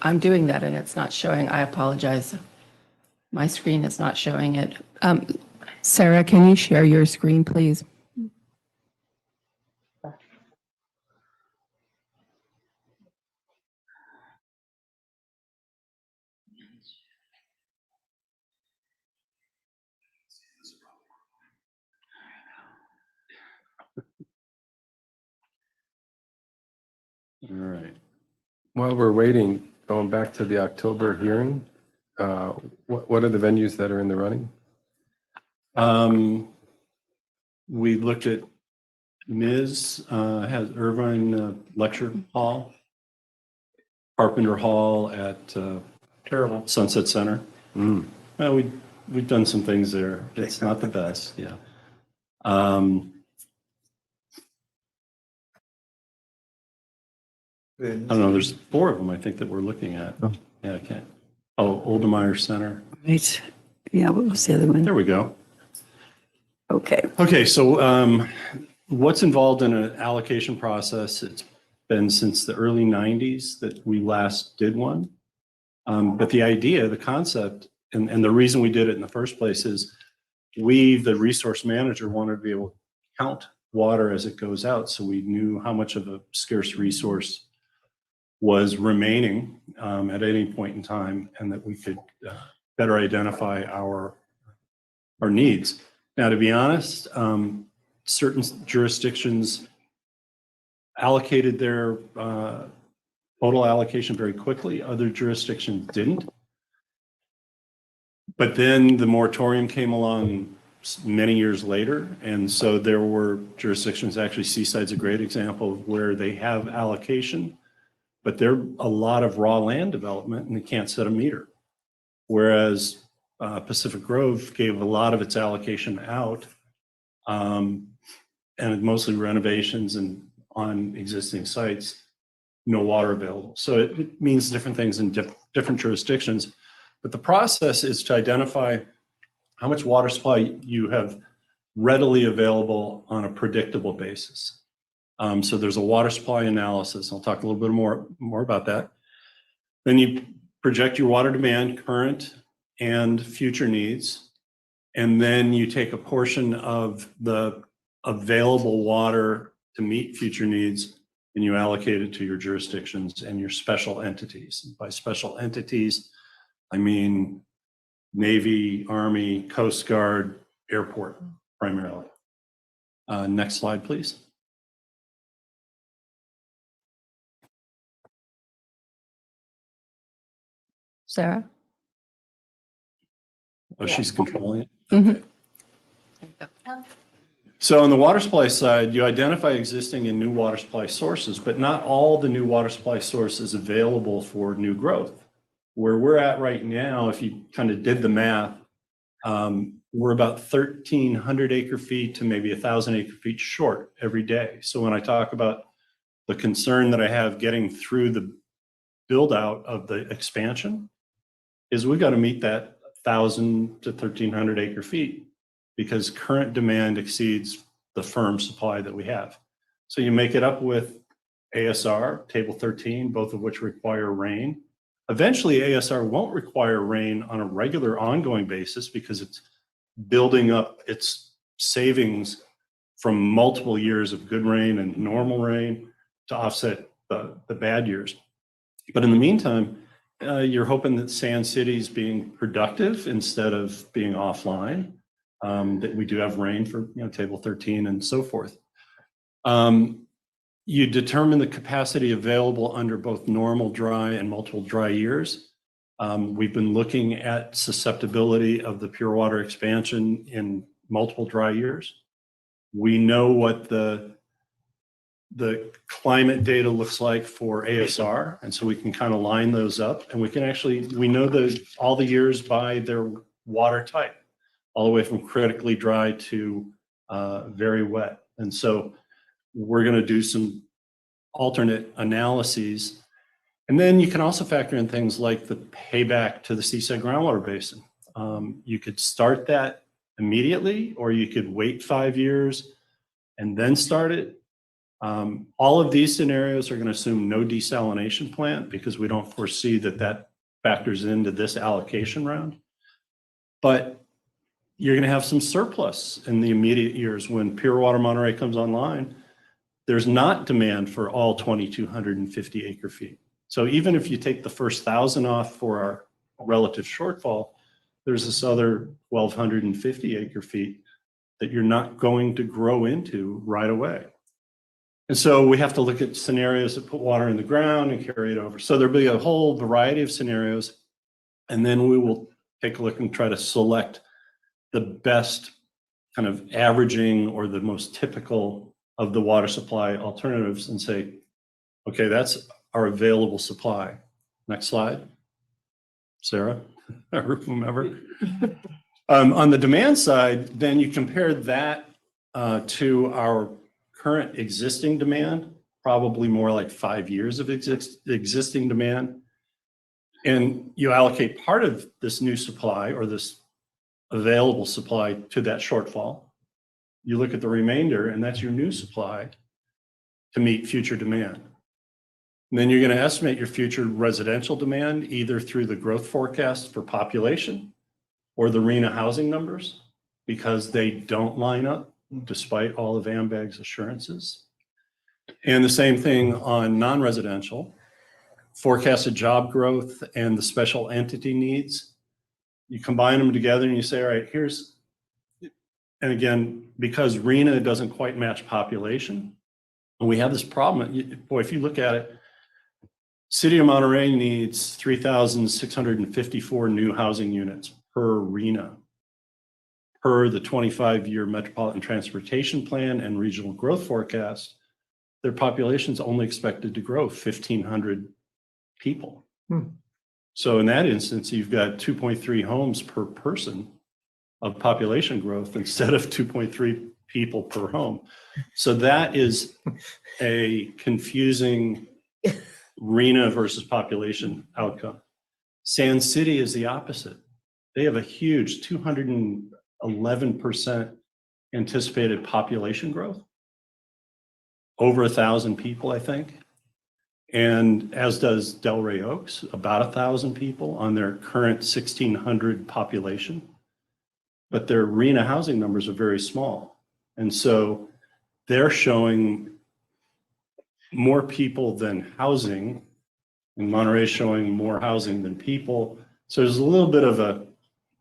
I'm doing that and it's not showing. I apologize. My screen is not showing it. Sarah, can you share your screen, please? all right. While we're waiting, going back to the October hearing, what are the venues that are in the running? We looked at Ms. Has Irvine Lecture Hall, Carpenter Hall at Sunset Center. Mm. Well, we've done some things there. It's not the best, yeah. I don't know, there's 4 of them, I think, that we're looking at. Oh. Yeah, I can't. Oh, Oldemeyer Center. Right. Yeah, what was the other one? There we go. Okay. Okay, so what's involved in an allocation process? It's been since the early 90s that we last did one. But the idea, the concept, and the reason we did it in the first place is we, the resource manager, wanted to be able to count water as it goes out so we knew how much of a scarce resource was remaining at any point in time and that we could better identify our needs. Now, to be honest, certain jurisdictions allocated their total allocation very quickly. Other jurisdictions didn't. But then the moratorium came along many years later. And so there were jurisdictions, actually Seaside's a great example of where they have allocation, but they're a lot of raw land development and they can't set a meter. Whereas Pacific Grove gave a lot of its allocation out and mostly renovations and on existing sites. no water available. So it means different things in different jurisdictions. But the process is to identify how much water supply you have readily available on a predictable basis. So there's a water supply analysis. I'll talk a little bit more about that. Then you project your water demand, current and future needs. And then you take a portion of the available water to meet future needs and you allocate it to your jurisdictions and your special entities. And by special entities, I mean Navy, Army, Coast Guard, airport primarily. Next slide, please. Sarah? Oh, she's controlling it. Mhm. So on the water supply side, you identify existing and new water supply sources, but not all the new water supply sources available for new growth. Where we're at right now, if you kind of did the math, we're about 1,300 acre feet to maybe 1,000 acre feet short every day. So when I talk about the concern that I have getting through the build out of the expansion, is we've got to meet that 1,000 to 1,300 acre feet because current demand exceeds the firm supply that we have. So you make it up with ASR, table 13, both of which require rain. Eventually ASR won't require rain on a regular ongoing basis because it's building up its savings from multiple years of good rain and normal rain to offset the bad years. But in the meantime, you're hoping that Sand City's being productive instead of being offline, that we do have rain for table 13 and so forth. You determine the capacity available under both normal dry and multiple dry years. We've been looking at susceptibility of the pure water expansion in multiple dry years. We know what the climate data looks like for ASR, and so we can kind of line those up, and we know all the years by their water type, all the way from critically dry to very wet. And so we're going to do some alternate analyses. And then you can also factor in things like the payback to the Seaside groundwater basin. You could start that immediately, or you could wait 5 years and then start it. All of these scenarios are going to assume no desalination plant because we don't foresee that factors into this allocation round. But you're going to have some surplus in the immediate years when Pure Water Monterey comes online. There's not demand for all 2,250 acre feet. So even if you take the first 1,000 off for our relative shortfall, there's this other 1,250 acre feet that you're not going to grow into right away. And so we have to look at scenarios that put water in the ground and carry it over. So there'll be a whole variety of scenarios, and then we will take a look and try to select the best kind of averaging or the most typical of the water supply alternatives and say, okay, that's our available supply. Next slide, Sarah, or whomever. On the demand side, then you compare that to our current existing demand, probably more like 5 years of existing demand. And you allocate part of this new supply or this available supply to that shortfall. You look at the remainder, and that's your new supply to meet future demand. And then you're going to estimate your future residential demand either through the growth forecast for population or the RENA housing numbers, because they don't line up despite all of AMBAG's assurances. And the same thing on non-residential, forecasted job growth and the special entity needs. You combine them together and you say, all right, and again, because RENA doesn't quite match population, and we have this problem, boy, if you look at it, City of Monterey needs 3,654 new housing units per RENA, per the 25-year Metropolitan Transportation Plan and Regional Growth Forecast. Their population is only expected to grow 1,500 people. So in that instance, you've got 2.3 homes per person of population growth instead of 2.3 people per home. So that is a confusing RENA versus population outcome. Sand City is the opposite. They have a huge 211% anticipated population growth, over 1,000 people, I think. And as does Delray Oaks, about 1,000 people on their current 1,600 population. But their RENA housing numbers are very small. And so they're showing more people than housing, and Monterey showing more housing than people. So there's a little bit of a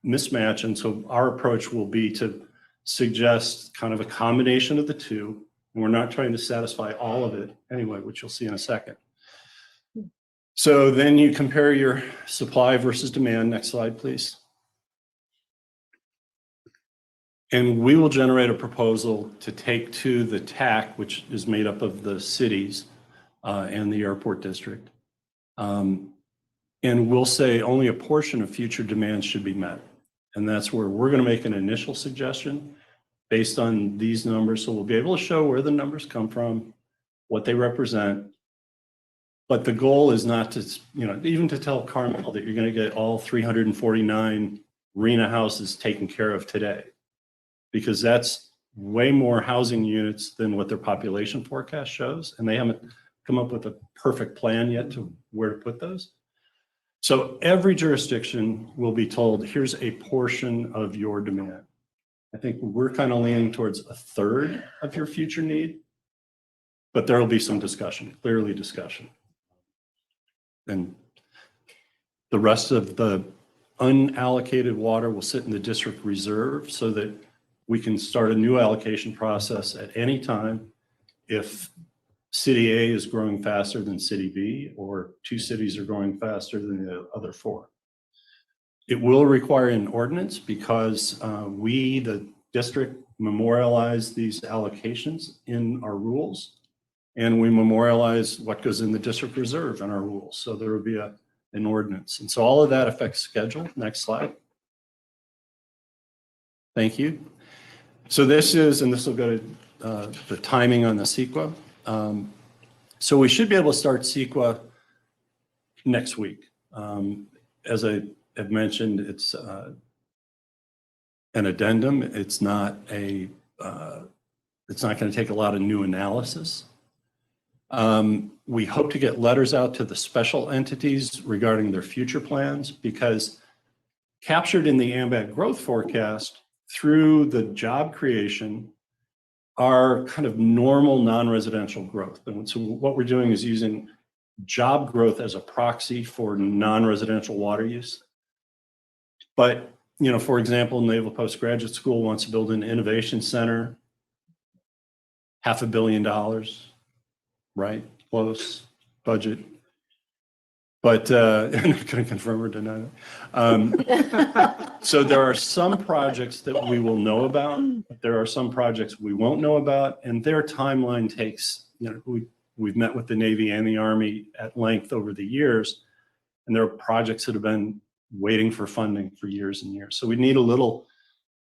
mismatch. And so our approach will be to suggest kind of a combination of the two. And we're not trying to satisfy all of it anyway, which you'll see in a second. So then you compare your supply versus demand. Next slide, please. And we will generate a proposal to take to the TAC, which is made up of the cities and the airport district. And we'll say only a portion of future demands should be met. And that's where we're going to make an initial suggestion based on these numbers. So we'll be able to show where the numbers come from, what they represent. But the goal is not to, even to tell Carmel that you're going to get all 349 RENA houses taken care of today, because that's way more housing units than what their population forecast shows. And they haven't come up with a perfect plan yet to where to put those. So every jurisdiction will be told, here's a portion of your demand. I think we're kind of leaning towards a third of your future need, but there will be some discussion, clearly discussion. And the rest of the unallocated water will sit in the district reserve so that we can start a new allocation process at any time if City A is growing faster than City B, or two cities are growing faster than the other four. It will require an ordinance because we, the district, memorialize these allocations in our rules, and we memorialize what goes in the district reserve in our rules. So there will be an ordinance. And so all of that affects schedule. Next slide. Thank you. So this is, and this will go to the timing on the CEQA. So we should be able to start CEQA next week. As I have mentioned, it's an addendum. It's not going to take a lot of new analysis. We hope to get letters out to the special entities regarding their future plans, because captured in the AMBAG growth forecast through the job creation are kind of normal non-residential growth. And so what we're doing is using job growth as a proxy for non-residential water use. But, for example, Naval Postgraduate School wants to build an innovation center, $500 million, right? Close budget. But I'm not going to confirm or deny that. So there are some projects that we will know about. There are some projects we won't know about, and their timeline takes, we've met with the Navy and the Army at length over the years, and there are projects that have been waiting for funding for years and years. So we need a little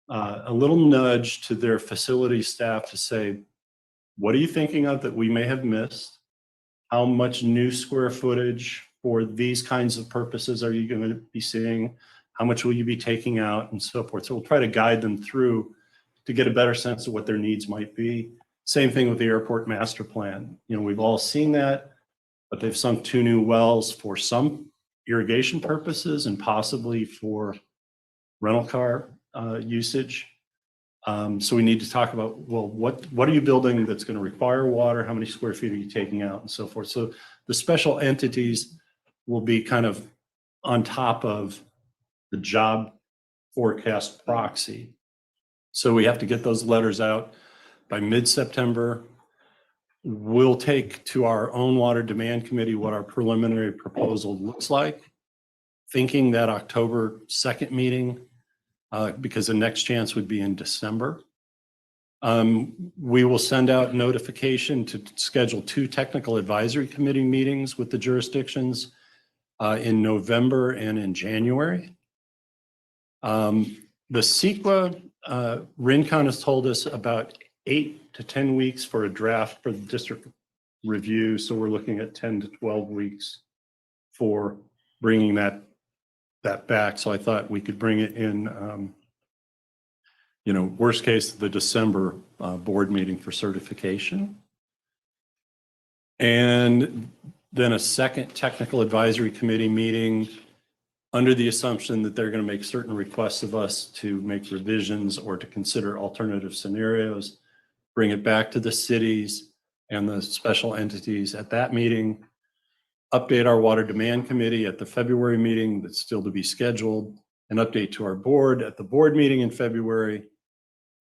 nudge to their facility staff to say, what are you thinking of that we may have missed? How much new square footage for these kinds of purposes are you going to be seeing? How much will you be taking out, and so forth? So we'll try to guide them through to get a better sense of what their needs might be. Same thing with the airport master plan. We've all seen that, but they've sunk 2 new wells for some irrigation purposes and possibly for rental car usage. So we need to talk about, well, what are you building that's going to require water? How many square feet are you taking out, and so forth? So the special entities will be kind of on top of the job forecast proxy. So we have to get those letters out by mid-September. We'll take to our own water demand committee what our preliminary proposal looks like, thinking that October 2nd meeting, because the next chance would be in December. We will send out notification to schedule 2 technical advisory committee meetings with the jurisdictions in November and in January. The CEQA, RINCON has told us about 8 to 10 weeks for a draft for the district review. So we're looking at 10 to 12 weeks for bringing that back. So I thought we could bring it in, worst case, the December board meeting for certification. And then a second technical advisory committee meeting under the assumption that they're going to make certain requests of us to make revisions or to consider alternative scenarios, bring it back to the cities and the special entities at that meeting, update our water demand committee at the February meeting that's still to be scheduled, an update to our board at the board meeting in February,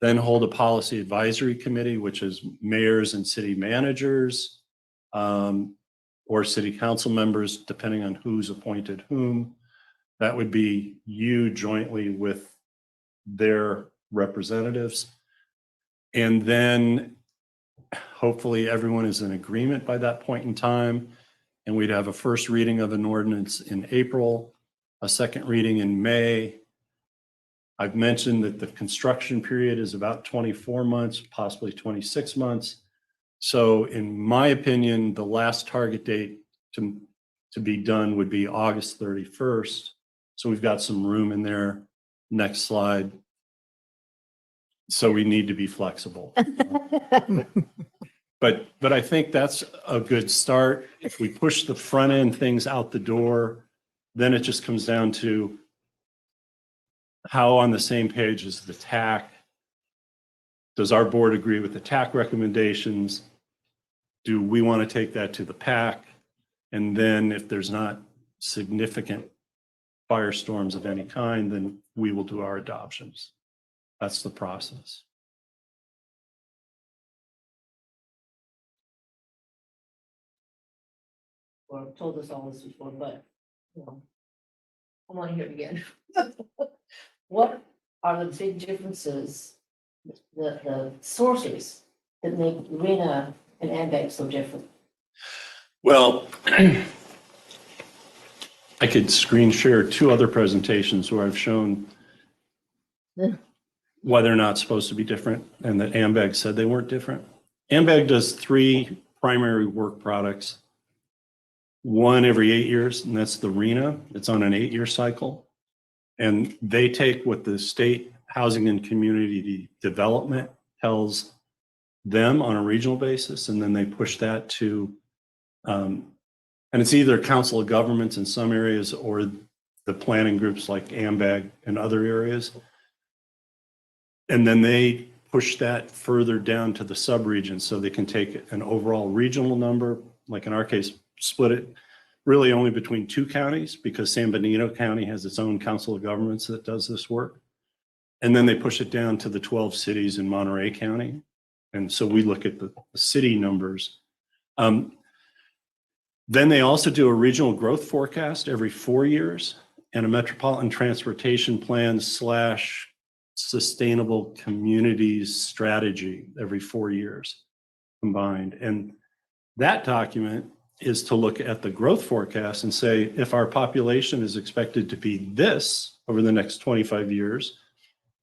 then hold a policy advisory committee, which is mayors and city managers, or city council members, depending on who's appointed whom. That would be you jointly with their representatives. And then hopefully everyone is in agreement by that point in time. And we'd have a first reading of an ordinance in April, a second reading in May. I've mentioned that the construction period is about 24 months, possibly 26 months. So in my opinion, the last target date to be done would be August 31st. So we've got some room in there. Next slide. So we need to be flexible. But I think that's a good start. If we push the front end things out the door, then it just comes down to how on the same page is the TAC. Does our board agree with the TAC recommendations? Do we want to take that to the PAC? And then if there's not significant firestorms of any kind, then we will do our adoptions. That's the process. Or told us all this before, but, I want to hear it again. What are the big differences, the sources that make RENA and AMBAG so different? Well, I could screen share two other presentations where I've shown why they're not supposed to be different and that AMBAG said they weren't different. AMBAG does 3 primary work products, one every 8 years, and that's the RENA. It's on an 8-year cycle. And they take what the state housing and community development tells them on a regional basis, and then they push that to, and it's either council of governments in some areas or the planning groups like AMBAG in other areas. And then they push that further down to the subregion so they can take an overall regional number, like in our case, split it really only between 2 counties because San Benito County has its own council of governments that does this work. And then they push it down to the 12 cities in Monterey County. And so we look at the city numbers. Then they also do a regional growth forecast every 4 years and a metropolitan transportation plan / sustainable communities strategy every 4 years combined. And that document is to look at the growth forecast and say, if our population is expected to be this over the next 25 years,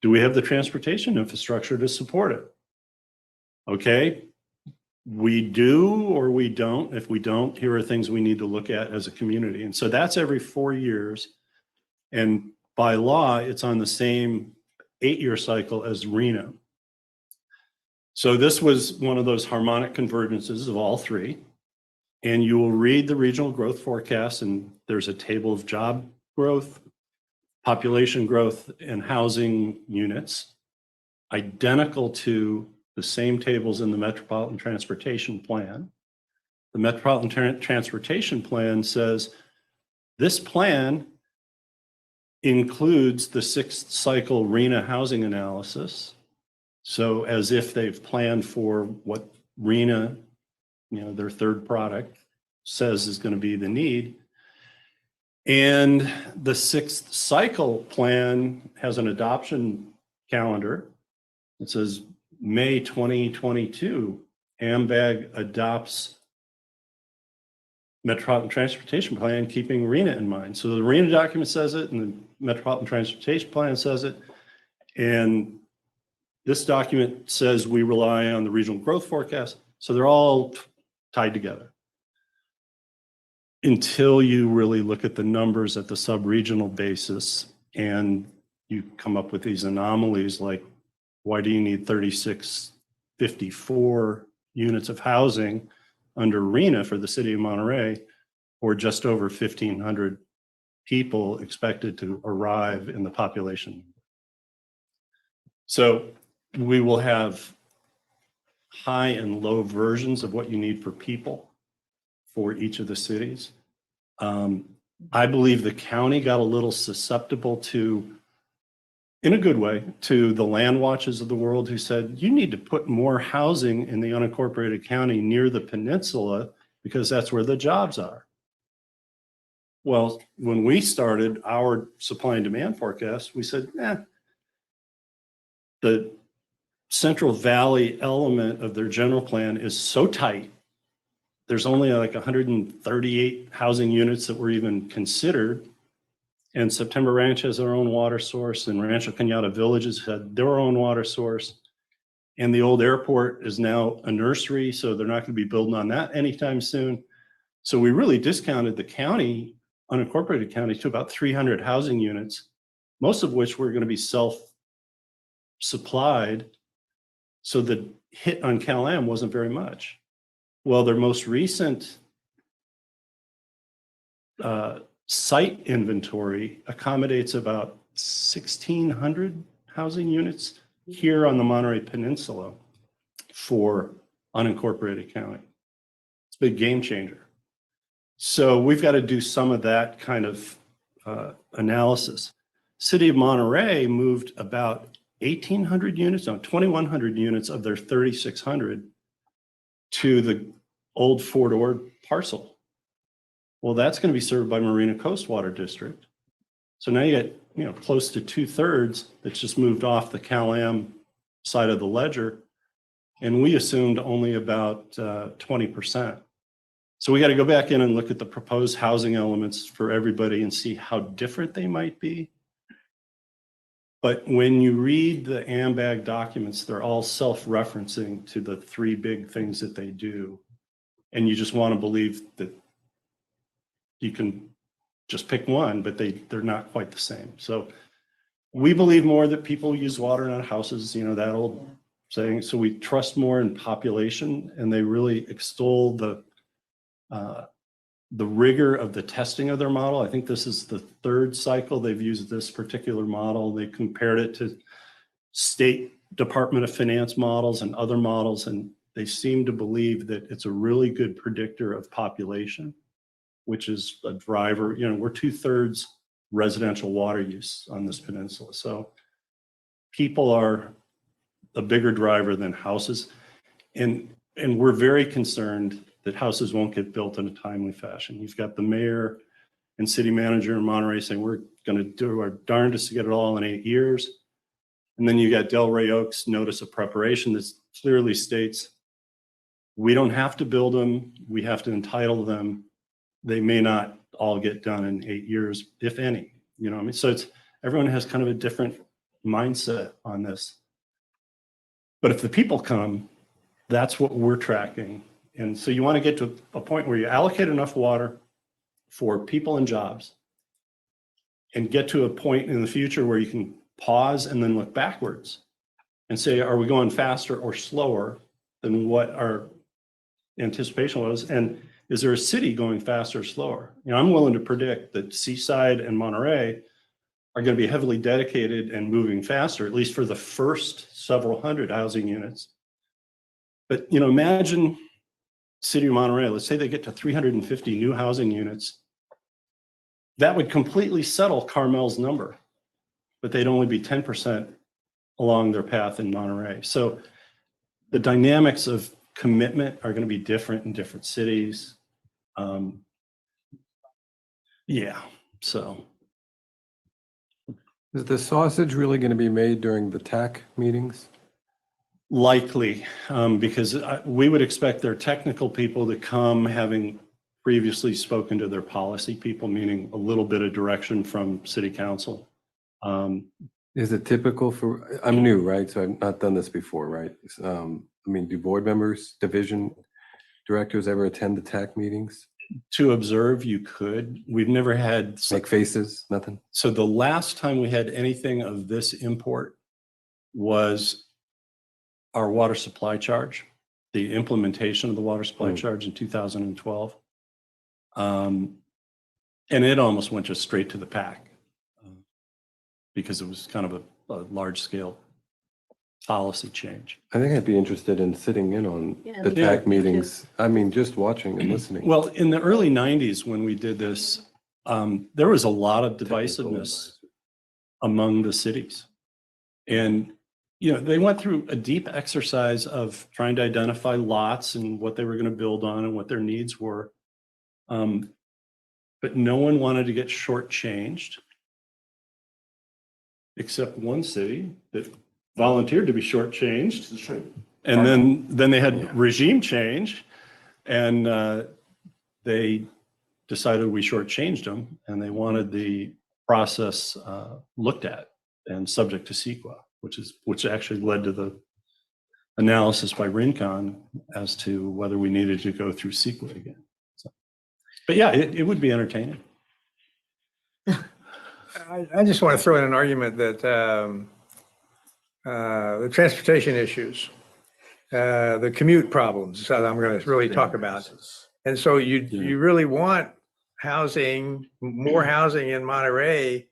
do we have the transportation infrastructure to support it? Okay, we do or we don't. If we don't, here are things we need to look at as a community. And so that's every 4 years. And by law, it's on the same 8-year cycle as RENA. So this was one of those harmonic convergences of all 3. And you will read the regional growth forecast, and there's a table of job growth, population growth, and housing units, identical to the same tables in the Metropolitan Transportation Plan. The Metropolitan Transportation Plan says this plan includes the 6th cycle RENA housing analysis. So as if they've planned for what RENA, their third product, says is going to be the need. And the 6th cycle plan has an adoption calendar. It says May 2022, AMBAG adopts Metropolitan Transportation Plan, keeping RENA in mind. So the RENA document says it, and the Metropolitan Transportation Plan says it. And this document says we rely on the regional growth forecast. So they're all tied together. Until you really look at the numbers at the sub-regional basis and you come up with these anomalies like, why do you need 3,654 units of housing under RENA for the city of Monterey, or just over 1,500 people expected to arrive in the population? So we will have high and low versions of what you need for people for each of the cities. I believe the county got a little susceptible to, in a good way, to the land watches of the world who said, you need to put more housing in the unincorporated county near the peninsula because that's where the jobs are. Well, when we started our supply and demand forecast, we said, the Central Valley element of their general plan is so tight. There's only like 138 housing units that were even considered. And September Ranch has their own water source, and Rancho Cañada Villages had their own water source. And the old airport is now a nursery, so they're not going to be building on that anytime soon. So we really discounted the county, unincorporated county, to about 300 housing units, most of which were going to be self-supplied. So the hit on Cal-Am wasn't very much. Well, their most recent site inventory accommodates about 1,600 housing units here on the Monterey Peninsula for unincorporated county. It's a big game changer. So we've got to do some of that kind of analysis. City of Monterey moved about 1,800 units, no, 2,100 units of their 3,600 to the old Fort Ord parcel. Well, that's going to be served by Marina Coast Water District. So now you get, close to 2/3 that's just moved off the Cal-Am side of the ledger. And we assumed only about 20%. So we got to go back in and look at the proposed housing elements for everybody and see how different they might be. But when you read the AMBAG documents, they're all self-referencing to the three big things that they do. And you just want to believe that you can just pick one, but they're not quite the same. So we believe more that people use water, not houses, that old saying. So we trust more in population, and they really extol the rigor of the testing of their model. I think this is the third cycle they've used this particular model. They compared it to State Department of Finance models and other models, and they seem to believe that it's a really good predictor of population, which is a driver. We're 2/3 residential water use on this peninsula. So people are a bigger driver than houses. And we're very concerned that houses won't get built in a timely fashion. You've got the mayor and city manager in Monterey saying, we're going to do our darndest to get it all in 8 years. And then you got Delray Oaks notice of preparation that clearly states, we don't have to build them. We have to entitle them. They may not all get done in 8 years, if any, So everyone has kind of a different mindset on this. But if the people come, that's what we're tracking. And so you want to get to a point where you allocate enough water for people and jobs and get to a point in the future where you can pause and then look backwards and say, are we going faster or slower than what our anticipation was? And is there a city going faster or slower? I'm willing to predict that Seaside and Monterey are going to be heavily dedicated and moving faster, at least for the first several hundred housing units. But, imagine City of Monterey, let's say they get to 350 new housing units. That would completely settle Carmel's number, but they'd only be 10% along their path in Monterey. So the dynamics of commitment are going to be different in different cities. So. Is the sausage really going to be made during the TAC meetings? Likely, because we would expect their technical people to come having previously spoken to their policy people, meaning a little bit of direction from city council. Is it typical for, I'm new, right? So I've not done this before, right? Do board members, division directors ever attend the TAC meetings? To observe, you could. We've never had. Make faces, nothing? So the last time we had anything of this import was our water supply charge, the implementation of the water supply charge in 2012. And it almost went just straight to the PAC because it was kind of a large scale policy change. I think I'd be interested in sitting in on the Yeah. TAC meetings. I mean, just watching and listening. Well, in the early 90s, when we did this, there was a lot of divisiveness among the cities. And, they went through a deep exercise of trying to identify lots and what they were going to build on and what their needs were. But no one wanted to get shortchanged, except one city that volunteered to be shortchanged. And then they had regime change, and they decided we shortchanged them, and they wanted the process looked at and subject to CEQA, which actually led to the analysis by Rincon as to whether we needed to go through CEQA again. So, but yeah, it would be entertaining. I just want to throw in an argument that the transportation issues, the commute problems, that I'm going to really talk about. And so you really want housing, more housing in Monterey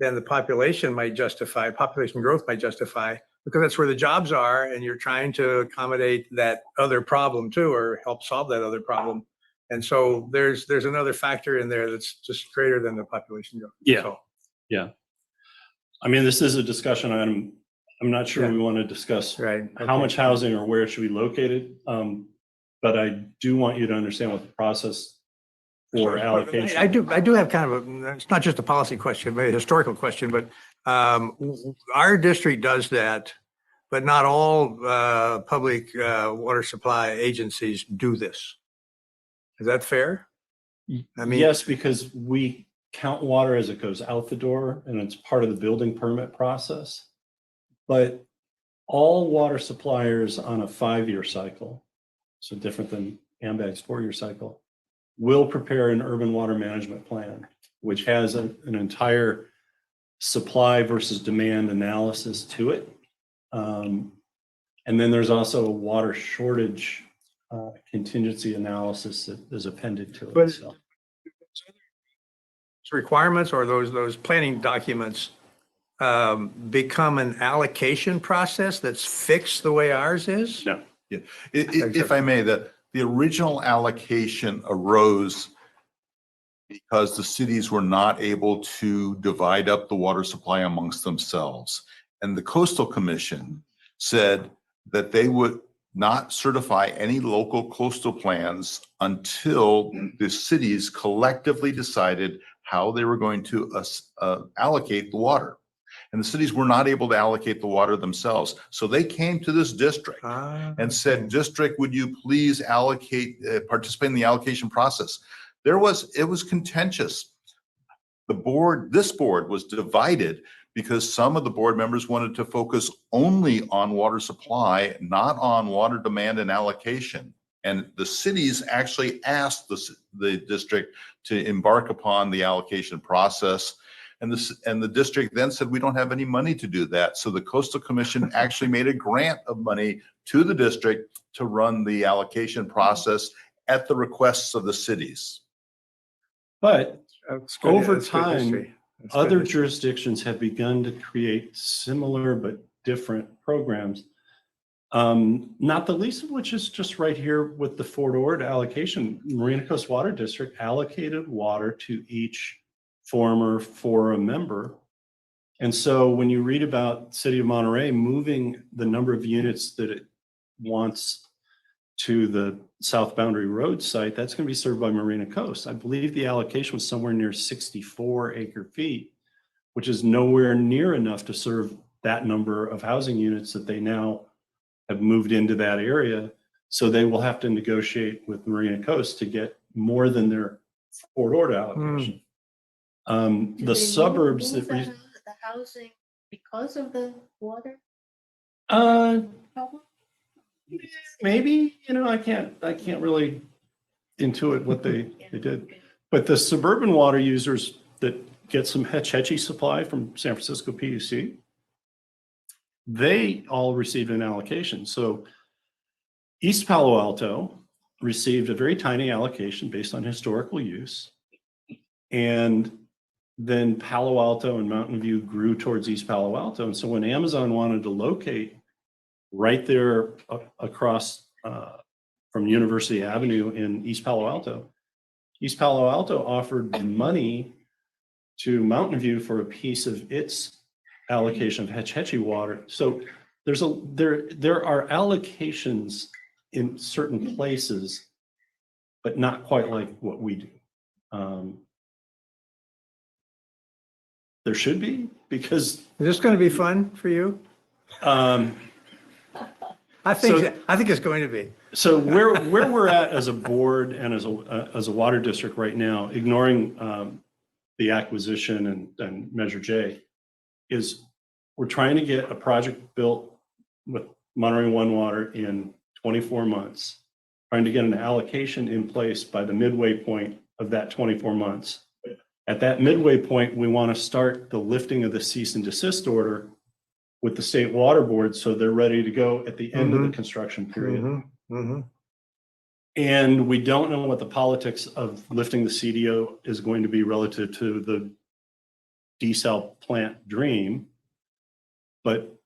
than the population might justify, population growth might justify, because that's where the jobs are, and you're trying to accommodate that other problem too, or help solve that other problem. And so there's another factor in there that's just greater than the population growth. Yeah. So, Yeah. I mean, this is a discussion item. I'm not sure we want to discuss how much housing or where it should be located. But I do want you to understand what the process for allocation. I do have kind of it's not just a policy question, but a historical question, but our district does that, but not all public water supply agencies do this. Is that fair? I mean, yes, because we count water as it goes out the door, and it's part of the building permit process. But all water suppliers on a 5-year cycle, so different than AMBAG's 4-year cycle, will prepare an urban water management plan, which has an entire supply versus demand analysis to it. And then there's also a water shortage contingency analysis that is appended to it. But So. requirements or those planning documents become an allocation process that's fixed the way ours is? No. Yeah. If I may, the original allocation arose because the cities were not able to divide up the water supply amongst themselves. And the Coastal Commission said that they would not certify any local coastal plans until the cities collectively decided how they were going to allocate the water. And the cities were not able to allocate the water themselves. So they came to this district and said, district, would you please allocate, participate in the allocation process? It was contentious. This board was divided because some of the board members wanted to focus only on water supply, not on water demand and allocation. And the cities actually asked the district to embark upon the allocation process. And the district then said, we don't have any money to do that. So the Coastal Commission actually made a grant of money to the district to run the allocation process at the requests of the cities. But over That's good time, history. That's other good history. jurisdictions have begun to create similar but different programs. Not the least of which is just right here with the Fort Ord allocation. Marina Coast Water District allocated water to each former forum member. And so when you read about City of Monterey moving the number of units that it wants to the South Boundary Road site, that's going to be served by Marina Coast. I believe the allocation was somewhere near 64 acre feet, which is nowhere near enough to serve that number of housing units that they now have moved into that area. So they will have to negotiate with Marina Coast to get more than their Fort Ord allocation. The suburbs that the housing because of the water problem? Maybe, I can't really intuit what they did. But the suburban water users that get some Hetch Hetchy supply from San Francisco PUC, they all received an allocation. So East Palo Alto received a very tiny allocation based on historical use. And then Palo Alto and Mountain View grew towards East Palo Alto. And so when Amazon wanted to locate right there across from University Avenue in East Palo Alto offered money to Mountain View for a piece of its allocation of Hetch Hetchy water. So there are allocations in certain places, but not quite like what we do. There should be, because Is this going to be fun for you? I think it's going to be. So where we're at as a board and as a water district right now, ignoring the acquisition and Measure J, is we're trying to get a project built with Monterey One Water in 24 months, trying to get an allocation in place by the midway point of that 24 months. At that midway point, we want to start the lifting of the cease and desist order with the state water board, so they're ready to go at the end of the construction period. And we don't know what the politics of lifting the CDO is going to be relative to the desal plant dream. But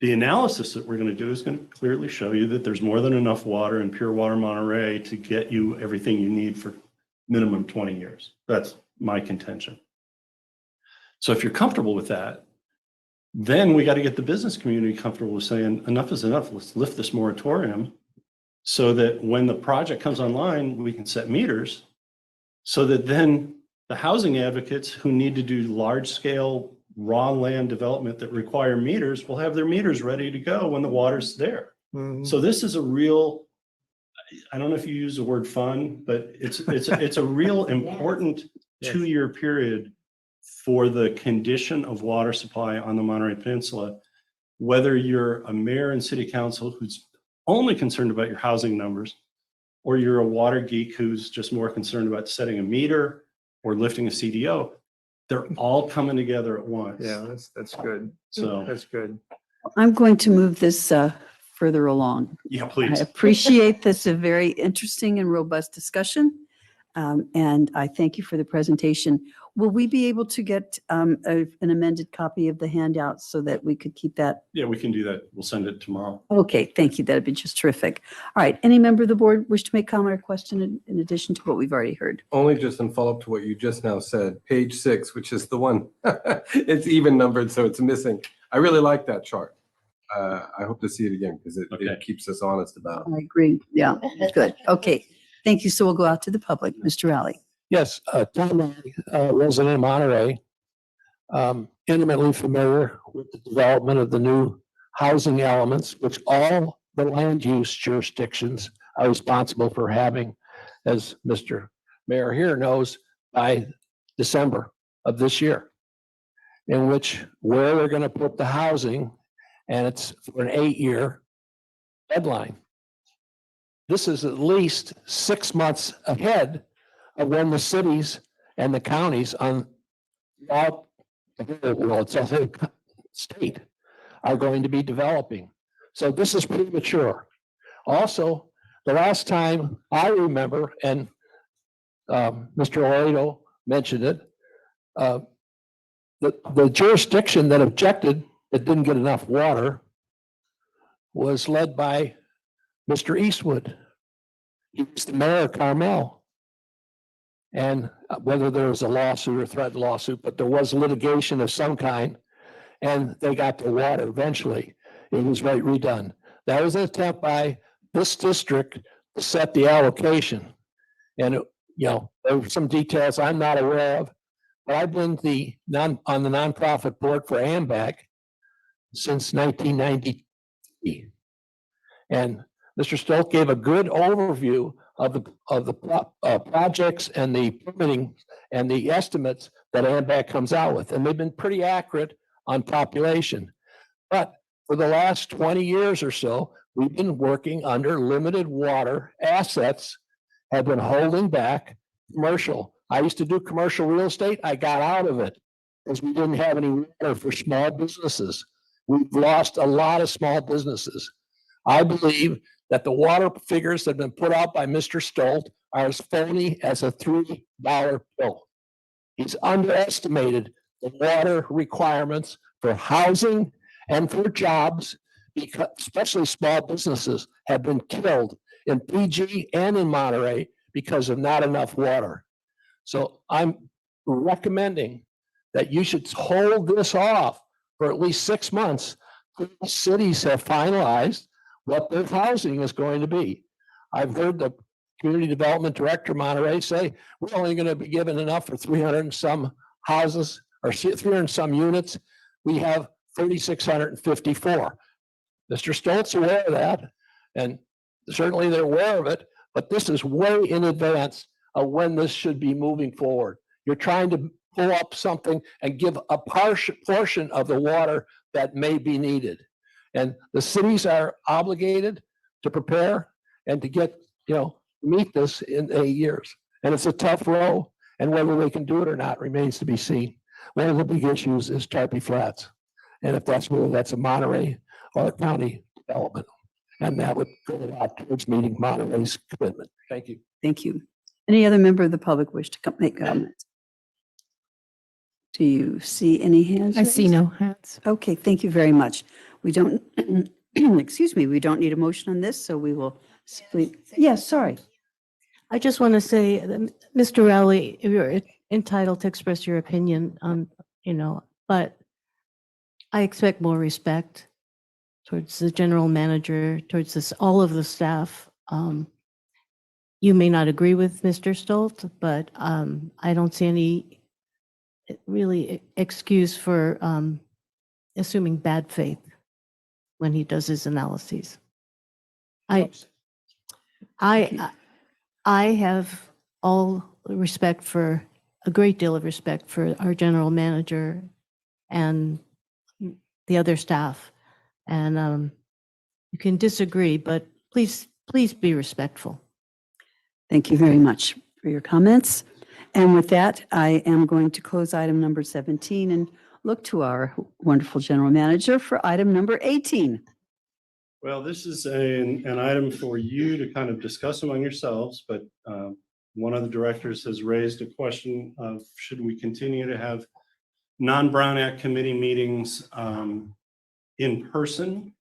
the analysis that we're going to do is going to clearly show you that there's more than enough water in Pure Water Monterey to get you everything you need for minimum 20 years. That's my contention. So if you're comfortable with that, then we got to get the business community comfortable with saying enough is enough. Let's lift this moratorium so that when the project comes online, we can set meters so that then the housing advocates who need to do large scale raw land development that require meters will have their meters ready to go when the water's there. So this is a real, I don't know if you use the word fun, but it's a real important 2-year period for the condition of water supply on the Monterey Peninsula, whether you're a mayor and city council who's only concerned about your housing numbers, or you're a water geek who's just more concerned about setting a meter or lifting a CDO. They're all coming together at once. Yeah, that's good. So That's good. I'm going to move this further along. yeah, please. I appreciate this, a very interesting and robust discussion. And I thank you for the presentation. Will we be able to get an amended copy of the handout so that we could keep that? Yeah, we can do that. We'll send it tomorrow. Okay, thank you. That'd be just terrific. All right, any member of the board wish to make comment or question in addition to what we've already heard? Only just in follow-up to what you just now said, page 6, which is the one, it's even numbered, so it's missing. I really like that chart. I hope to see it again because it keeps us honest about it. I agree. Yeah, good. Okay, thank you. So we'll go out to the public. Mr. Rowley. Yes, Tom Rowley, resident of Monterey, intimately familiar with the development of the new housing elements, which all the land use jurisdictions are responsible for having, as Mr. Mayor here knows, by December of this year, in which where they're going to put the housing, and it's for an 8-year deadline. This is at least 6 months ahead of when the cities and the counties on all, well, it's a whole state are going to be developing. So this is premature. Also, the last time I remember, and Mr. Laredo mentioned it, the jurisdiction that objected that didn't get enough water was led by Mr. Eastwood. He was the mayor of Carmel. And whether there was a lawsuit or threatened lawsuit, but there was litigation of some kind, and they got the water eventually. It was redone. That was an attempt by this district to set the allocation. And, there were some details I'm not aware of, but I've been on the nonprofit board for AMBAC since 1993. And Mr. Stolt gave a good overview of the projects and the permitting and the estimates that AMBAC comes out with. And they've been pretty accurate on population. But For the last 20 years or so, we've been working under limited water assets, have been holding back commercial. I used to do commercial real estate. I got out of it because we didn't have any water for small businesses. We've lost a lot of small businesses. I believe that the water figures that have been put out by Mr. Stolt are as phony as a $3 bill. He's underestimated the water requirements for housing and for jobs, because especially small businesses have been killed in PG and in Monterey because of not enough water. So I'm recommending that you should hold this off for at least 6 months. The cities have finalized what their housing is going to be. I've heard the community development director of Monterey say, we're only going to be given enough for 300 and some houses or 300 and some units. We have 3,654. Mr. Stoltz aware of that, and certainly they're aware of it, but this is way in advance of when this should be moving forward. You're trying to pull up something and give a portion of the water that may be needed. And the cities are obligated to prepare and to get, meet this in 8 years. And it's a tough row, and whether they can do it or not remains to be seen. One of the big issues is Tarpey Flats. And if that's whether that's a Monterey or a county development. And that would go a lot towards meeting Monterey's commitment. Thank you. Thank you. Any other member of the public wish to make comments? Do you see any hands? I see raised? no hands. Okay, thank you very much. We don't, excuse me, we don't need a motion on this, so we will simply, yes, sorry. I just want to say, Mr. Rowley, you're entitled to express your opinion, but I expect more respect towards the general manager, towards all of the staff. You may not agree with Mr. Stolt, but I don't see any really excuse for assuming bad faith when he does his analyses. I have all respect for, a great deal of respect for our general manager and the other staff. And you can disagree, but please be respectful. Thank you very much for your comments. And with that, I am going to close item number 17 and look to our wonderful general manager for item number 18. Well, this is an item for you to kind of discuss among yourselves, but one of the directors has raised a question of should we continue to have non-Brown Act committee meetings in person?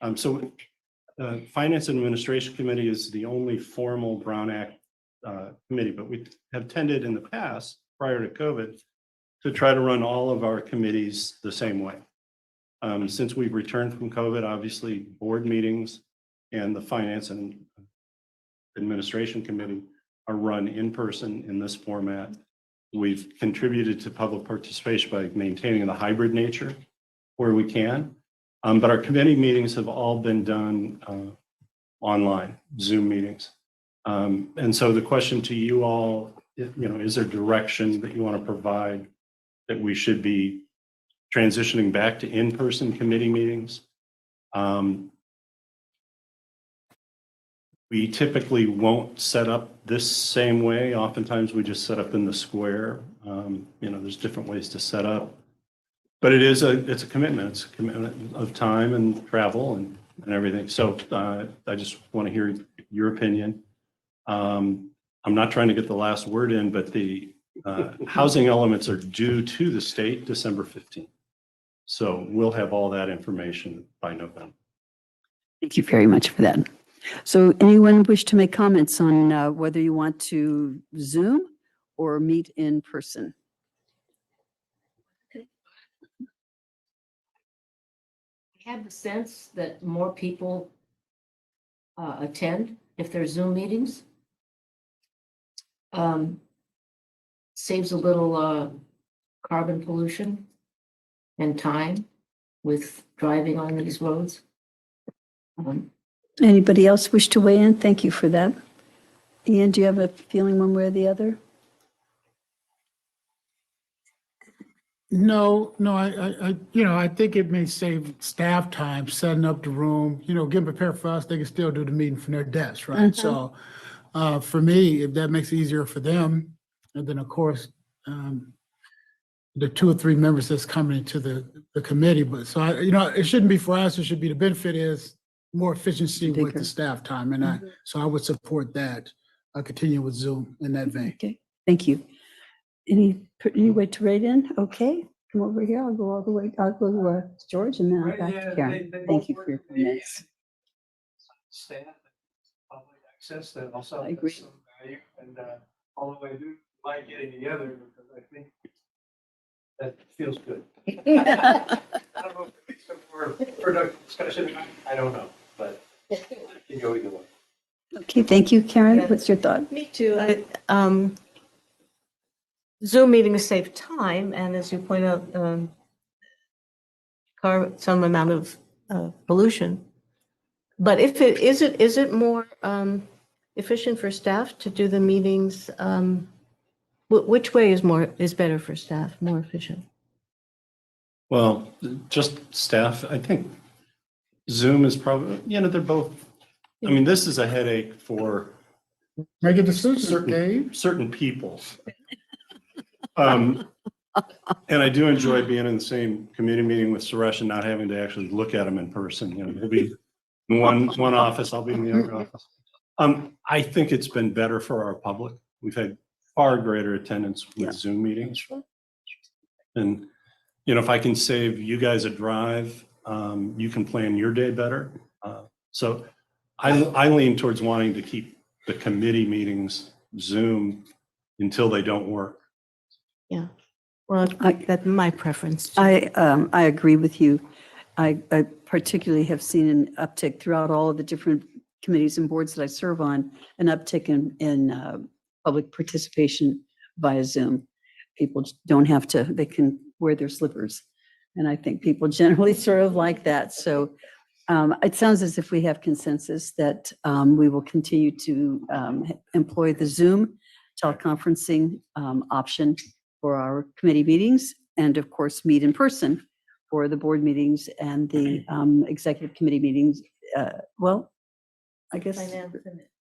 Finance and Administration Committee is the only formal Brown Act committee, but we have tended in the past, prior to COVID, to try to run all of our committees the same way. Since we've returned from COVID, obviously board meetings and the Finance and Administration Committee are run in person in this format. We've contributed to public participation by maintaining the hybrid nature where we can. But our committee meetings have all been done online, Zoom meetings. And so the question to you all, is there direction that you want to provide that we should be transitioning back to in-person committee meetings? We typically won't set up this same way. Oftentimes we just set up in the square. There's different ways to set up. But it's a commitment. It's a commitment of time and travel and everything. So I just want to hear your opinion. I'm not trying to get the last word in, but the housing elements are due to the state December 15th. So we'll have all that information by November. Thank you very much for that. So anyone wish to make comments on whether you want to Zoom or meet in person? I have the sense that more people attend if there's Zoom meetings. Saves a little carbon pollution and time with driving on these roads. Anybody else wish to weigh in? Thank you for that. Ian, do you have a feeling one way or the other? No, I think it may save staff time setting up the room, getting prepared for us. They can still do the meeting from their desk, right? So for me, if that makes it easier for them, and then of course, the 2 or 3 members that's coming to the committee, but so it shouldn't be for us. It should be the benefit is more efficiency with Bigger. the staff time. And so I would support that. I'll continue with Zoom in that vein. Okay, thank you. Any way to write in? Okay, come over here. I'll go all the way. I'll go to George and then I'll back to Karen. Thank you for your comments. Staff, public access that also I agree. has some value, and although I do like getting together, because I think that feels good. I don't know if it makes some more productive discussion, I don't know, but it can go either way. Okay, thank you, Karen. Yeah. What's your thought? Me too. Zoom meetings save time, and as you point out, some amount of pollution. But if is it more efficient for staff to do the meetings? Which way is better for staff, more efficient? Well, just staff, I think Zoom is probably, they're both, I mean, this is a headache for Make a decision, Dave. certain people. And I do enjoy being in the same committee meeting with Suresh and not having to actually look at him in person. He'll be in one office, I'll be in the other office. I think it's been better for our public. We've had far greater attendance with Zoom meetings. And, if I can save you guys a drive, you can plan your day better. So I lean towards wanting to keep the committee meetings Zoom until they don't work. Yeah, well, that's my preference. Too. I agree with you. I particularly have seen an uptick throughout all of the different committees and boards that I serve on, an uptick in public participation via Zoom. People don't have to, they can wear their slippers. And I think people generally sort of like that. So it sounds as if we have consensus that we will continue to employ the Zoom teleconferencing option for our committee meetings, and of course, meet in person for the board meetings and the executive committee meetings. Well, I guess,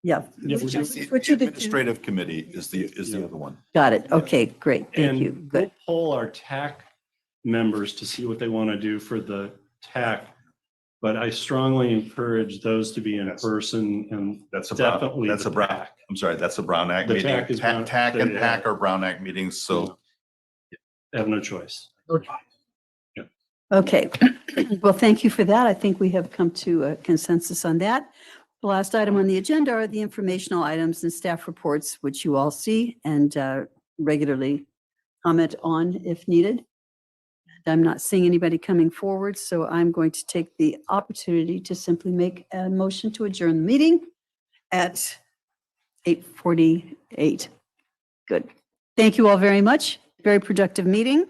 yeah. The administrative committee is the other one. Got it. Okay, great. Thank you. We'll Good. poll our TAC members to see what they want to do for the TAC. But I strongly encourage those to be in person, and That's a definitely That's a the Brown. TAC. I'm sorry, that's a Brown Act The meeting. TAC is Brown- TAC and yeah. PAC are Brown Act meetings, so. Have no choice. Okay. Well, thank you for that. I think we have come to a consensus on that. The last item on the agenda are the informational items and staff reports, which you all see and regularly comment on if needed. I'm not seeing anybody coming forward, so I'm going to take the opportunity to simply make a motion to adjourn the meeting at 8:48. Good. Thank you all very much. Very productive meeting.